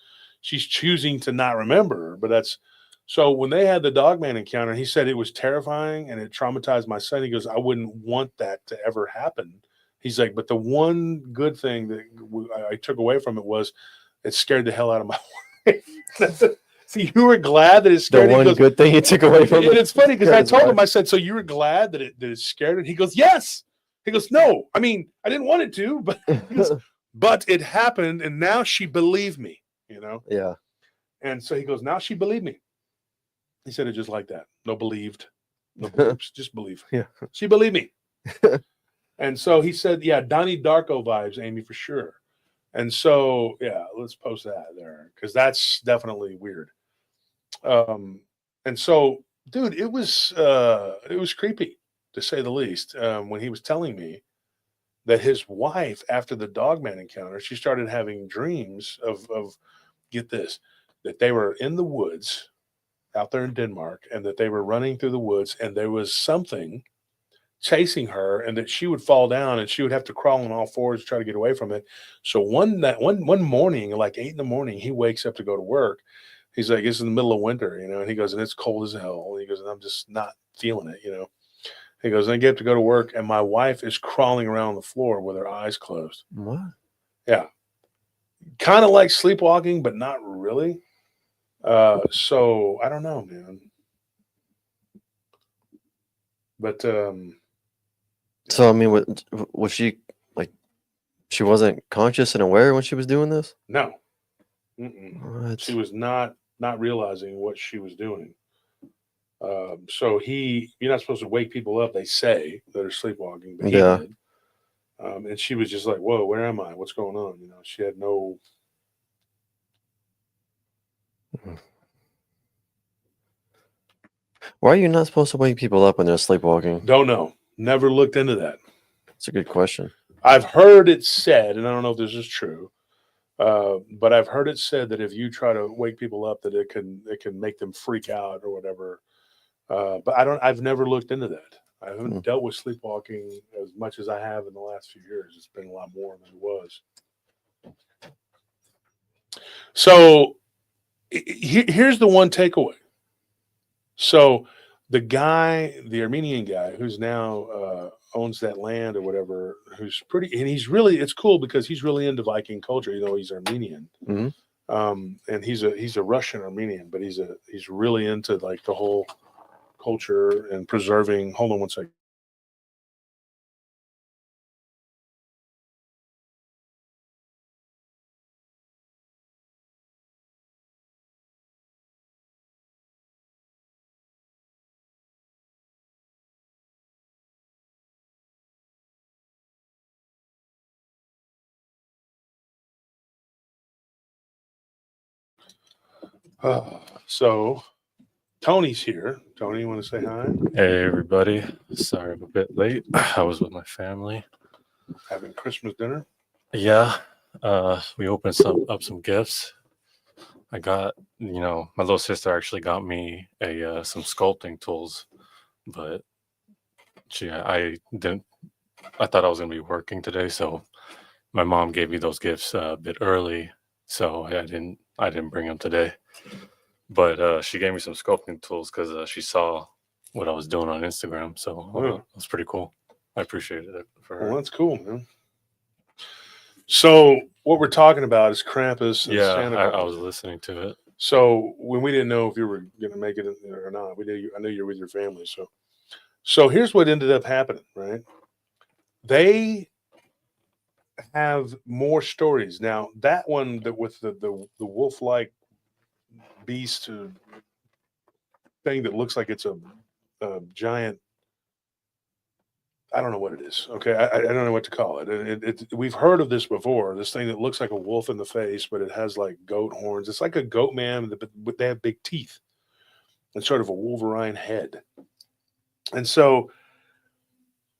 choosing to not remember. But that's so when they had the Dogman encounter, he said it was terrifying and it traumatized my son. He goes, I wouldn't want that to ever happen. He's like, but the one good thing that I took away from it was it scared the hell out of my wife. See, you were glad that it scared the one good thing he took away from it. And it's funny because I told him, I said, so you were glad that it scared it? He goes, yes. He goes, no, I mean, I didn't want it to, but but it happened, and now she believed me, Yeah. And so he goes, now she believed me. He said it just like that. No believed. No beliefs, just believe. Yeah. She believed me. And so he said, yeah, Donnie Darko vibes, Amy, for sure. And so, yeah, let's post that there because that's definitely weird. And so, dude, it was creepy to say the least. When he was telling me that his wife, after the Dogman encounter, she started having dreams of get this, that they were in the woods out there in Denmark, and that they were running through the woods, and there was something chasing her, and that she would fall down and she would have to crawl on all fours to try to get away from it. So one morning, like 8 a.m, he wakes up to go to work. He's like, it's in the middle of winter, and he goes, and it's cold as hell. And he goes, and I'm just not feeling it, He goes, and I get to go to work, and my wife is crawling around the floor with her eyes closed. What? Yeah. Kind of like sleepwalking, but not really. So I don't know, man. But so I mean, was she like she wasn't conscious and aware when she was doing this? No. What? She was not realizing what she was doing. So you're not supposed to wake people up, they say, that are sleepwalking, but he did. And she was just like, whoa, where am I? What's going on? She had no. Why are you not supposed to wake people up when they're sleepwalking? Don't know. Never looked into that. That's a good question. I've heard it said, and I don't know if this is true, but I've heard it said that if you try to wake people up, that it can make them freak out or whatever. But I've never looked into that. I haven't dealt with sleepwalking as much as I have in the last few years. It's been a lot more than it was. So here's the one takeaway. So the Armenian guy who's now owns that land or whatever, who's pretty, and it's cool because he's really into Viking culture, he's Armenian. And he's a Russian Armenian, but he's really into like the whole culture and preserving. Hold on one second. So Tony's here. Tony, you want to say hi? Hey, everybody. Sorry I'm a bit late. I was with my family. Having Christmas dinner? Yeah. We opened up some gifts. I got, my little sister actually got me some sculpting tools, but I thought I was going to be working today, so my mom gave me those gifts a bit early, so I didn't bring them today. But she gave me some sculpting tools because she saw what I was doing on Instagram. So it was pretty cool. I appreciated it. Well, that's cool, man. So what we're talking about is Krampus and Santa Claus. I was listening to it. So when we didn't know if you were going to make it or not, I knew you were with your family. So here's what ended up happening, right? They have more stories. Now, that one that with the wolf-like beast thing that looks like it's a giant, I don't know what it is. Okay, I don't know what to call it. We've heard of this before. This thing that looks like a wolf in the face, but it has like goat horns. It's like a goat man, but they have big teeth and sort of a Wolverine head. And so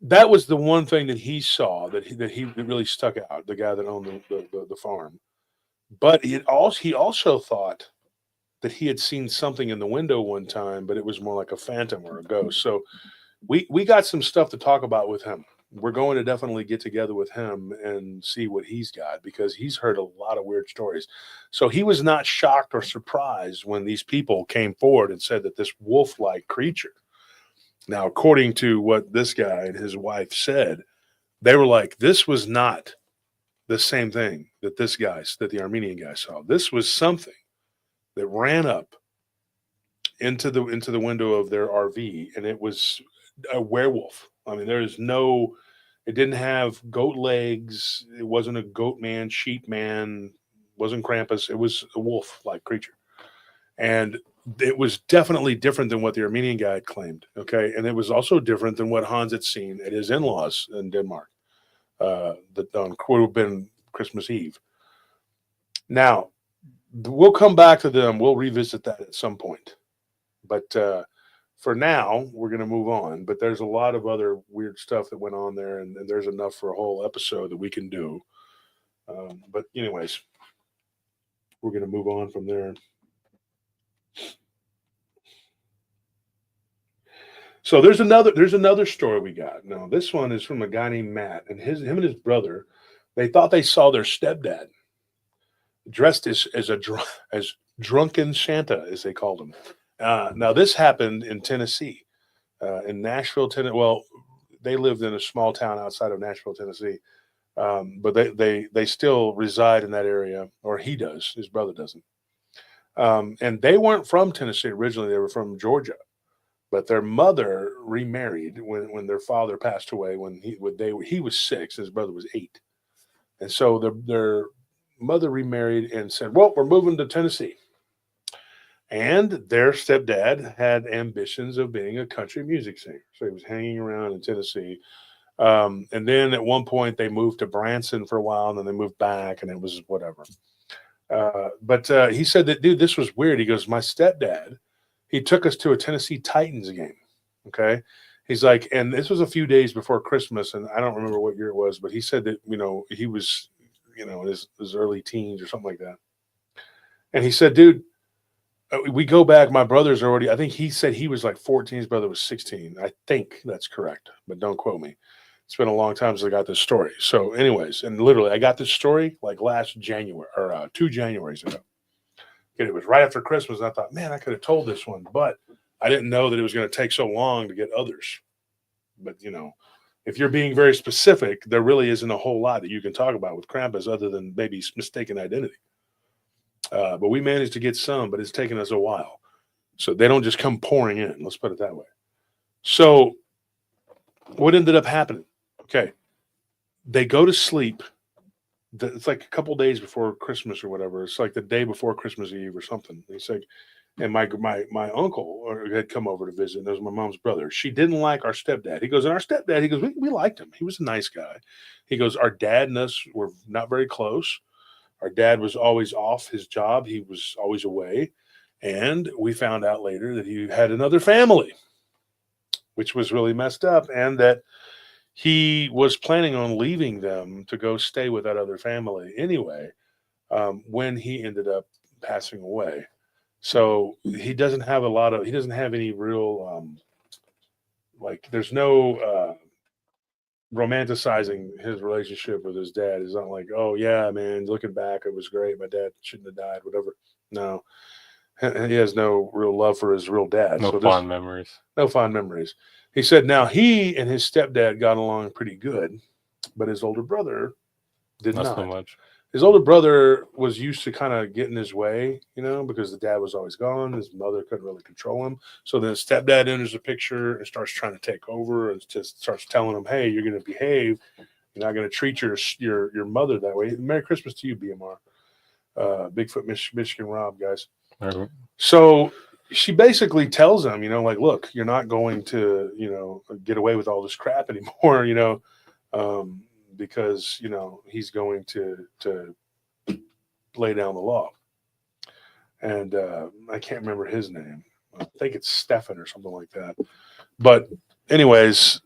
that was the one thing that he saw that really stuck out. The guy that owned the farm, but he also thought that he had seen something in the window one time, but it was more like a phantom or a ghost. So we got some stuff to talk about with him. We're going to definitely get together with him and see what he's got, because he's heard a lot of weird stories. So he was not shocked or surprised when these people came forward and said that this wolf-like creature. Now, according to what this guy and his wife said, they were like, this was not the same thing that the Armenian guy saw. This was something that ran up into the window of their RV, and it was a werewolf. I mean, it didn't have goat legs. It wasn't a goat man, sheep man, wasn't Krampus. It was a wolf-like creature. And it was definitely different than what the Armenian guy had claimed. Okay. And it was also different than what Hans had seen at his in-laws in Denmark. That would have been Christmas Eve. Now, we'll come back to them. We'll revisit that at some point. But for now, we're going to move on. But there's a lot of other weird stuff that went on there, and there's enough for a whole episode that we can do. But anyways, we're going to move on from there. So there's another story we got. Now, this one is from a guy named Matt, and him and his brother, they thought they saw their stepdad dressed as drunken Santa, as they called him. Now, this happened in Tennessee, in Nashville, Tennessee. Well, they lived in a small town outside of Nashville, Tennessee, but they still reside in that area, or he does. His brother doesn't. And they weren't from Tennessee originally. They were from Georgia. But their mother remarried when their father passed away. When he was 6, his brother was 8, and so their mother remarried and said, "Well, we're moving to Tennessee." And their stepdad had ambitions of being a country music singer, so he was hanging around in Tennessee. And then at one point they moved to Branson for a while, and then they moved back, and it was whatever. But he said that, dude, this was weird. He goes, my stepdad, he took us to a Tennessee Titans game. Okay. He's like, and this was a few days before Christmas, and I don't remember what year it was, but he said that, he was, in his early teens or something like that. And he said, dude, We go back. My brother's already, I think he said he was like 14. His brother was 16. I think that's correct, but don't quote me. It's been a long time since I got this story. So anyways, and literally I got this story like last January or 2 Januaries ago. And it was right after Christmas. And I thought, man, I could have told this one, but I didn't know that it was going to take so long to get others. But, you know, if you're being very specific, there really isn't a whole lot that you can talk about with Krampus other than maybe mistaken identity. But we managed to get some, but it's taken us a while. So they don't just come pouring in. Let's put it that way. So what ended up happening? Okay. They go to sleep. It's like a couple days before Christmas or whatever. It's like the day before Christmas Eve or something. He's like, and my uncle had come over to visit. And that was my mom's brother. She didn't like our stepdad. He goes, and our stepdad, he goes, we liked him. He was a nice guy. He goes, our dad and us were not very close. Our dad was always off his job. He was always away. And we found out later that he had another family, which was really messed up. And that he was planning on leaving them to go stay with that other family anyway, when he ended up passing away. So he doesn't have any real, like, there's no romanticizing his relationship with his dad. It's not like, oh yeah, man, looking back, it was great. My dad shouldn't have died, whatever. No, he has no real love for his real dad. No fond memories. No fond memories. He said now he and his stepdad got along pretty good, but his older brother did not. So much. His older brother was used to kind of getting his way, you know, because the dad was always gone. His mother couldn't really control him. So then his stepdad enters the picture and starts trying to take over and just starts telling him, hey, you're going to behave. You're not going to treat your mother that way. Merry Christmas to you, BMR. Bigfoot, Michigan Rob, guys. Mm-hmm. So she basically tells him, you know, like, look, you're not going to, you know, get away with all this crap anymore, you know, because, you know, he's going to lay down the law. And I can't remember his name. I think it's Stefan or something like that. But anyways,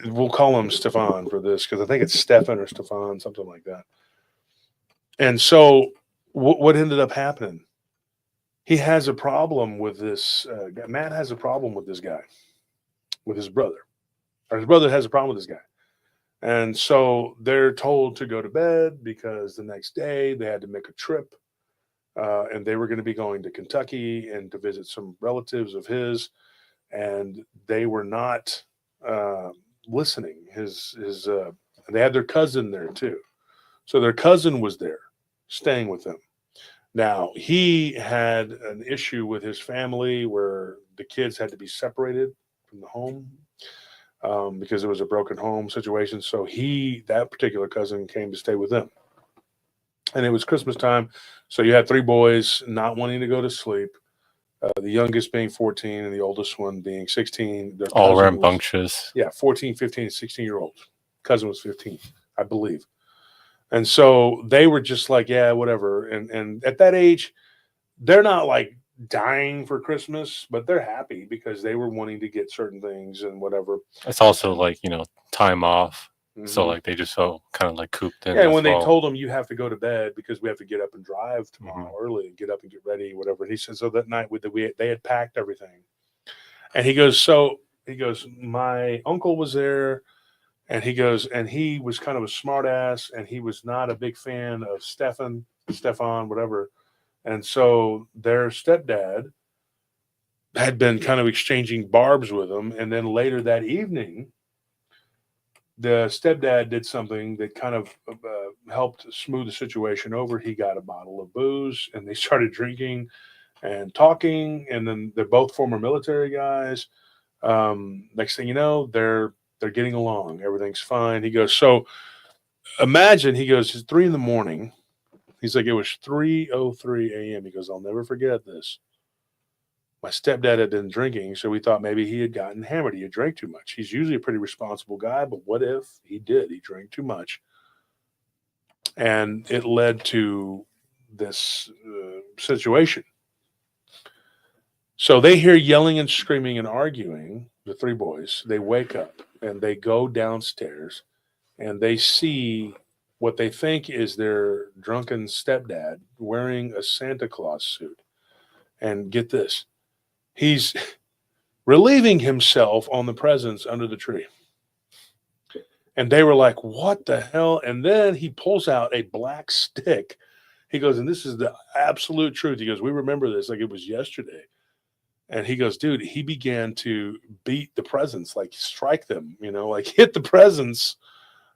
we'll call him Stefan for this because I think it's Stefan or Stefan, something like that. And so what ended up happening? He has a problem with this. Matt has a problem with this guy, with his brother. Or his brother has a problem with this guy. And so they're told to go to bed because the next day they had to make a trip. And they were going to be going to Kentucky and to visit some relatives of his. And they were not listening. They had their cousin there too. So their cousin was there staying with them. Now, he had an issue with his family where the kids had to be separated from the home because it was a broken home situation. So that particular cousin came to stay with them. And it was Christmas time. So you had 3 boys not wanting to go to sleep. The youngest being 14 and the oldest one being 16. Their all rambunctious. Yeah, 14, 15, and 16-year-olds. Cousin was 15, I believe. And so they were just like, yeah, whatever. And at that age, they're not like dying for Christmas, but they're happy because they were wanting to get certain things and whatever. It's also like, you know, time off. Mm-hmm. So like they just felt kind of like cooped in. Yeah, and when they told him you have to go to bed because we have to get up and drive tomorrow early and get up and get ready, whatever. And he said, so that night they had packed everything. And he goes, my uncle was there. And he goes, and he was kind of a smart ass, and he was not a big fan of Stefan, whatever. And so their stepdad had been kind of exchanging barbs with him. And then later that evening, the stepdad did something that kind of helped smooth the situation over. He got a bottle of booze, and they started drinking and talking. And then they're both former military guys. Next thing you know, they're getting along. Everything's fine. He goes, so imagine, he goes, it's 3 a.m. He's like, it was 3:03 a.m. He goes, I'll never forget this. My stepdad had been drinking, so we thought maybe he had gotten hammered. He had drank too much. He's usually a pretty responsible guy, but what if he did? He drank too much. And it led to this situation. So they hear yelling and screaming and arguing, the 3 boys. They wake up and they go downstairs and they see what they think is their drunken stepdad wearing a Santa Claus suit. And get this, he's relieving himself on the presents under the tree. And they were like, what the hell? And then he pulls out a black stick. He goes, and this is the absolute truth. He goes, we remember this like it was yesterday. And he goes, dude, he began to beat the presents, like strike them, like hit the presents.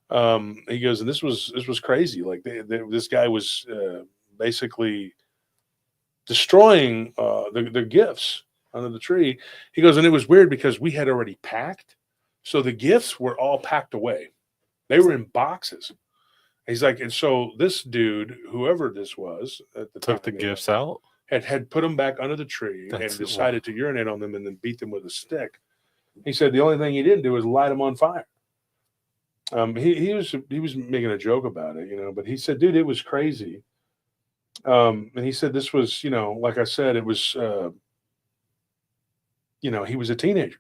He goes, and this was crazy. Like this guy was basically destroying the gifts under the tree. He goes, and it was weird because we had already packed. So the gifts were all packed away. They were in boxes. He's like, and so this dude, whoever this was, took the gifts out, had put them back under the tree and decided to urinate on them and then beat them with a stick. He said the only thing he didn't do was light them on fire. He was making a joke about it, but he said, dude, it was crazy. And he said this was, like I said, it was, he was a teenager.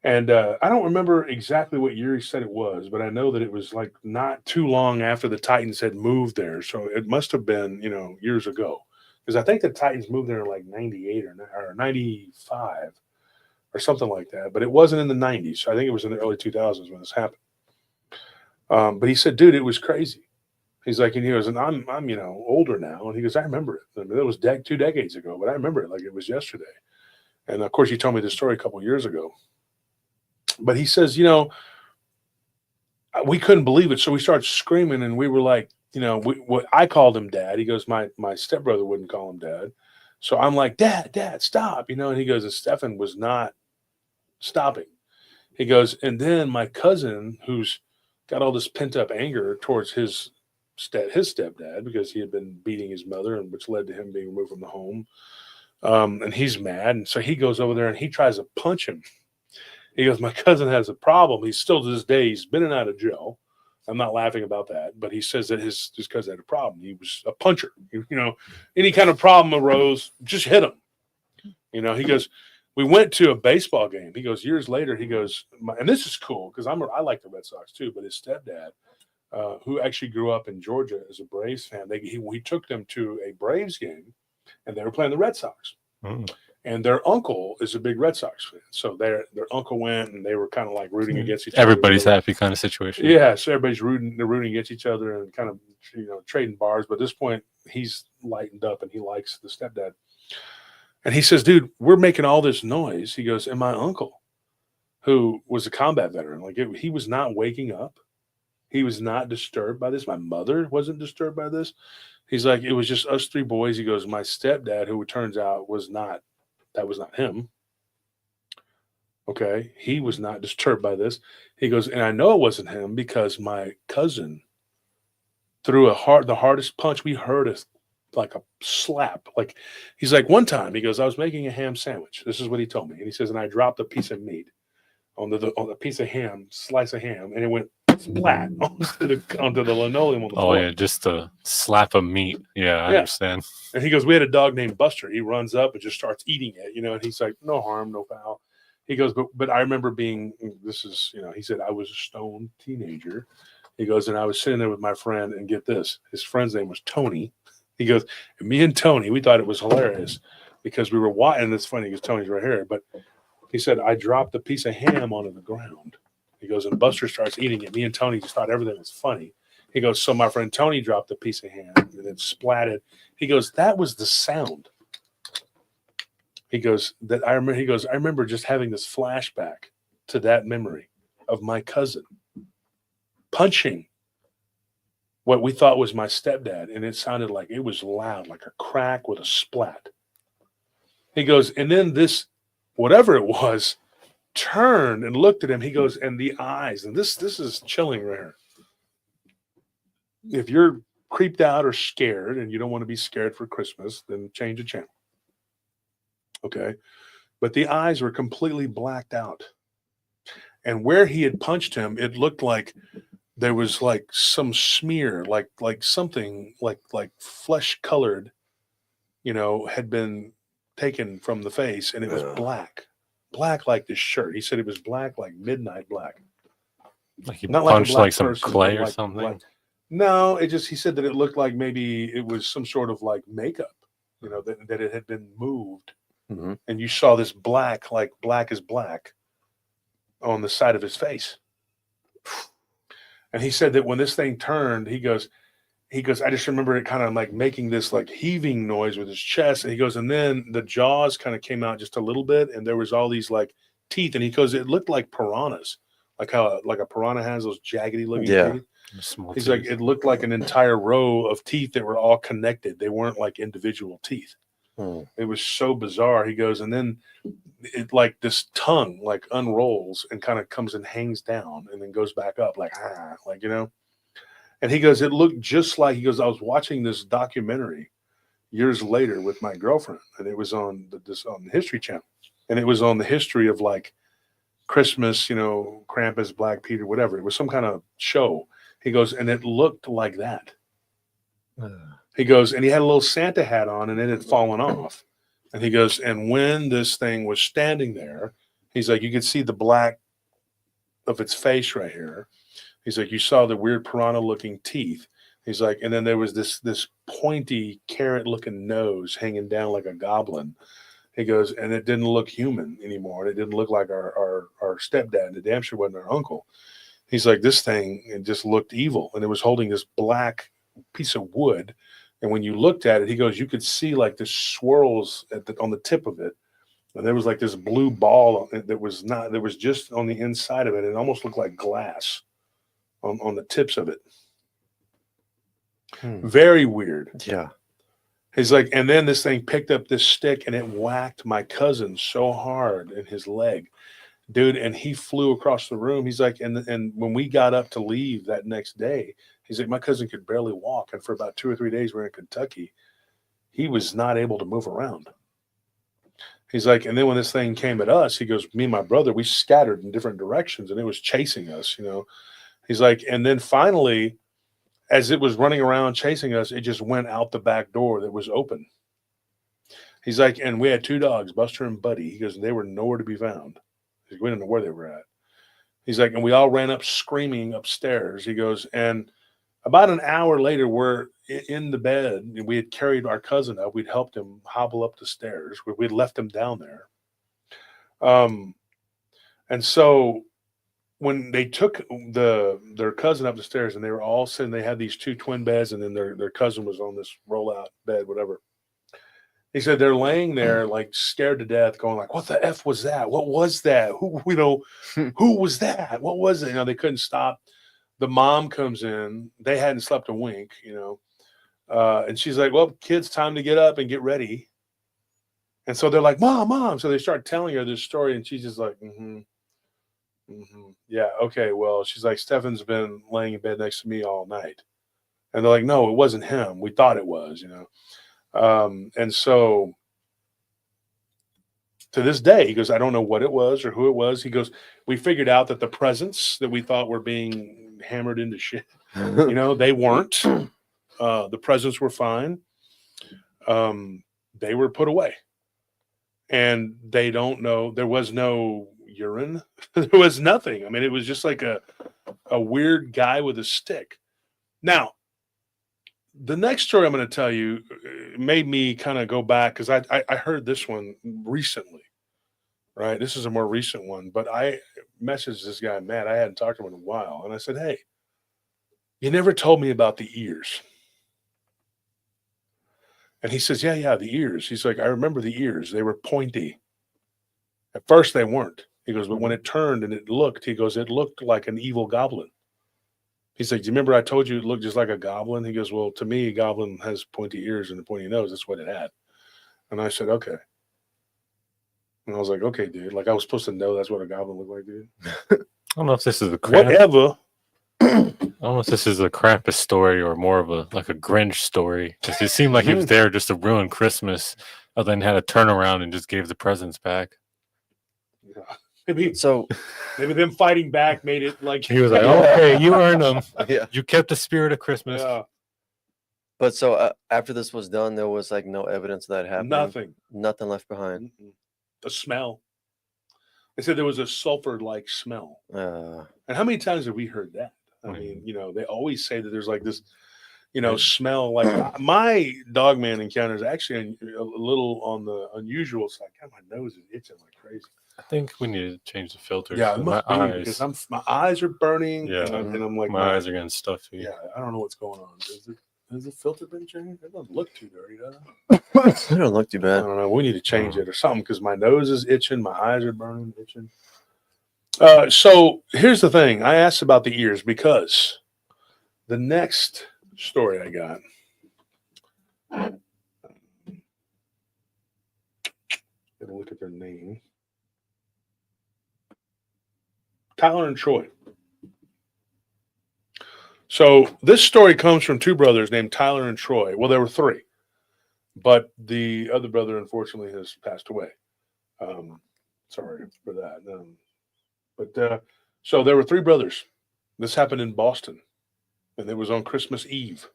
And I don't remember exactly what year he said it was, but I know that it was like not too long after the Titans had moved there. So it must have been, years ago. Because I think the Titans moved there in like 98 or 95 or something like that. But it wasn't in the 90s. So I think it was in the early 2000s when this happened. But he said, dude, it was crazy. He's like, and he goes, and I'm older now. And he goes, I remember it. I mean, it was 2 decades ago, but I remember it like it was yesterday. And of course, he told me this story a couple of years ago. But he says, we couldn't believe it. So we started screaming and we were like, what I called him Dad. He goes, my stepbrother wouldn't call him Dad. So I'm like, Dad, stop. And he goes, and Stefan was not stopping. He goes, and then my cousin, who's got all this pent up anger towards his stepdad because he had been beating his mother, and which led to him being removed from the home. And he's mad. And so he goes over there and he tries to punch him. He goes, my cousin has a problem. He's still to this day, he's been in and out of jail. I'm not laughing about that, but he says that his cousin had a problem. He was a puncher. Any kind of problem arose, just hit him. He goes, we went to a baseball game. He goes, years later, he goes, and this is cool because I like the Red Sox too, but his stepdad, who actually grew up in Georgia as a Braves fan, he took them to a Braves game and they were playing the Red Sox. Mm. And their uncle is a big Red Sox fan. So their uncle went and they were kind of like rooting against each other. Everybody's happy kind of situation. Yeah. So everybody's rooting against each other and kind of, trading bars. But at this point, he's lightened up and he likes the stepdad. And he says, dude, we're making all this noise. He goes, and my uncle, who was a combat veteran, he was not waking up. He was not disturbed by this. My mother wasn't disturbed by this. He's like, it was just us 3 boys. He goes, my stepdad, who it turns out that was not him. Okay. He was not disturbed by this. He goes, and I know it wasn't him because my cousin threw the hardest punch. We heard like a slap. Like he's like, one time he goes, I was making a ham sandwich. This is what he told me. And he says, and I dropped a piece of meat on the piece of ham, slice of ham, and it went splat onto the linoleum on the floor. Oh yeah, just a slap of meat. Yeah, I understand. And he goes, we had a dog named Buster. He runs up and just starts eating it, and he's like, no harm, no foul. He goes, but I remember he said, I was a stoned teenager. He goes, and I was sitting there with my friend, and get this, his friend's name was Tony. He goes, and me and Tony, we thought it was hilarious because we were watching, and it's funny because Tony's right here, but he said, I dropped a piece of ham onto the ground. He goes, and Buster starts eating it. Me and Tony just thought everything was funny. He goes, so my friend Tony dropped a piece of ham and it splatted. He goes, that was the sound. He goes, I remember just having this flashback to that memory of my cousin punching what we thought was my stepdad. And it sounded like it was loud, like a crack with a splat. He goes, and then this, whatever it was, turned and looked at him. He goes, and the eyes, and this is chilling right here. If you're creeped out or scared and you don't want to be scared for Christmas, then change the channel. Okay. But the eyes were completely blacked out. And where he had punched him, it looked like there was like some smear, like something like flesh colored, had been taken from the face, and it was black like this shirt. He said it was black, like midnight black. Like he punched like some clay or something. No, he said that it looked like maybe it was some sort of like makeup. you know, that it had been moved. Mm-hmm. And you saw this black, like black as black, on the side of his face. And he said that when this thing turned, he goes, I just remember it kind of like making this like heaving noise with his chest. And he goes, and then the jaws kind of came out just a little bit, and there was all these like teeth. And he goes, it looked like piranhas, like how like a piranha has those jaggedy looking teeth. He's teeth. Like, it looked like an entire row of teeth that were all connected. They weren't like individual teeth. It was so bizarre. He goes, and then it like this tongue like unrolls and kind of comes and hangs down and then goes back up like you know. And he goes, it looked just like, he goes, I was watching this documentary years later with my girlfriend, and it was on the History Channel, and it was on the history of like Christmas, you know, Krampus, Black Peter, whatever. It was some kind of show. He goes, and it looked like that. He goes, and he had a little Santa hat on, and it had fallen off. And he goes, and when this thing was standing there, he's like, you could see the black of its face right here. He's like, you saw the weird piranha-looking teeth. He's like, and then there was this pointy carrot-looking nose hanging down like a goblin. He goes, and it didn't look human anymore. And it didn't look like our stepdad. And it damn sure wasn't our uncle. He's like, this thing, it just looked evil. And it was holding this black piece of wood. And when you looked at it, he goes, you could see like the swirls on the tip of it. And there was like this blue ball that was just on the inside of it. It almost looked like glass on the tips of it. Very weird. Yeah. He's like, and then this thing picked up this stick and it whacked my cousin so hard in his leg, dude. And he flew across the room. He's like, and when we got up to leave that next day, he's like, my cousin could barely walk. And for about 2 or 3 days, we're in Kentucky. He was not able to move around. He's like, and then when this thing came at us, he goes, me and my brother, we scattered in different directions and it was chasing us, you know. He's like, and then finally, as it was running around chasing us, it just went out the back door that was open. He's like, and we had 2 dogs, Buster and Buddy. He goes, and they were nowhere to be found. We didn't know where they were at. He's like, and we all ran up screaming upstairs. He goes, and about an hour later, we're in the bed, and we had carried our cousin up. We'd helped him hobble up the stairs. We'd left him down there. And so when they took their cousin up the stairs, and they were all sitting, they had these 2 twin beds, and then their cousin was on this rollout bed, whatever. He said they're laying there like scared to death, going like, "What the F was that? What was that? Who was that? What was it?" You know, they couldn't stop. The mom comes in. They hadn't slept a wink, you know, and she's like, "Well, kids, time to get up and get ready." And so they're like, "Mom." So they start telling her this story, and she's just like, yeah, okay, well, she's like, Stefan's been laying in bed next to me all night. And they're like, no, it wasn't him. We thought it was, you know. And so to this day, he goes, I don't know what it was or who it was. He goes, we figured out that the presents that we thought were being hammered into shit, you know, they weren't. The presents were fine. They were put away. And they don't know, there was no urine. There was nothing. I mean, it was just like a weird guy with a stick. Now, the next story I'm going to tell you made me kind of go back because I heard this one recently, right? This is a more recent one, but I messaged this guy, Matt. I hadn't talked to him in a while. And I said, hey, you never told me about the ears. And he says, yeah, the ears. He's like, I remember the ears. They were pointy. At first they weren't. He goes, but when it turned and it looked, he goes, it looked like an evil goblin. He's like, do you remember I told you it looked just like a goblin? He goes, well, to me, a goblin has pointy ears and a pointy nose. That's what it had. And I said, okay. And I was like, okay, dude. Like, I was supposed to know that's what a goblin looked like, dude. I don't know if this is a whatever. I don't know if this is a Krampus story or more of a Grinch story. Because it seemed like he was there just to ruin Christmas, and then had a turnaround and just gave the presents back. Yeah. Maybe them fighting back made it like he was like, okay, you earned them. Yeah. You kept the spirit of Christmas. Yeah. But so after this was done, there was like no evidence of that happening. Nothing left behind. The smell. They said there was a sulfur-like smell. And how many times have we heard that? I mean, you know, they always say that there's like this, smell like my Dogman encounter is actually a little on the unusual side. God, my nose is itching like crazy. I think we need to change the filters. Yeah, it must be because my eyes are burning. Yeah, and I'm like, my eyes are getting stuffy. Yeah, I don't know what's going on. Has the filter been changed? It doesn't look too dirty, does it? It don't look too bad. I don't know. We need to change it or something because my nose is itching, my eyes are burning, itching. So here's the thing. I asked about the ears because the next story I got. Gotta look at their name. Tyler and Troy. So this story comes from two brothers named Tyler and Troy. Well, there were three, but the other brother, unfortunately, has passed away. Sorry for that. So there were three brothers. This happened in Boston, and it was on Christmas Eve.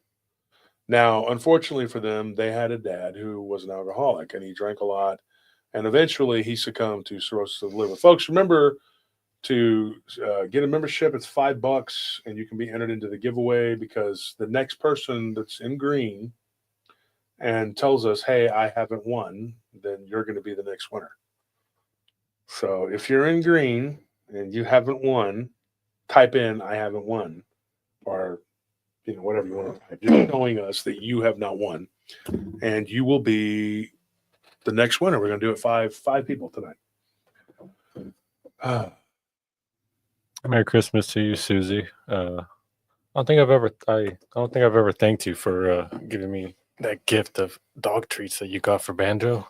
Now, unfortunately for them, they had a dad who was an alcoholic, and he drank a lot, and eventually he succumbed to cirrhosis of the liver. Folks, remember to get a membership. It's $5, and you can be entered into the giveaway because the next person that's in green and tells us, hey, I haven't won, then you're going to be the next winner. So if you're in green and you haven't won, type in I haven't won, or whatever you want to type, just showing us that you have not won, and you will be the next winner. We're going to do it five people tonight. Merry Christmas to you, Susie. I don't think I've ever thanked you for giving me that gift of dog treats that you got for Banjo.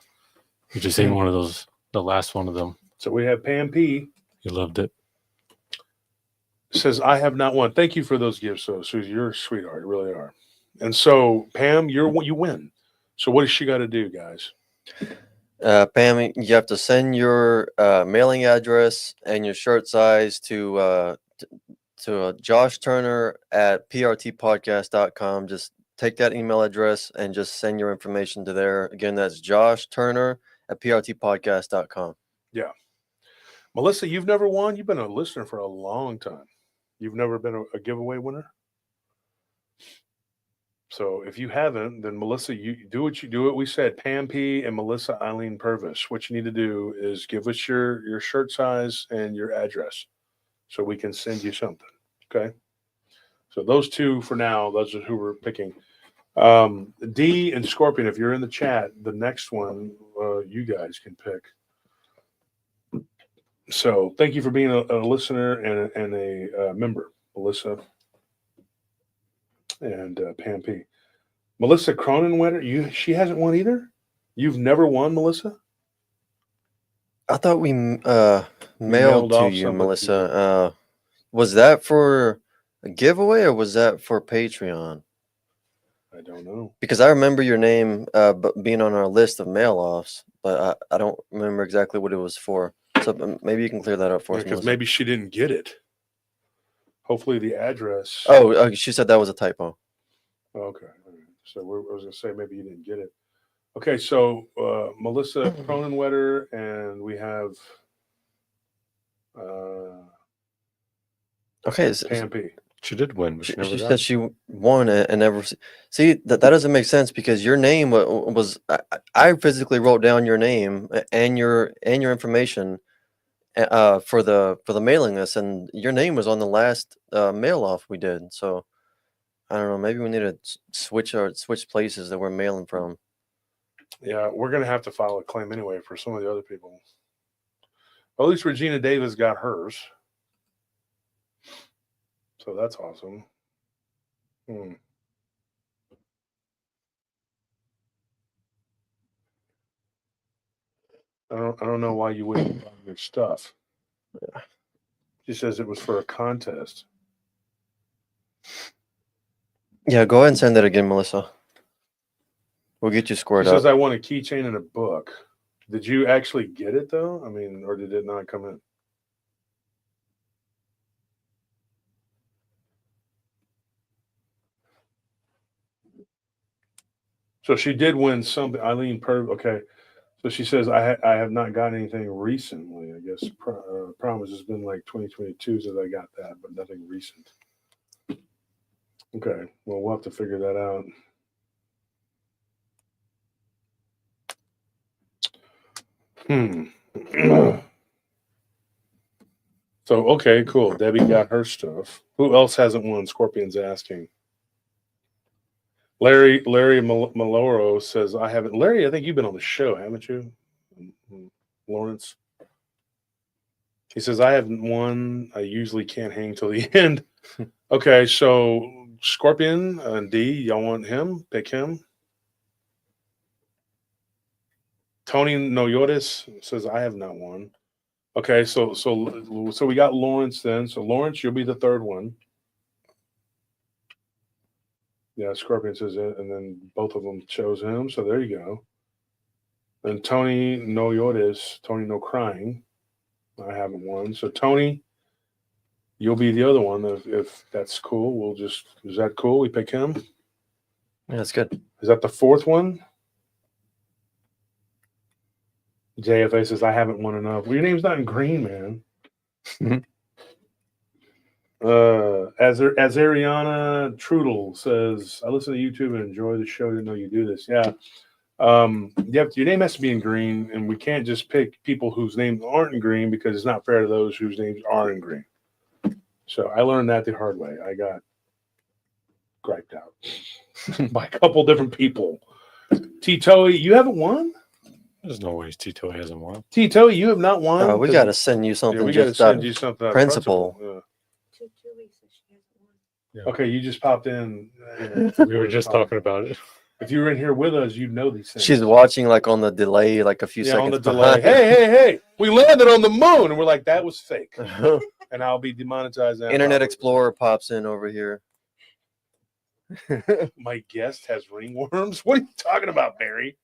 You just ate one of those, the last one of them. So we have Pam P. You loved it. Says, I have not won. Thank you for those gifts, though, Susie. You're a sweetheart. You really are. And so, Pam, you win. So what does she got to do, guys? Pam, you have to send your mailing address and your shirt size to Josh Turner at prtpodcast.com. Just take that email address and just send your information to there. Again, that's Josh Turner at prtpodcast.com. Yeah. Melissa, you've never won? You've been a listener for a long time. You've never been a giveaway winner? So if you haven't, then Melissa, you do what we said. Pam P and Melissa Eileen Purvis. What you need to do is give us your shirt size and your address so we can send you something. Okay. So those two for now, those are who we're picking. D and Scorpion, if you're in the chat, the next one you guys can pick. So thank you for being a listener and a member, Melissa and Pam P. Melissa Cronenwetter, she hasn't won either? You've never won, Melissa? I thought we mailed to you, Melissa. Was that for a giveaway or was that for Patreon? I don't know. Because I remember your name being on our list of mail-offs, but I don't remember exactly what it was for. So maybe you can clear that up for us. Because maybe she didn't get it. Hopefully the address. Oh, she said that was a typo. Okay. So I was going to say maybe you didn't get it. Okay, so Melissa Cronenwetter, and we have Pam P. She did win. But she said she won it and never. See, that doesn't make sense because your name was. I physically wrote down your name and your information for the mailing list, and your name was on the last mail off we did. So I don't know. Maybe we need to switch places that we're mailing from. Yeah, we're gonna have to file a claim anyway for some of the other people. Well, at least Regina Davis got hers. So that's awesome. I don't know why you wouldn't buy your stuff. Yeah. She says it was for a contest. Yeah, go ahead and send it again, Melissa. We'll get you squared up. She says I want a keychain and a book. Did you actually get it though? I mean, or did it not come in? So she did win something. Eileen okay. So she says I have not gotten anything recently. I guess promise has been like 2022 since I got that, but nothing recent. Okay. Well, we'll have to figure that out. So, okay, cool. Debbie got her stuff. Who else hasn't won? Scorpion's asking. Larry Maloro says, I haven't. Larry, I think you've been on the show, haven't you? Lawrence. He says, I haven't won. I usually can't hang till the end. Okay, so Scorpion and D, y'all want him? Pick him. Tony Noyotis says, I have not won. Okay, so we got Lawrence then. So Lawrence, you'll be the third one. Yeah, Scorpion says it, and then both of them chose him. So there you go. And Tony Noyotis, Tony No Crying. I haven't won. So Tony, you'll be the other one if that's cool. We'll just is that cool? We pick him. Yeah, that's good. Is that the fourth one? JFA says I haven't won enough. Well, your name's not in green, man. As Ariana Trudel says, I listen to YouTube and enjoy the show. Didn't know you do this. Yeah. Your name has to be in green, and we can't just pick people whose names aren't in green because it's not fair to those whose names are in green. So I learned that the hard way. I got griped out by a couple different people. Tito, you haven't won? There's no way Tito hasn't won. Tito, you have not won? We got to send you something. Yeah, we got to send you something. Principle. Yeah. Okay, you just popped in. We were just talking about it. If you were in here with us, you'd know these things. She's watching like on the delay, like a few seconds on the delay. Hey, we landed on the moon. And we're like, that was fake. And I'll be demonetized. Internet Explorer pops in over here. My guest has ringworms? What are you talking about, Barry?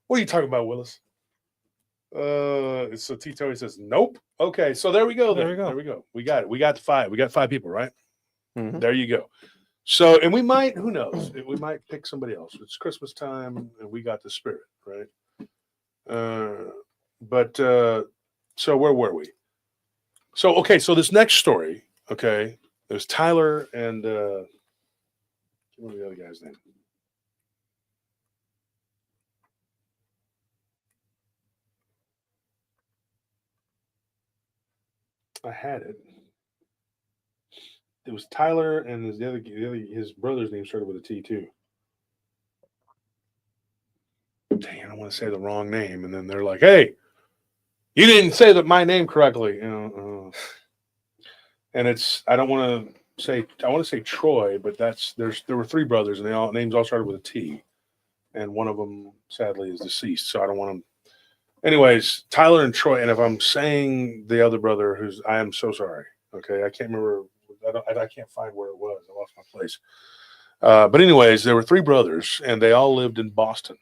What are you talking about, Willis? So Tito says, nope. Okay, so there we go. There we go. We got it. We got 5. We got 5 people, right? Mm-hmm. There you go. So, and we might, who knows? We might pick somebody else. It's Christmas time, and we got the spirit, right? So where were we? So, okay, so this next story, okay, there's Tyler and what was the other guy's name? I had it. It was Tyler, and his brother's name started with a T too. Dang, I don't want to say the wrong name, and then they're like, "Hey, you didn't say my name correctly," you know. And I don't want to say. I want to say Troy, but there were 3 brothers, and names all started with a T, and one of them sadly is deceased. So I don't want them. Anyways, Tyler and Troy, and if I'm saying the other brother, I am so sorry. Okay, I can't remember. I can't find where it was. I lost my place. But anyways, there were 3 brothers, and they all lived in Boston.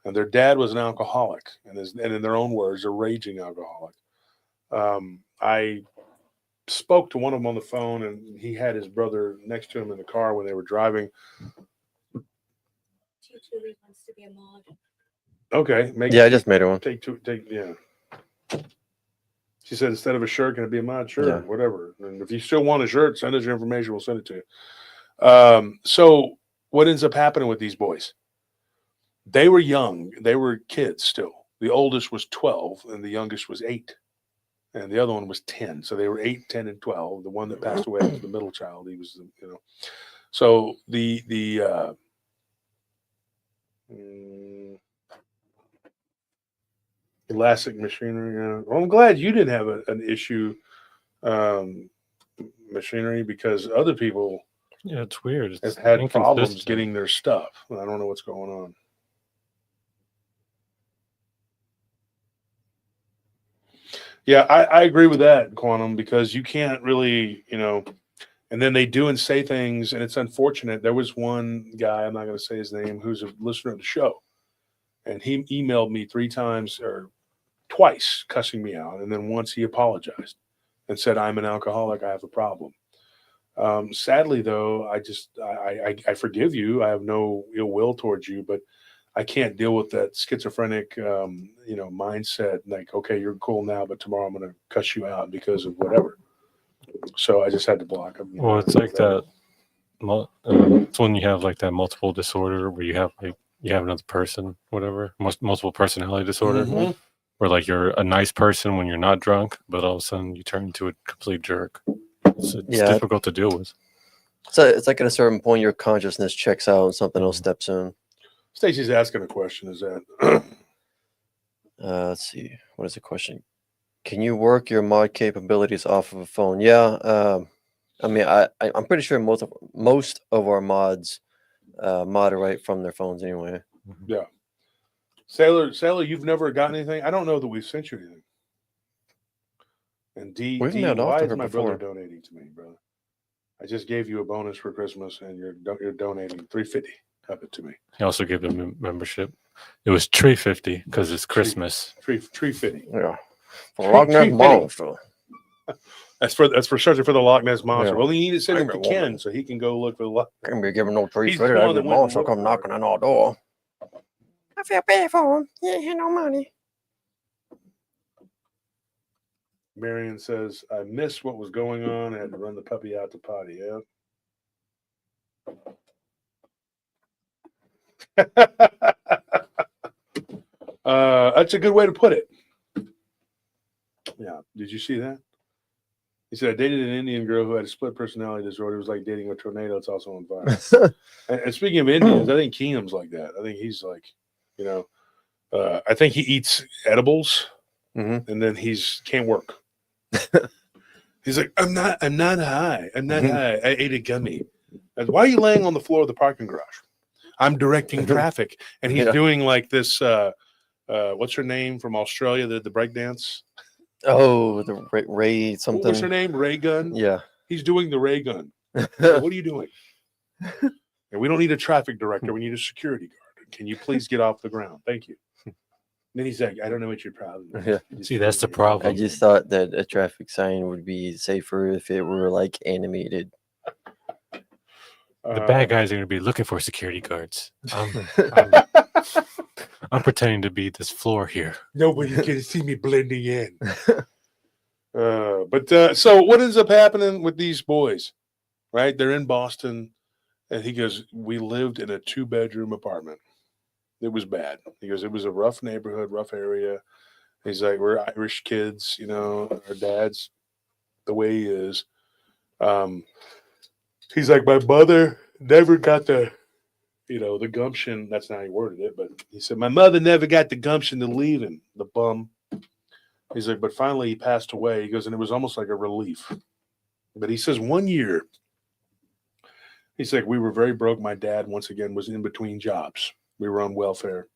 And their dad was an alcoholic, and in their own words, a raging alcoholic. I spoke to one of them on the phone, and he had his brother next to him in the car when they were driving. Julie wants to be a mod. Okay. I just made her one. Yeah. She said, instead of a shirt, can it be a mod? Sure, whatever. And if you still want a shirt, send us your information. We'll send it to you. So what ends up happening with these boys? They were young. They were kids still. The oldest was 12, and the youngest was 8. And the other one was 10. So they were 8, 10, and 12. The one that passed away was the middle child. He was, So the elastic machinery. Well, I'm glad you didn't have an issue, machinery, because other people, it's weird. Have had problems getting their stuff. I don't know what's going on. Yeah, I agree with that, Quantum, because you can't really, and then they do and say things, and it's unfortunate. There was one guy, I'm not going to say his name, who's a listener of the show, and he emailed me 3 times or twice cussing me out, and then once he apologized and said, I'm an alcoholic, I have a problem. Sadly, though, I forgive you. I have no ill will towards you, but I can't deal with that schizophrenic, mindset. Like, okay, you're cool now, but tomorrow I'm going to cuss you out because of whatever. So I just had to block him. Well, it's like that. It's when you have like that multiple disorder where you have another person, whatever, multiple personality disorder, where like you're a nice person when you're not drunk, but all of a sudden you turn into a complete jerk. It's difficult to deal with. So it's like at a certain point your consciousness checks out and something else steps in. Stacy's asking a question. Is that? Let's see. What is the question? Can you work your mod capabilities off of a phone? Yeah. I mean, I'm pretty sure most of our mods moderate from their phones anyway. Yeah. Sailor, you've never gotten anything? I don't know that we've sent you anything. And why is my brother donating to me, brother? I just gave you a bonus for Christmas, and you're donating $350 of it to me. He also gave them membership. It was $350 because it's Christmas. $350. Yeah. For Loch Ness Monster. That's for searching for the Loch Ness Monster. Yeah. Well, you need to send him to Ken so he can go look for the Loch. Can't be giving no $350. The monster come knocking on our door. I feel bad for him. He ain't had no money. Marion says, I missed what was going on. I had to run the puppy out to potty. Yeah. That's a good way to put it. Yeah. Did you see that? He said, I dated an Indian girl who had a split personality disorder. It was like dating a tornado. It's also on fire. And speaking of Indians, I think Keenum's like that. I think he's like, I think he eats edibles and then can't work. He's like, I'm not high. I'm not high. I ate a gummy. And why are you laying on the floor of the parking garage? I'm directing traffic. And he's doing like this, what's her name from Australia, the breakdance? Oh, the Ray something. What's her name? Ray Gun? Yeah. He's doing the Ray Gun. What are you doing? And we don't need a traffic director. We need a security guard. Can you please get off the ground? Thank you. And then he's like, I don't know what your problem is. Yeah. See, that's the problem. I just thought that a traffic sign would be safer if it were like animated. The bad guys are going to be looking for security guards. I'm pretending to be this floor here. Nobody can see me blending in. So what ends up happening with these boys, right? They're in Boston, and he goes, we lived in a 2-bedroom apartment. It was bad. He goes, it was a rough neighborhood, rough area. He's like, we're Irish kids, our dad's the way he is. He's like, my mother never got the gumption. That's not how he worded it, but he said, my mother never got the gumption to leave him, the bum. He's like, but finally he passed away. He goes, and it was almost like a relief. But he says 1 year, he's like, we were very broke. My dad, once again, was in between jobs. We were on welfare.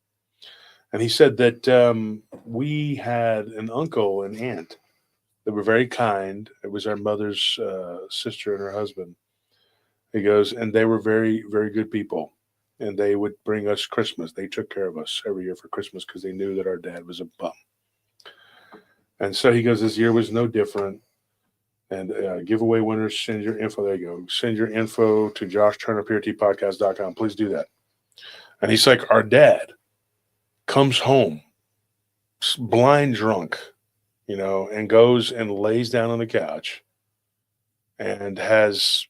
And he said that we had an uncle and aunt that were very kind. It was our mother's sister and her husband. He goes, and they were very, very good people. And they would bring us Christmas. They took care of us every year for Christmas because they knew that our dad was a bum. And so he goes, this year was no different. And giveaway winners, send your info. There you go. Send your info to joshturnerprtpodcast.com. Please do that. And he's like, our dad comes home blind drunk, and goes and lays down on the couch and has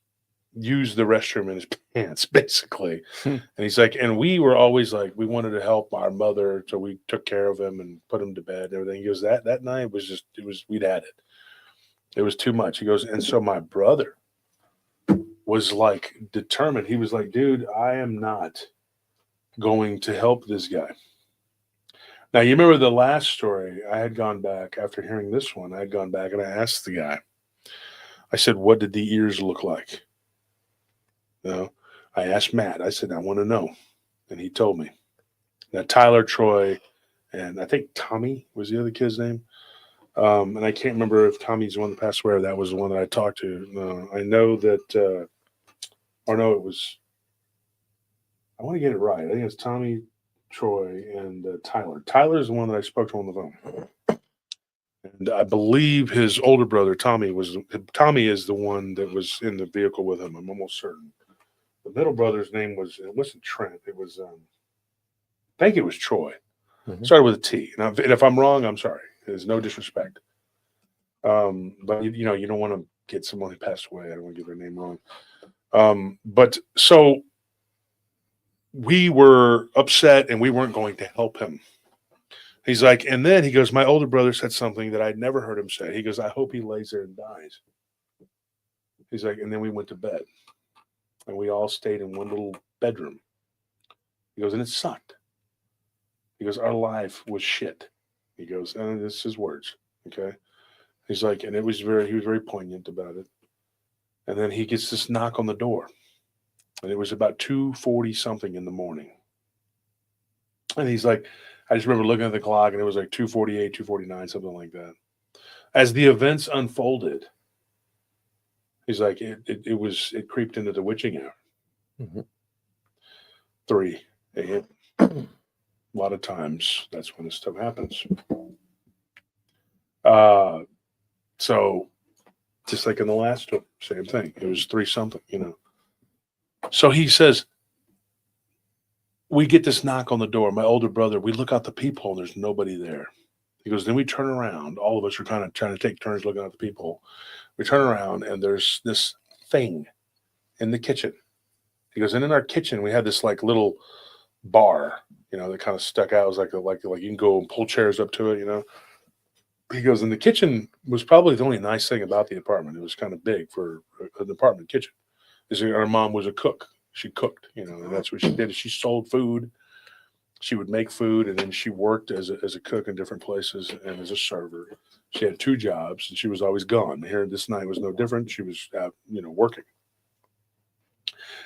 used the restroom in his pants, basically. And he's like, and we were always like, we wanted to help our mother, so we took care of him and put him to bed and everything. He goes, that night was we'd had it. It was too much. He goes, and so my brother was like determined. He was like, dude, I am not going to help this guy. Now, you remember the last story? I had gone back after hearing this one. I had gone back and I asked the guy, I said, what did the ears look like? I asked Matt, I said, I want to know. And he told me. Now, Tyler, Troy, and I think Tommy was the other kid's name. And I can't remember if Tommy's the one that passed away or that was the one that I talked to. I know that, it was, I want to get it right. I think it's Tommy, Troy, and Tyler. Tyler's the one that I spoke to on the phone. And I believe his older brother, Tommy is the one that was in the vehicle with him. I'm almost certain. The middle brother's name it wasn't Trent. It was, I think it was Troy. Mm-hmm. Started with a T. And if I'm wrong, I'm sorry. There's no disrespect. But you don't want to get someone who passed away. I don't want to get their name wrong. But so we were upset and we weren't going to help him. He's like, and then he goes, my older brother said something that I'd never heard him say. He goes, I hope he lays there and dies. He's like, and then we went to bed and we all stayed in one little bedroom. He goes, and it sucked. He goes, our life was shit. He goes, and this is his words. Okay. He's like, and he was very poignant about it. And then he gets this knock on the door. And it was about 2:40 something in the morning. And he's like, I just remember looking at the clock and it was like 2:48, 2:49, something like that. As the events unfolded, he's like, it creeped into the witching hour. Mm-hmm. 3 a.m. A lot of times that's when this stuff happens. So just like in the last story, same thing. It was 3 something, you know. So he says, we get this knock on the door. My older brother, we look out the peephole and there's nobody there. He goes, then we turn around. All of us are kind of trying to take turns looking out the peephole. We turn around and there's this thing in the kitchen. He goes, and in our kitchen, we had this like little bar, you know, that kind of stuck out. It was like you can go and pull chairs up to it, you know. He goes, and the kitchen was probably the only nice thing about the apartment. It was kind of big for an apartment kitchen. Our mom was a cook. She cooked, you know, and that's what she did. She sold food. She would make food, and then she worked as a cook in different places and as a server. She had 2 jobs, and she was always gone. Here, this night was no different. She was out, you know, working.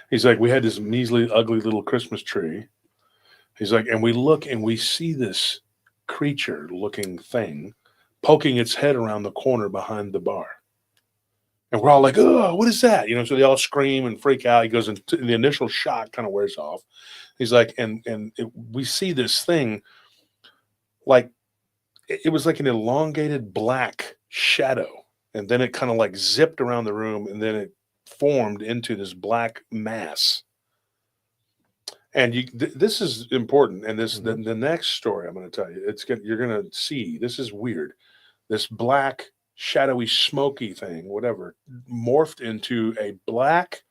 He's like, we had this measly, ugly little Christmas tree. He's like, and we look and we see this creature-looking thing poking its head around the corner behind the bar. And we're all like, oh, what is that? You know, so they all scream and freak out. He goes, and the initial shock kind of wears off. He's like, we see this thing, like, it was like an elongated black shadow. And then it kind of like zipped around the room and then it formed into this black mass. And this is important. And this, the next story I'm going to tell you, you're going to see, this is weird. This black, shadowy, smoky thing, whatever, morphed into a black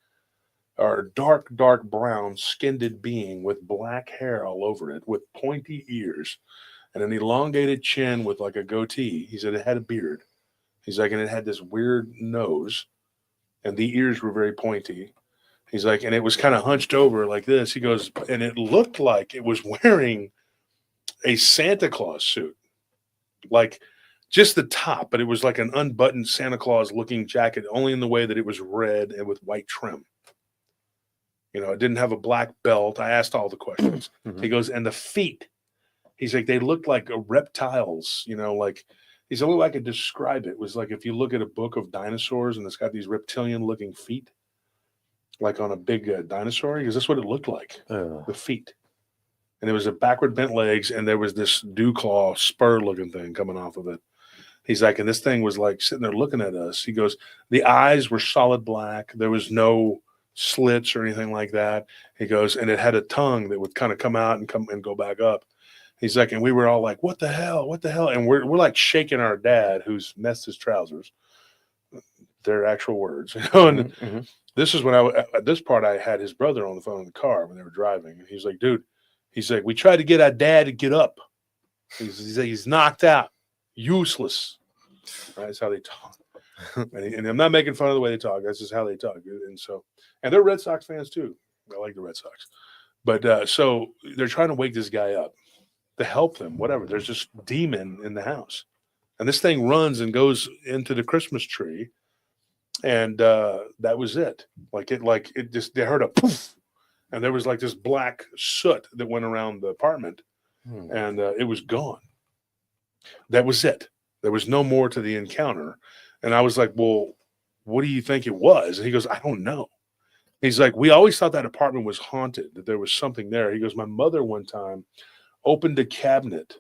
or dark brown skinned being with black hair all over it, with pointy ears and an elongated chin with like a goatee. He said it had a beard. He's like, and it had this weird nose and the ears were very pointy. He's like, and it was kind of hunched over like this. He goes, and it looked like it was wearing a Santa Claus suit, like just the top, but it was like an unbuttoned Santa Claus looking jacket, only in the way that it was red and with white trim. You know, it didn't have a black belt. I asked all the questions. He goes, and the feet, he's like, they looked like reptiles, you know, like, he's the only way I could describe it was like, if you look at a book of dinosaurs and it's got these reptilian looking feet, like on a big dinosaur, because that's what it looked like, the feet. And there was a backward bent legs and there was this dew claw spur looking thing coming off of it. He's like, and this thing was like sitting there looking at us. He goes, the eyes were solid black. There was no slits or anything like that. He goes, and it had a tongue that would kind of come out and go back up. He's like, and we were all like, what the hell? What the hell? And we're like shaking our dad, who's messed his trousers. Their actual words, you know. And this is when at this part, I had his brother on the phone in the car when they were driving. And he's like, dude, he's like, we tried to get our dad to get up. He's knocked out. Useless. Right? That's how they talk. And I'm not making fun of the way they talk. That's just how they talk. And they're Red Sox fans too. I like the Red Sox. But so they're trying to wake this guy up to help them, whatever. There's this demon in the house. And this thing runs and goes into the Christmas tree. And that was it. They heard a poof. And there was like this black soot that went around the apartment. And it was gone. That was it. There was no more to the encounter. And I was like, well, what do you think it was? And he goes, I don't know. He's like, we always thought that apartment was haunted, that there was something there. He goes, my mother one time opened a cabinet.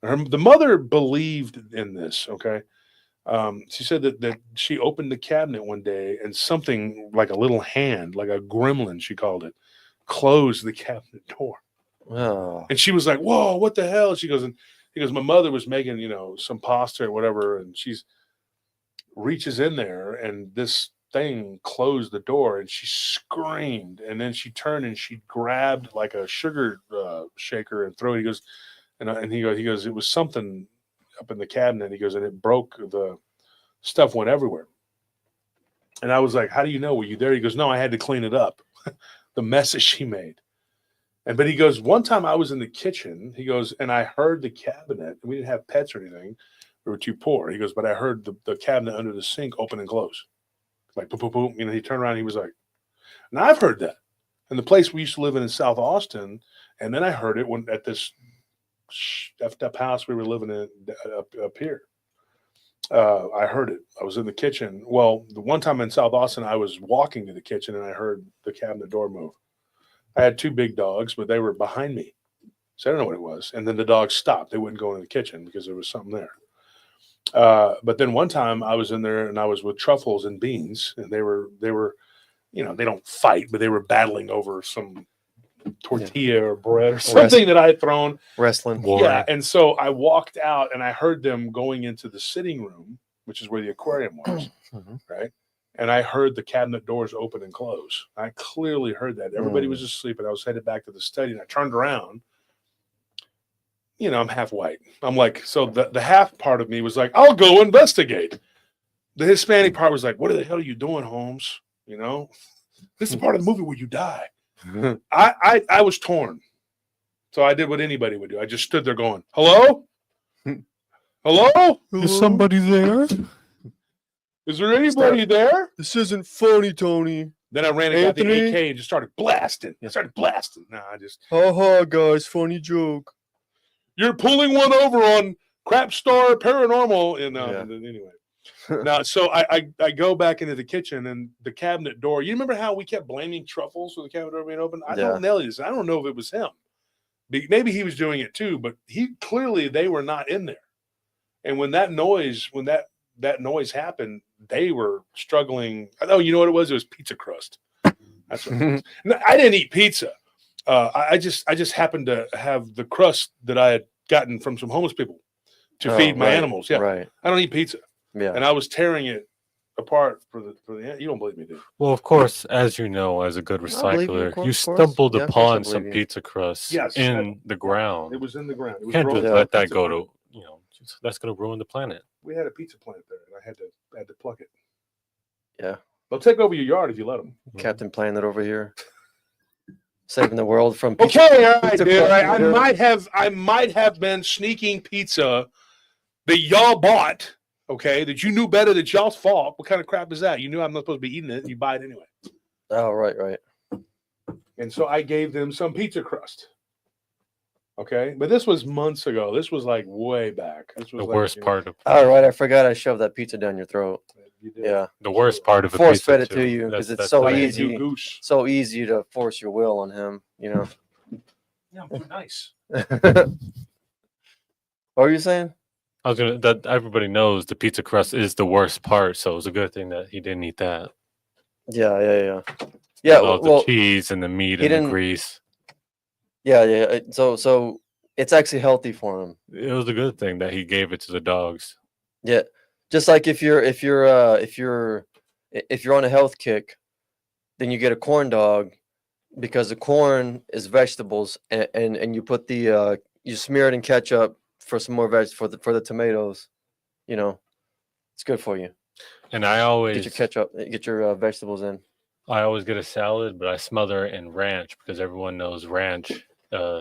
The mother believed in this, okay? She said that she opened the cabinet one day and something like a little hand, like a gremlin, she called it, closed the cabinet door. Oh. And she was like, whoa, what the hell? She goes, and he goes, my mother was making, some pasta or whatever, and she's reaches in there, and this thing closed the door, and she screamed, and then she turned and she grabbed like a sugar shaker and threw it. He goes, and he goes, it was something up in the cabinet. He goes, and it broke, the stuff went everywhere. And I was like, how do you know? Were you there? He goes, no, I had to clean it up. The messes she made. But he goes, one time I was in the kitchen, he goes, and I heard the cabinet. We didn't have pets or anything. We were too poor. He goes, but I heard the cabinet under the sink open and close. Like, boom, boom, boom. He turned around and he was like, now I've heard that. And the place we used to live in South Austin, and then I heard it when at this effed up house we were living in up here. I heard it. I was in the kitchen. Well, the one time in South Austin, I was walking to the kitchen and I heard the cabinet door move. I had 2 big dogs, but they were behind me. So I don't know what it was. And then the dogs stopped. They wouldn't go into the kitchen because there was something there. But then one time I was in there and I was with Truffles and Beans, and they were, you know, they don't fight, but they were battling over some tortilla or bread or something that I had thrown. Wrestling. Yeah. And so I walked out and I heard them going into the sitting room, which is where the aquarium was. Right. And I heard the cabinet doors open and close. I clearly heard that. Everybody was asleep, and I was headed back to the study, and I turned around. You know, I'm half white. I'm like, so the half part of me was like, I'll go investigate. The Hispanic part was like, what the hell are you doing, Holmes? You know, this is part of the movie where you die. I was torn. So I did what anybody would do. I just stood there going, hello? Hello? Is somebody there? Is there anybody there? This isn't funny, Tony. Then I ran and got the AK and just started blasting. I started blasting. No, I just... Ha guys, funny joke. You're pulling one over on Crap Star Paranormal. And anyway. Now, so I go back into the kitchen, and the cabinet door. You remember how we kept blaming Truffles for the cabinet door being open? I told Nelly this. I don't know if it was him. Maybe he was doing it too, but they were not in there. And when that noise happened, they were struggling. Oh, you know what it was? It was pizza crust. That's what it was. No, I didn't eat pizza. I just happened to have the crust that I had gotten from some homeless people to feed my animals. Yeah, right. I don't eat pizza. Yeah, and I was tearing it apart for the. You don't believe me, dude? Well, of course, as you know, as a good recycler, you stumbled upon some pizza crust in the ground. It was in the ground. You can't just let that go to that's going to ruin the planet. We had a pizza plant there, and I had to pluck it. Yeah, they'll take over your yard if you let them. Captain Planet over here, saving the world from. Pizza. Okay, all right, dude. I might have been sneaking pizza that y'all bought. Okay, that you knew better, that y'all's fault. What kind of crap is that? You knew I'm not supposed to be eating it, and you buy it anyway. Oh, right. And so I gave them some pizza crust. Okay, but this was months ago. This was like way back. This was the worst part of. All right, I forgot I shoved that pizza down your throat. You did. Yeah, the worst part of force fed it to you because it's so easy. So easy to force your will on him. You know. Yeah, I'm too nice. What were you saying? I was that everybody knows the pizza crust is the worst part, so it was a good thing that he didn't eat that. Yeah. The cheese and the meat and the grease. Yeah. So it's actually healthy for him. It was a good thing that he gave it to the dogs. Yeah, just like if you're on a health kick, then you get a corn dog because the corn is vegetables, and you put you smear it in ketchup for some more veg for the tomatoes. You know, it's good for you. And I always get your ketchup, get your vegetables in. I always get a salad, but I smother it in ranch because everyone knows ranch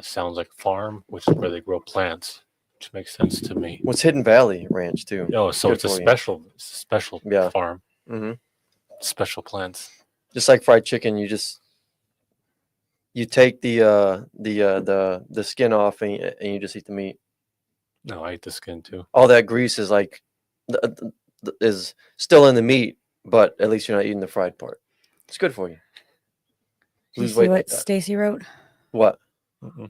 sounds like farm, which is where they grow plants, which makes sense to me. What's Hidden Valley Ranch too? Oh, so it's a special farm. Mm-hmm. Special plants. Just like fried chicken, you take the skin off and you just eat the meat. No, I eat the skin too. All that grease is is still in the meat, but at least you're not eating the fried part. It's good for you. Did you see what Stacy wrote? What? We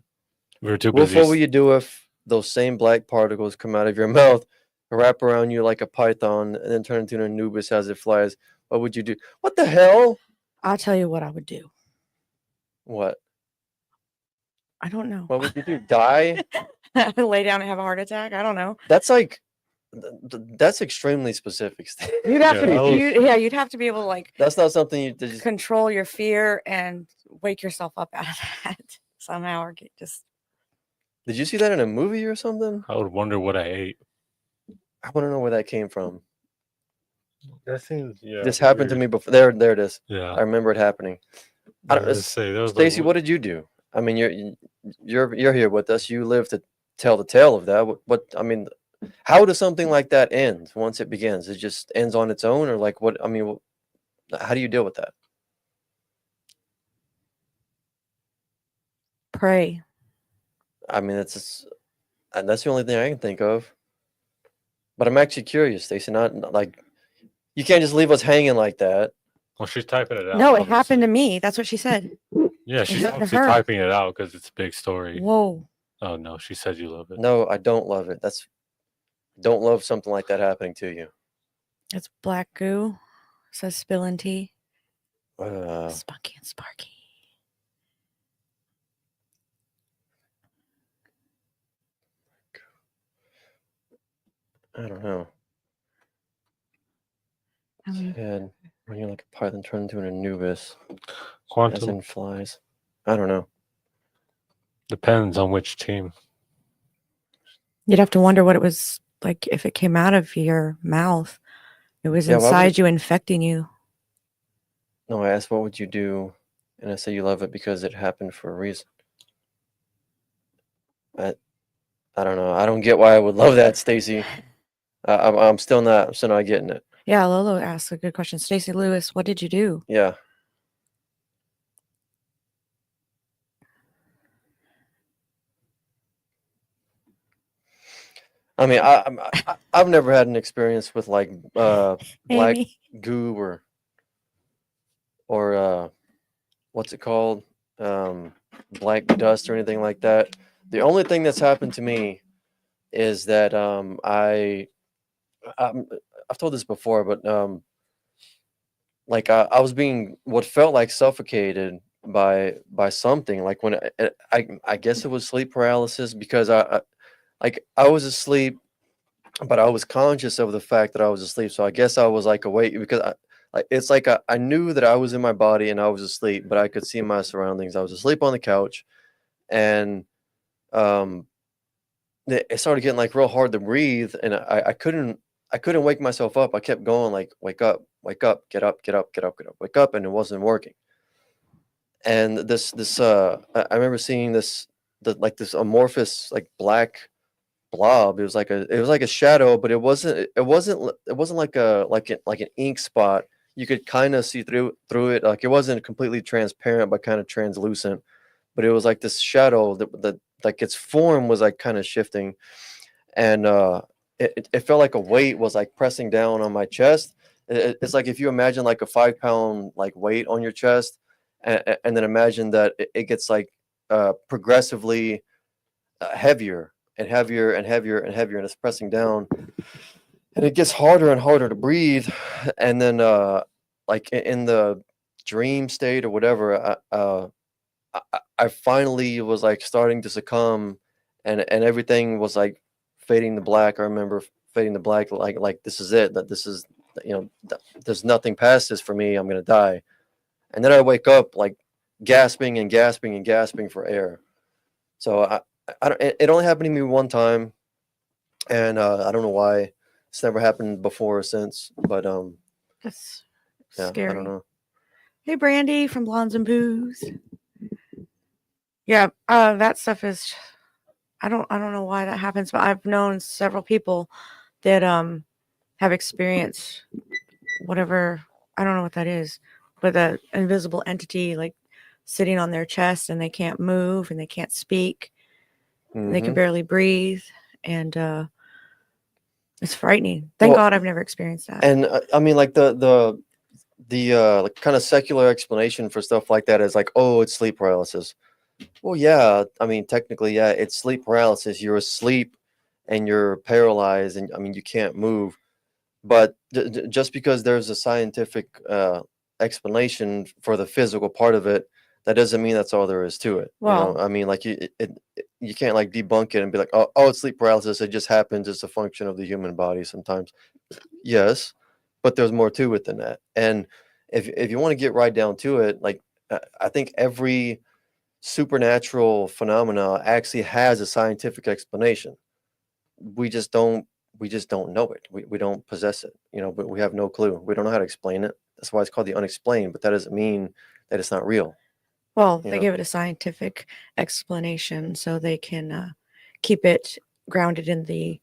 were too busy. What will you do if those same black particles come out of your mouth, wrap around you like a python, and then turn into an Anubis as it flies? What would you do? What the hell? I'll tell you what I would do. What? I don't know. What would you do? Die? Lay down and have a heart attack? I don't know. That's like That's extremely specific. You'd have Yeah, to, you'd have to be able to like. That's not something you just control your fear and wake yourself up out of that somehow, or just. Did you see that in a movie or something? I would wonder what I ate. I want to know where that came from. That seems This happened to me before. There it is. Yeah, I remember it happening. I don't say there was Stacy, what did you do? I mean, you're here with us. You live to tell the tale of that. What I mean, how does something like that end once it begins? It just ends on its own, or like what? I mean, how do you deal with that? Pray. I mean, that's the only thing I can think of. But I'm actually curious, Stacey. Not like you can't just leave us hanging like that. Well, she's typing it out. No, it happened to me. That's what she said. Yeah, she's happened to obviously her. typing it out because it's a big story. Whoa. Oh no, she said you love it. No, I don't love it. Don't love something like that happening to you. It's black goo. It says spilling tea. Uh, Spunky and sparky. I don't know. Um, Head, when you're like a python turn into an Anubis, as Quantum in flies. I don't know. depends on which team. You'd have to wonder what it was like if it came out of your mouth. It was Yeah, why would inside you, infecting you. No, I asked what would you do, and I said you love it because it happened for a reason. I don't know. I don't get why I would love that, Stacy. I'm still not getting it. Yeah, Lolo asked a good question. Stacey Lewis, what did you do? Yeah. I mean, I've never had an experience with like black Amy. goo or what's it called, black dust or anything like that. The only thing that's happened to me is that I've told this before, but like I was being what felt like suffocated by something. Like when I guess it was sleep paralysis, because I was asleep, but I was conscious of the fact that I was asleep. So I guess I was like awake because it's like I knew that I was in my body and I was asleep, but I could see my surroundings. I was asleep on the couch, and it started getting like real hard to breathe, and I couldn't wake myself up. I kept going like, wake up, get up, wake up, and it wasn't working. And this I remember seeing this amorphous like black blob. It was like a shadow, but it wasn't like an ink spot. You could kind of see through it. Like it wasn't completely transparent, but kind of translucent. But it was like this shadow that like its form was like kind of shifting, and it felt like a weight was like pressing down on my chest. It's like if you imagine like a 5-pound like weight on your chest, and then imagine that it gets like progressively heavier and heavier and heavier and heavier, and it's pressing down, and it gets harder and harder to breathe. And then like in the dream state or whatever, I finally was like starting to succumb, and everything was like fading to black. I remember fading to black, like this is it, that this is, there's nothing past this for me, I'm gonna die. And then I wake up like gasping and gasping and gasping for air. So it only happened to me one time, and I don't know why. It's never happened before or since, but That's yeah, scary. I don't know. Hey, Brandy from Blondes and Booze. Yeah, that stuff is. I don't know why that happens, but I've known several people that have experienced whatever, I don't know what that is, but the invisible entity like sitting on their chest, and they can't move and they can't speak. And they can barely breathe, and it's frightening. Thank God I've never experienced that. And I mean, like the like kind of secular explanation for stuff like that is like, oh, it's sleep paralysis. Well, yeah, I mean, technically, yeah, it's sleep paralysis. You're asleep and you're paralyzed, and I mean, you can't move. But just because there's a scientific explanation for the physical part of it that doesn't mean that's all there is to it. Well, you know, I mean, like you can't like debunk it and be like, oh, it's sleep paralysis. It just happens. It's a function of the human body sometimes. Yes, but there's more to it than that. And if you want to get right down to it, like I think every supernatural phenomena actually has a scientific explanation. We just don't know it. We don't possess it, you know, but we have no clue. We don't know how to explain it. That's why it's called the unexplained, but that doesn't mean that it's not real. Well, they give it a scientific explanation so they can keep it grounded in the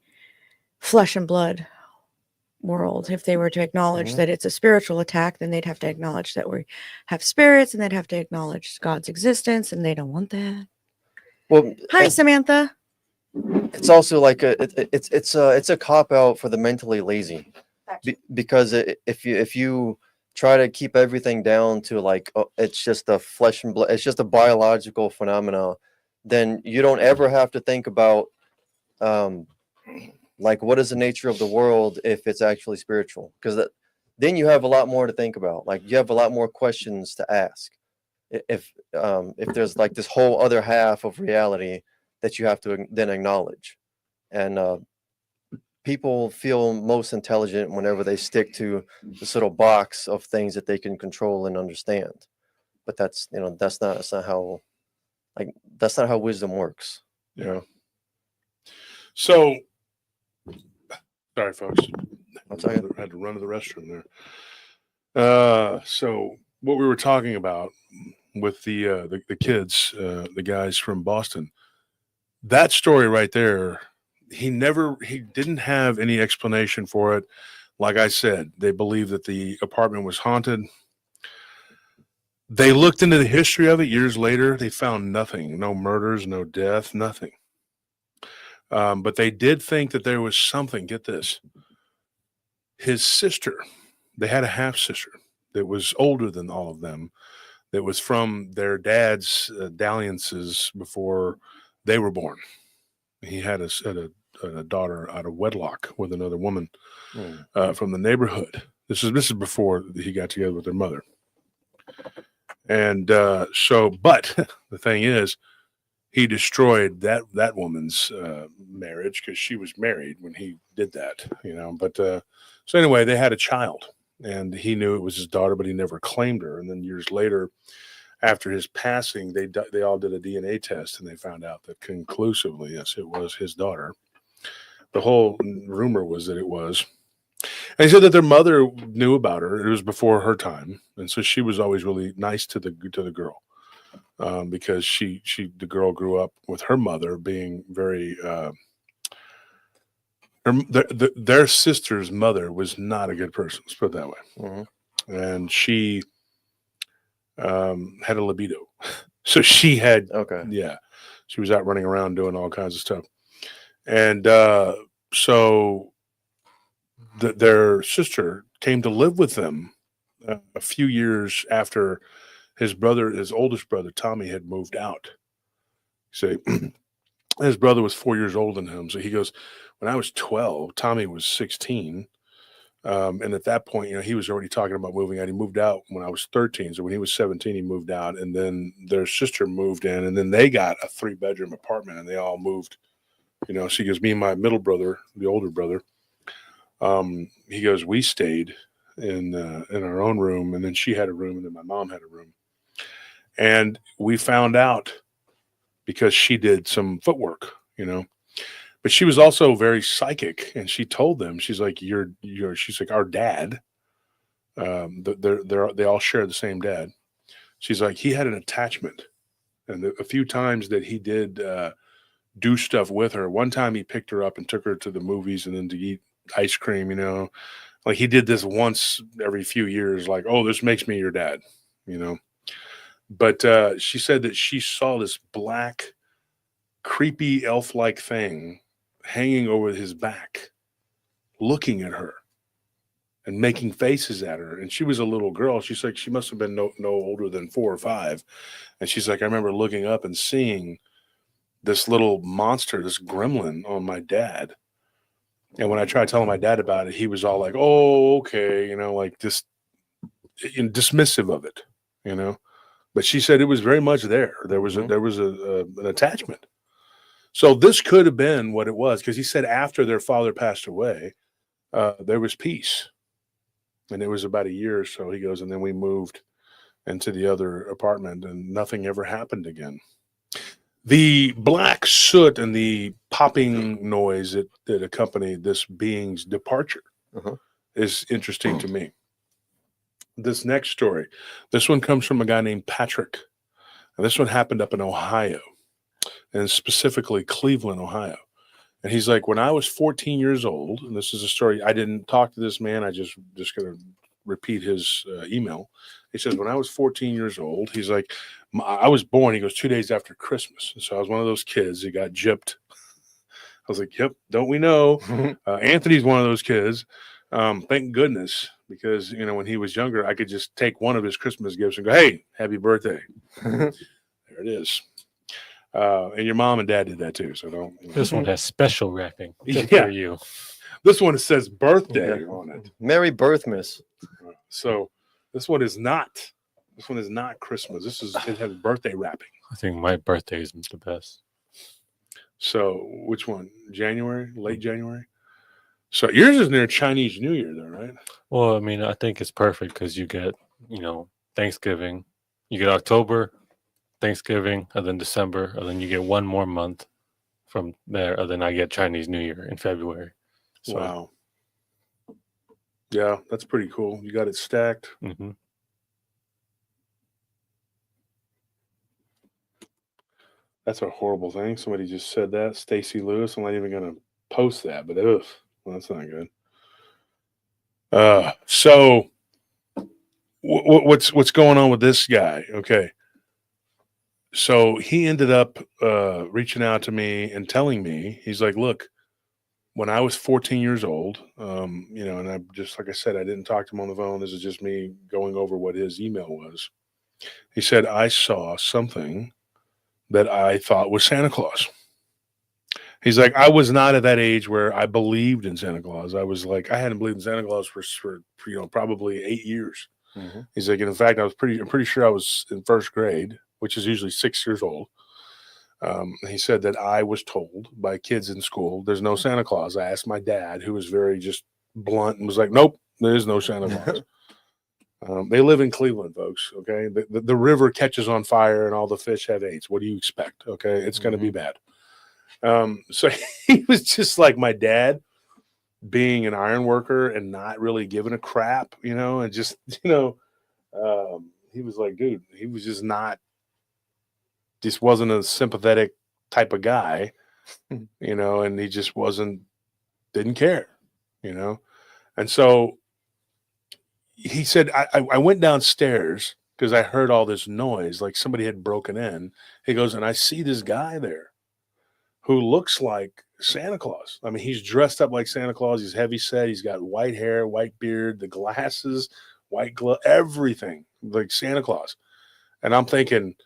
flesh and blood world. If they were to acknowledge that it's a spiritual attack, then they'd have to acknowledge that we have spirits, and they'd have to acknowledge God's existence, and they don't want that. Well, hi, Samantha. It's also like it's a cop out for the mentally lazy, because if you try to keep everything down to like, oh, it's just a flesh and blood, it's just a biological phenomena, then you don't ever have to think about like what is the nature of the world if it's actually spiritual, because then you have a lot more to think about. Like you have a lot more questions to ask if there's like this whole other half of reality that you have to then acknowledge. And people feel most intelligent whenever they stick to this little box of things that they can control and understand. But that's not how wisdom works. You know. So, sorry, folks. I had to run to the restroom there. So what we were talking about with the kids, the guys from Boston, that story right there, he didn't have any explanation for it. Like I said, they believe that the apartment was haunted. They looked into the history of it years later. They found nothing, no murders, no death, nothing. But they did think that there was something. Get this. His sister, they had a half sister that was older than all of them, that was from their dad's dalliances before they were born. He had a daughter out of wedlock with another woman from the neighborhood. This is before he got together with their mother. And but the thing is, he destroyed that woman's marriage because she was married when he did that, you know. But so anyway, they had a child, and he knew it was his daughter, but he never claimed her. And then years later, after his passing, they all did a DNA test, and they found out that conclusively, yes, it was his daughter. The whole rumor was that it was. And he said that their mother knew about her. It was before her time, and so she was always really nice to the girl, because the girl grew up with her mother being very. Their sister's mother was not a good person. Let's put it that way. And she had a libido, so she had she was out running around doing all kinds of stuff, and so their sister came to live with them a few years after his oldest brother Tommy had moved out. So his brother was 4 years older than him, so he goes, when I was 12, Tommy was 16. And at that point, you know, he was already talking about moving out. He moved out when I was 13. So when he was 17, he moved out, and then their sister moved in, and then they got a 3-bedroom apartment, and they all moved, you know. So he goes, me and my middle brother, the older brother, he goes, we stayed in our own room, and then she had a room, and then my mom had a room. And we found out because she did some footwork, you know. But she was also very psychic, and she told them, she's like, she's like, our dad, they all share the same dad. She's like, he had an attachment, and a few times that he did do stuff with her. One time he picked her up and took her to the movies and then to eat ice cream, you know, like he did this once every few years, like, oh, this makes me your dad, you know. But she said that she saw this black, creepy elf-like thing hanging over his back, looking at her and making faces at her. And she was a little girl. She's like, she must have been no older than 4 or 5. And she's like, I remember looking up and seeing this little monster, this gremlin on my dad. And when I tried telling my dad about it, he was all like, oh, okay, you know, like just dismissive of it, you know. But she said it was very much there. There was an attachment. So this could have been what it was, because he said after their father passed away, there was peace. And it was about a year or so. He goes, and then we moved into the other apartment, and nothing ever happened again. The black soot and the popping noise that accompanied this being's departure is interesting to me. This next story, this one comes from a guy named Patrick. And this one happened up in Ohio, and specifically Cleveland, Ohio. And he's like, when I was 14 years old, and this is a story, I didn't talk to this man. I just going to repeat his email. He says, when I was 14 years old, he's like, I was born, he goes, 2 days after Christmas. And so I was one of those kids that got gypped. I was like, yep, don't we know? Anthony's one of those kids. Thank goodness, because, you know, when he was younger, I could just take one of his Christmas gifts and go, hey, happy birthday. There it is. And your mom and dad did that too. So don't. This one has special wrapping for you. This one says birthday on it. Merry Birthmas. So this one is not. This one is not Christmas. It has birthday wrapping. I think my birthday is the best. So which one? January, late January. So yours is near Chinese New Year, though, right? Well, I mean, I think it's perfect because you get, you know, Thanksgiving, you get October, Thanksgiving, and then December, and then you get one more month from there, and then I get Chinese New Year in February. So, wow. Yeah, that's pretty cool. You got it stacked. Mm-hmm. That's a horrible thing. Somebody just said that. Stacy Lewis. I'm not even going to post that, but well, that's not good. So what's going on with this guy? Okay. So he ended up reaching out to me and telling me, he's like, look, when I was 14 years old, you know, and I just, like I said, I didn't talk to him on the phone. This is just me going over what his email was. He said, I saw something that I thought was Santa Claus. He's like, I was not at that age where I believed in Santa Claus. I was like, I hadn't believed in Santa Claus for you know, probably 8 years. Mm-hmm. He's like, and in fact, I'm pretty sure I was in first grade, which is usually 6 years old. He said that I was told by kids in school, there's no Santa Claus. I asked my dad, who was very just blunt, and was like, nope, there is no Santa Claus. They live in Cleveland, folks. Okay. The river catches on fire and all the fish have AIDS. What do you expect? Okay. It's going to be bad. So he was just like my dad, being an iron worker and not really giving a crap, you know, and just, you know, he was like, dude, he was just wasn't a sympathetic type of guy, you know, and he just didn't care, you know? And so he said, I went downstairs because I heard all this noise, like somebody had broken in. He goes, and I see this guy there who looks like Santa Claus. I mean, he's dressed up like Santa Claus. He's heavy set. He's got white hair, white beard, the glasses, white glove, everything like Santa Claus. And I'm thinking,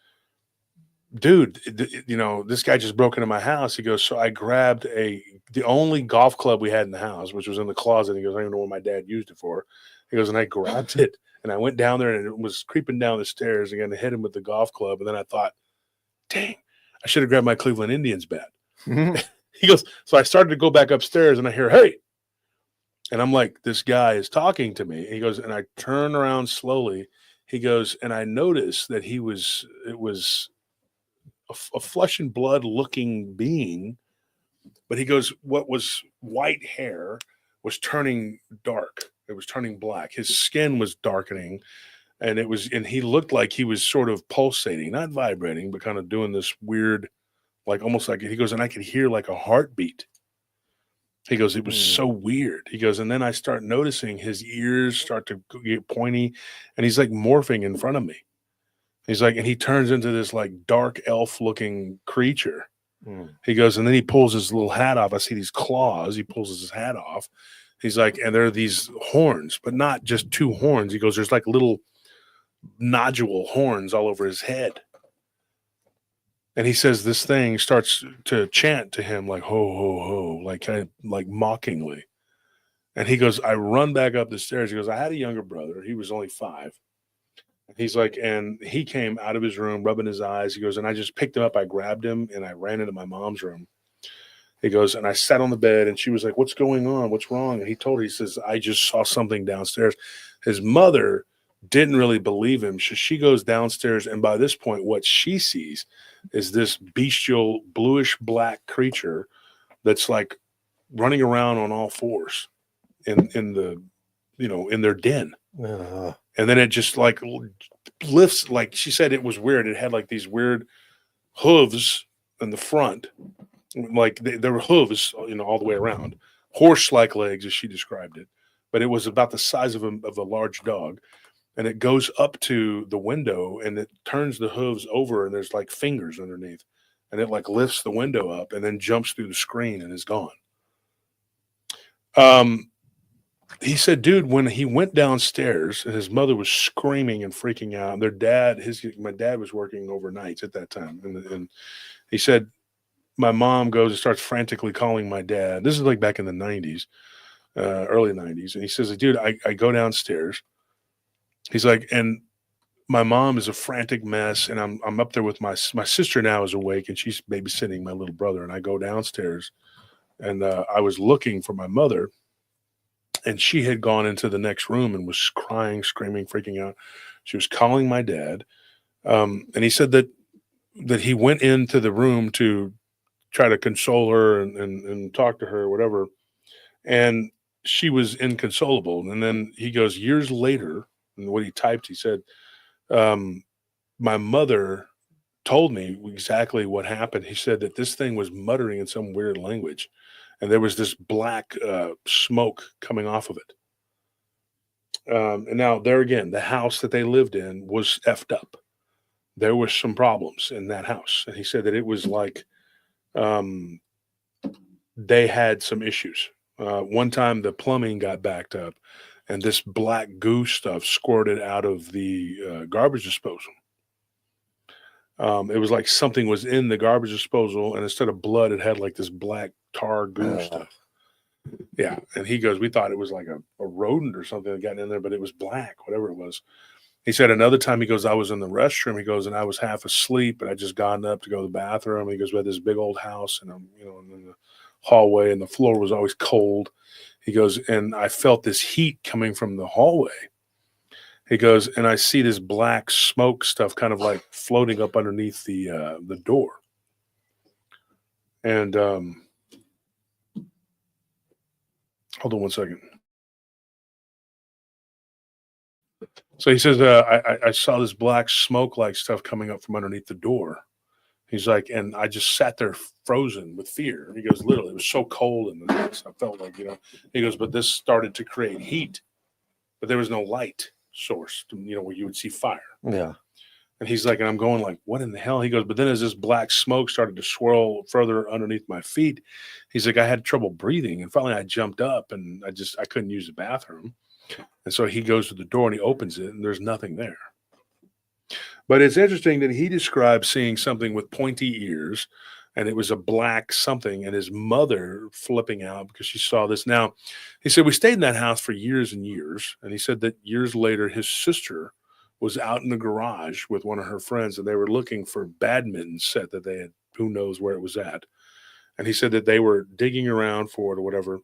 dude, you know, this guy just broke into my house. He goes, so I grabbed the only golf club we had in the house, which was in the closet. He goes, I don't even know what my dad used it for. He goes, and I grabbed it and I went down there and it was creeping down the stairs again to hit him with the golf club. And then I thought, dang, I should have grabbed my Cleveland Indians bat. He goes, so I started to go back upstairs and I hear, hey, and I'm like, this guy is talking to me. He goes, and I turn around slowly. He goes, and I noticed that it was a flesh and blood looking being, but he goes, what was white hair was turning dark. It was turning black. His skin was darkening, and he looked like he was sort of pulsating, not vibrating, but kind of doing this weird, like almost like, he goes, and I could hear like a heartbeat. He goes, it was so weird. He goes, and then I start noticing his ears start to get pointy, and he's like morphing in front of me. He's like, and he turns into this like dark elf looking creature. He goes, and then he pulls his little hat off. I see these claws. He pulls his hat off. He's like, and there are these horns, but not just two horns. He goes, there's like little nodule horns all over his head. And he says this thing starts to chant to him like, ho, ho, ho, like kind of like mockingly. And he goes, I run back up the stairs. He goes, I had a younger brother. He was only 5. And He's like, and he came out of his room rubbing his eyes. He goes, and I just picked him up. I grabbed him and I ran into my mom's room. He goes, and I sat on the bed and she was like, what's going on? What's wrong? And he told her, he says, I just saw something downstairs. His mother didn't really believe him. So she goes downstairs. And by this point, what she sees is this bestial bluish black creature that's like running around on all fours in the, in their den. And then it just like lifts, like she said, it was weird. It had like these weird hooves in the front. Like there were hooves, all the way around, horse-like legs, as she described it, but it was about the size of a large dog, and it goes up to the window and it turns the hooves over, and there's like fingers underneath, and it like lifts the window up and then jumps through the screen and is gone. He said, dude, when he went downstairs and his mother was screaming and freaking out, and their dad, my dad was working overnights at that time, and he said, my mom goes and starts frantically calling my dad. This is like back in the 90s, early 90s. And he says, dude, I go downstairs. He's like, and my mom is a frantic mess. And I'm up there with my sister now is awake and she's babysitting my little brother. And I go downstairs and I was looking for my mother. And she had gone into the next room and was crying, screaming, freaking out. She was calling my dad. And he said that he went into the room to try to console her and talk to her or whatever. And she was inconsolable. And then he goes, years later, and what he typed, he said, my mother told me exactly what happened. He said that this thing was muttering in some weird language. And there was this black smoke coming off of it. And now there again, the house that they lived in was effed up. There was some problems in that house. And he said that it was like, they had some issues. One time the plumbing got backed up and this black goo stuff squirted out of the garbage disposal. It was like something was in the garbage disposal, and instead of blood, it had like this black tar goo stuff. Yeah. And he goes, we thought it was like a rodent or something that got in there, but it was black, whatever it was. He said another time, he goes, I was in the restroom. He goes, and I was half asleep, and I just gotten up to go to the bathroom. He goes, we had this big old house, and I'm, in the hallway, and the floor was always cold. He goes, and I felt this heat coming from the hallway. He goes, and I see this black smoke stuff kind of like floating up underneath the door. And hold on one second. So he says, I saw this black smoke-like stuff coming up from underneath the door. He's like, and I just sat there frozen with fear. He goes, literally, it was so cold in the house. I felt like, he goes, but this started to create heat, but there was no light source, where you would see fire. Yeah. And he's like, and I'm going like, what in the hell? He goes, but then as this black smoke started to swirl further underneath my feet, he's like, I had trouble breathing. And finally I jumped up and I couldn't use the bathroom. And so he goes to the door and he opens it and there's nothing there. But it's interesting that he described seeing something with pointy ears, and it was a black something, and his mother flipping out because she saw this. Now, he said, we stayed in that house for years and years. And he said that years later, his sister was out in the garage with one of her friends, and they were looking for a badminton set that they had, who knows where it was at. And he said that they were digging around for it or whatever.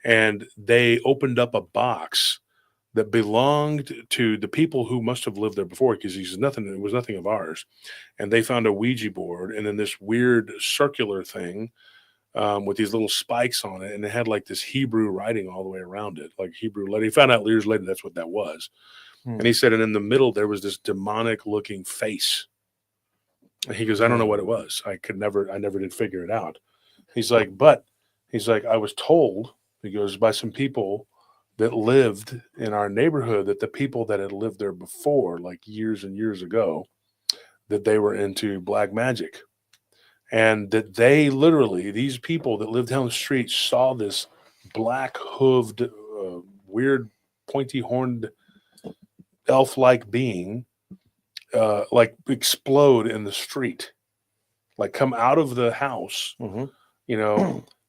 And they opened up a box that belonged to the people who must have lived there before, because it was nothing of ours. And they found a Ouija board and then this weird circular thing with these little spikes on it. And it had like this Hebrew writing all the way around it, like Hebrew letter. He found out years later that's what that was. And he said, and in the middle, there was this demonic looking face. And he goes, I don't know what it was. I never did figure it out. He's like, I was told, he goes, by some people that lived in our neighborhood, that the people that had lived there before, like years and years ago, that they were into black magic. And that they literally, these people that lived down the street, saw this black hooved, weird, pointy horned, elf-like being like explode in the street, like come out of the house,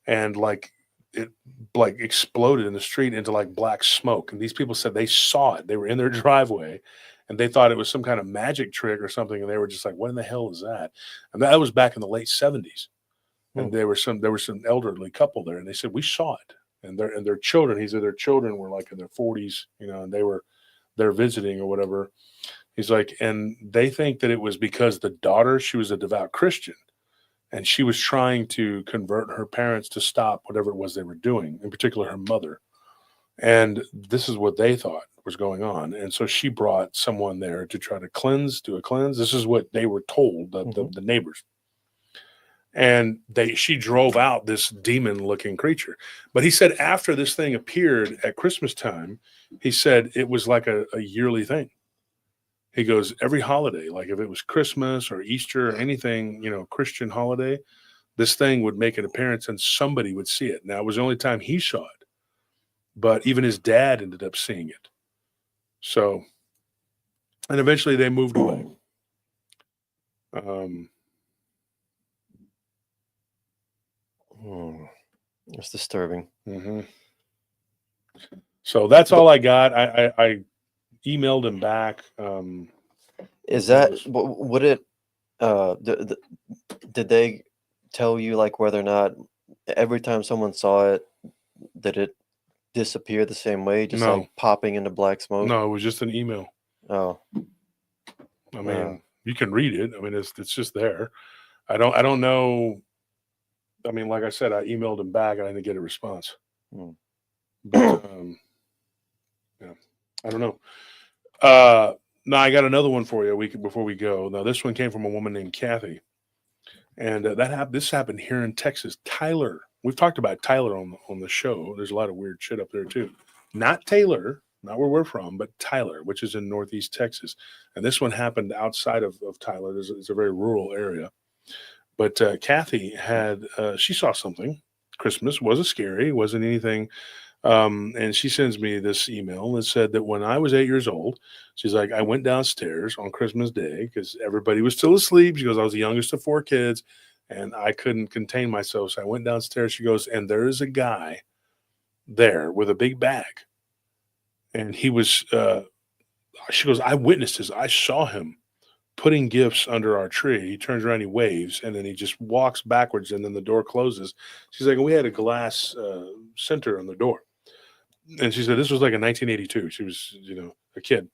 and like it like exploded in the street into like black smoke. And these people said they saw it. They were in their driveway and they thought it was some kind of magic trick or something, and they were just like, "What in the hell is that?" And that was back in the late 70s, and there was some elderly couple there, and they said we saw it, and their children. He said their children were like in their 40s, and they're visiting or whatever. He's like, and they think that it was because the daughter, she was a devout Christian, and she was trying to convert her parents to stop whatever it was they were doing, in particular her mother. And this is what they thought was going on. And so she brought someone there to try to do a cleanse. This is what they were told, the neighbors. And she drove out this demon-looking creature. But he said after this thing appeared at Christmas time, he said it was like a yearly thing. He goes, every holiday, like if it was Christmas or Easter or anything, Christian holiday, this thing would make an appearance and somebody would see it. Now, it was the only time he saw it. But even his dad ended up seeing it. So, and eventually they moved away. It's disturbing. Mm-hmm. So that's all I got. I emailed him back. Is that would it? Did they tell you like whether or not every time someone saw it, did it disappear the same way, just like popping into black smoke? No, it was just an email. Oh, I mean, you can read it. I mean, it's just there. I don't know. I mean, like I said, I emailed him back and I didn't get a response. But yeah, I don't know. Now I got another one for you before we go. Now this one came from a woman named Kathy, and this happened here in Texas. Tyler, we've talked about Tyler on the show. There's a lot of weird shit up there too. Not Taylor, not where we're from, but Tyler, which is in Northeast Texas. And this one happened outside of Tyler. It's a very rural area. But Kathy she saw something. Christmas wasn't scary, wasn't anything. And she sends me this email that said that when I was 8 years old, she's like, I went downstairs on Christmas Day because everybody was still asleep. She goes, I was the youngest of 4 kids and I couldn't contain myself. So I went downstairs. She goes, and there is a guy there with a big bag. And he was, she goes, I witnessed this. I saw him putting gifts under our tree. He turns around, he waves, and then he just walks backwards, and then the door closes. She's like, we had a glass center on the door. And she said, this was like in 1982. She was, a kid.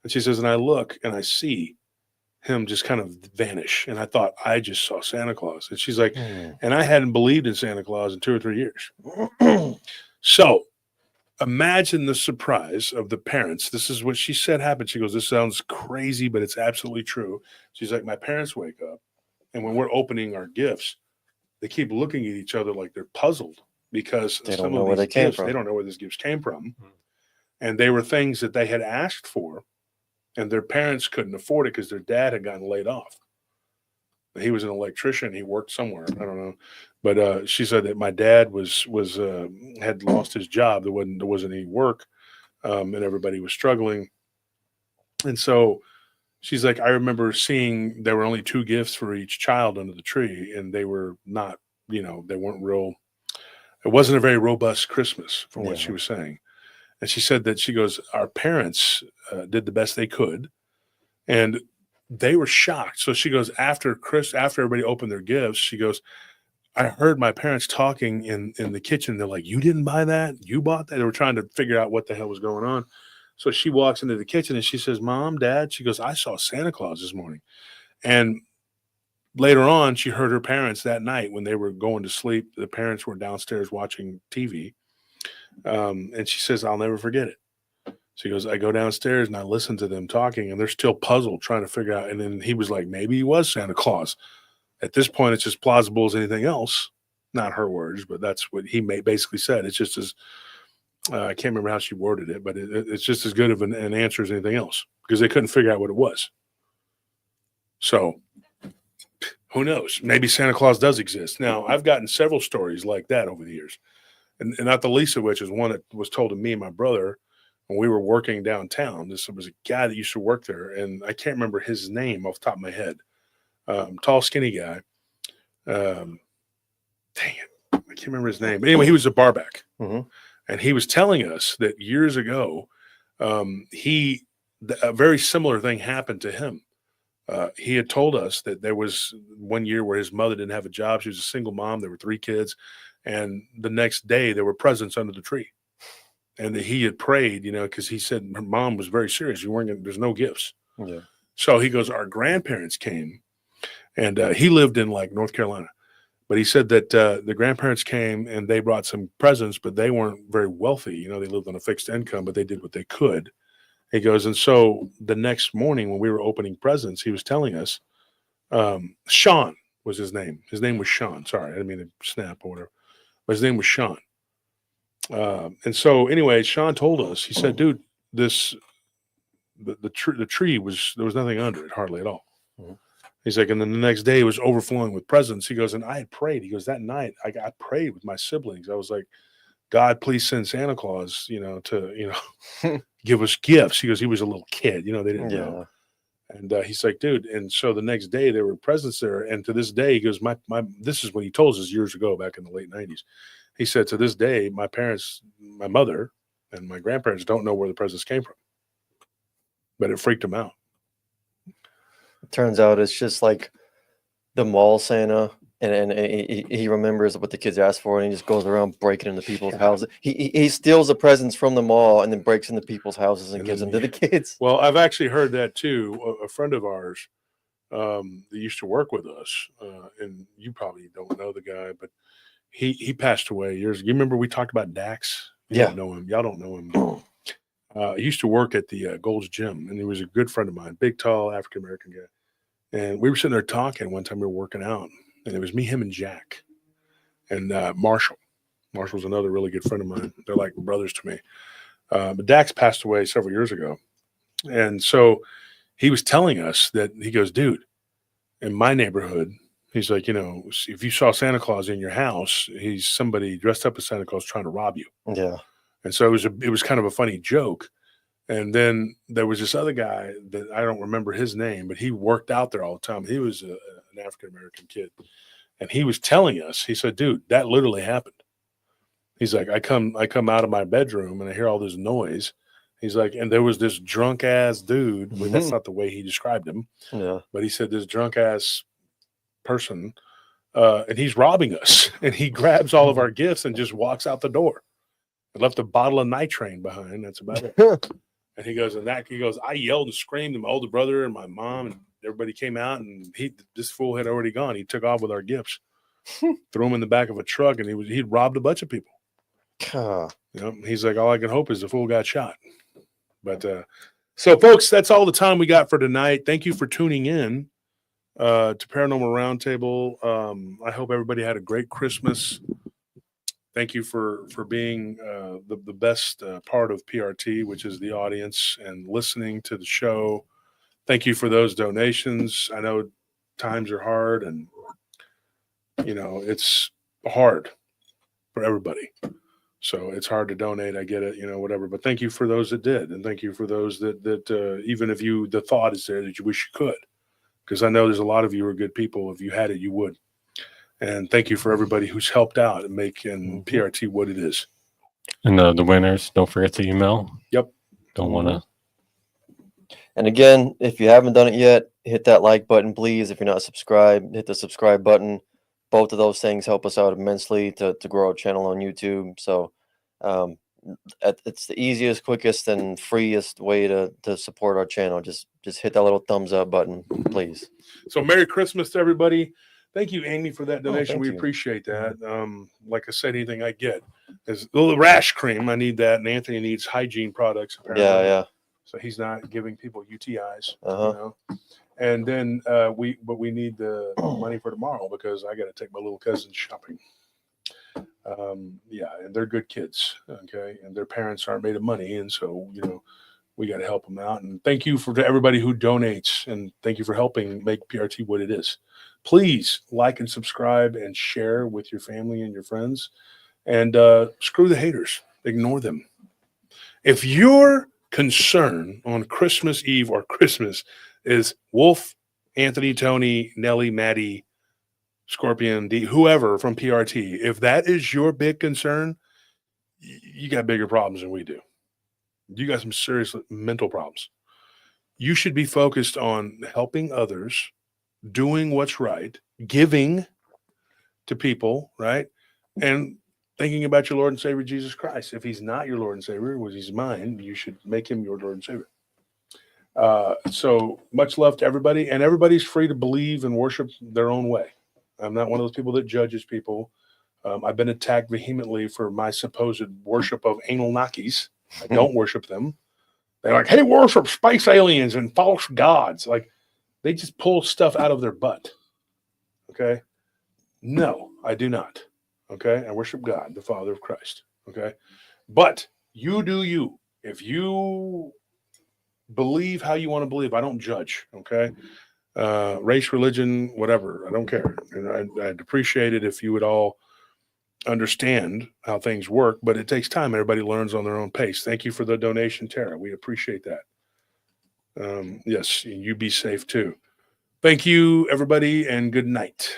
And she says, and I look and I see him just kind of vanish. And I thought, I just saw Santa Claus. And she's like, and I hadn't believed in Santa Claus in 2 or 3 years. So imagine the surprise of the parents. This is what she said happened. She goes, this sounds crazy, but it's absolutely true. She's like, my parents wake up, and when we're opening our gifts, they keep looking at each other like they're puzzled because they don't know where they came from. They don't know where these gifts came from. And they were things that they had asked for, and their parents couldn't afford it because their dad had gotten laid off. He was an electrician. He worked somewhere. I don't know. But she said that my dad had lost his job. There wasn't any work, and everybody was struggling. And so she's like, I remember seeing there were only 2 gifts for each child under the tree, and they were not, they weren't real. It wasn't a very robust Christmas from what she was saying. And she said that, she goes, our parents did the best they could, and they were shocked. So she goes, after everybody opened their gifts, she goes, I heard my parents talking in the kitchen. They're like, you didn't buy that? You bought that? They were trying to figure out what the hell was going on. So she walks into the kitchen and she says, Mom, Dad, she goes, I saw Santa Claus this morning. And later on, she heard her parents that night when they were going to sleep. The parents were downstairs watching TV. And she says, I'll never forget it. She goes, I go downstairs and I listen to them talking, and they're still puzzled trying to figure out. And then he was like, maybe he was Santa Claus. At this point, it's as plausible as anything else. Not her words, but that's what he basically said. It's just as, I can't remember how she worded it, but it's just as good of an answer as anything else because they couldn't figure out what it was. So who knows? Maybe Santa Claus does exist. Now, I've gotten several stories like that over the years, and not the least of which is one that was told to me and my brother when we were working downtown. This was a guy that used to work there, and I can't remember his name off the top of my head. Tall, skinny guy. Dang it. I can't remember his name. But anyway, he was a barback. And he was telling us that years ago, he a very similar thing happened to him. He had told us that there was one year where his mother didn't have a job. She was a single mom. There were 3 kids. And the next day there were presents under the tree. And that he had prayed, because he said her mom was very serious. There's no gifts. Yeah. So he goes, our grandparents came, and he lived in like North Carolina. But he said that the grandparents came and they brought some presents, but they weren't very wealthy. They lived on a fixed income, but they did what they could. He goes, and so the next morning when we were opening presents, he was telling us, Sean was his name. His name was Sean. Sorry, I didn't mean to snap or whatever. But his name was Sean. And so anyway, Sean told us, he said, dude, the tree there was nothing under it, hardly at all. Mm-hmm. He's like, and then the next day it was overflowing with presents. He goes, and I had prayed. He goes, that night I prayed with my siblings. I was like, God, please send Santa Claus, to, give us gifts. He goes, he was a little kid, they didn't know. And he's like, dude. And so the next day there were presents there. And to this day, he goes, this is what he told us years ago, back in the late 90s. He said, to this day, my parents, my mother and my grandparents don't know where the presents came from, but it freaked them out. Turns out it's just like the mall Santa, and he remembers what the kids asked for, and he just goes around breaking into people's houses. He steals the presents from the mall and then breaks into people's houses and gives them to the kids. Well, I've actually heard that too. A friend of ours that used to work with us, and you probably don't know the guy, but he passed away years ago. You remember we talked about Dax? You don't know him. Y'all don't know him. He used to work at the Gold's Gym, and he was a good friend of mine, big, tall, African-American guy. And we were sitting there talking one time. We were working out, and it was me, him, and Jack, and Marshall. Marshall's another really good friend of mine. They're like brothers to me. But Dax passed away several years ago. And so he was telling us that, he goes, dude, in my neighborhood, he's like, if you saw Santa Claus in your house, he's somebody dressed up as Santa Claus trying to rob you. Yeah. And so it was kind of a funny joke. And then there was this other guy that I don't remember his name, but he worked out there all the time. He was an African-American kid. And he was telling us, he said, dude, that literally happened. He's like, I come out of my bedroom and I hear all this noise. He's like, and there was this drunk ass dude. Well, that's not the way he described him. Yeah. But he said this drunk ass person, and he's robbing us. And he grabs all of our gifts and just walks out the door. I left a bottle of nitrate behind. That's about it. And he goes, I yelled and screamed, and my older brother and my mom and everybody came out, and this fool had already gone. He took off with our gifts, threw them in the back of a truck, and he'd robbed a bunch of people. He's like, all I can hope is the fool got shot. But so folks, that's all the time we got for tonight. Thank you for tuning in to Paranormal Roundtable. I hope everybody had a great Christmas. Thank you for being the best part of PRT, which is the audience and listening to the show. Thank you for those donations. I know times are hard, and it's hard for everybody. So it's hard to donate. I get it, whatever. But thank you for those that did, and thank you for those that even if the thought is there that you wish you could, because I know there's a lot of you are good people. If you had it, you would. And thank you for everybody who's helped out and making PRT what it is. And the winners, don't forget to email. Yep. Don't want to. And again, if you haven't done it yet, hit that like button, please. If you're not subscribed, hit the subscribe button. Both of those things help us out immensely to grow our channel on YouTube. So it's the easiest, quickest, and freest way to support our channel. Just hit that little thumbs up button, please. So Merry Christmas to everybody. Thank you, Amy, for that donation. We you. appreciate that. Like I said, anything I get. There's a little rash cream. I need that. And Anthony needs hygiene products, apparently. Yeah. So he's not giving people UTIs. Uh-huh. And then we need the money for tomorrow, because I got to take my little cousin shopping. And they're good kids, okay? And their parents aren't made of money. And so, we got to help them out. And thank you to everybody who donates. And thank you for helping make PRT what it is. Please like and subscribe and share with your family and your friends. And screw the haters. Ignore them. If your concern on Christmas Eve or Christmas is Wolf, Anthony, Tony, Nelly, Maddie, Scorpion, D, whoever from PRT, if that is your big concern, you got bigger problems than we do. You got some serious mental problems. You should be focused on helping others, doing what's right, giving to people, right? And thinking about your Lord and Savior, Jesus Christ. If he's not your Lord and Savior, which he's mine, you should make him your Lord and Savior. So much love to everybody, and everybody's free to believe and worship their own way. I'm not one of those people that judges people. I've been attacked vehemently for my supposed worship of Anunnakis. I don't worship them. They're like, hey, worship space aliens and false gods. Like, they just pull stuff out of their butt. Okay? No, I do not. Okay? I worship God, the Father of Christ. Okay? But you do you. If you believe how you want to believe, I don't judge. Okay? Race, religion, whatever. I don't care. And I'd appreciate it if you would all understand how things work, but it takes time. Everybody learns on their own pace. Thank you for the donation, Tara. We appreciate that. Yes, you be safe too. Thank you, everybody, and good night.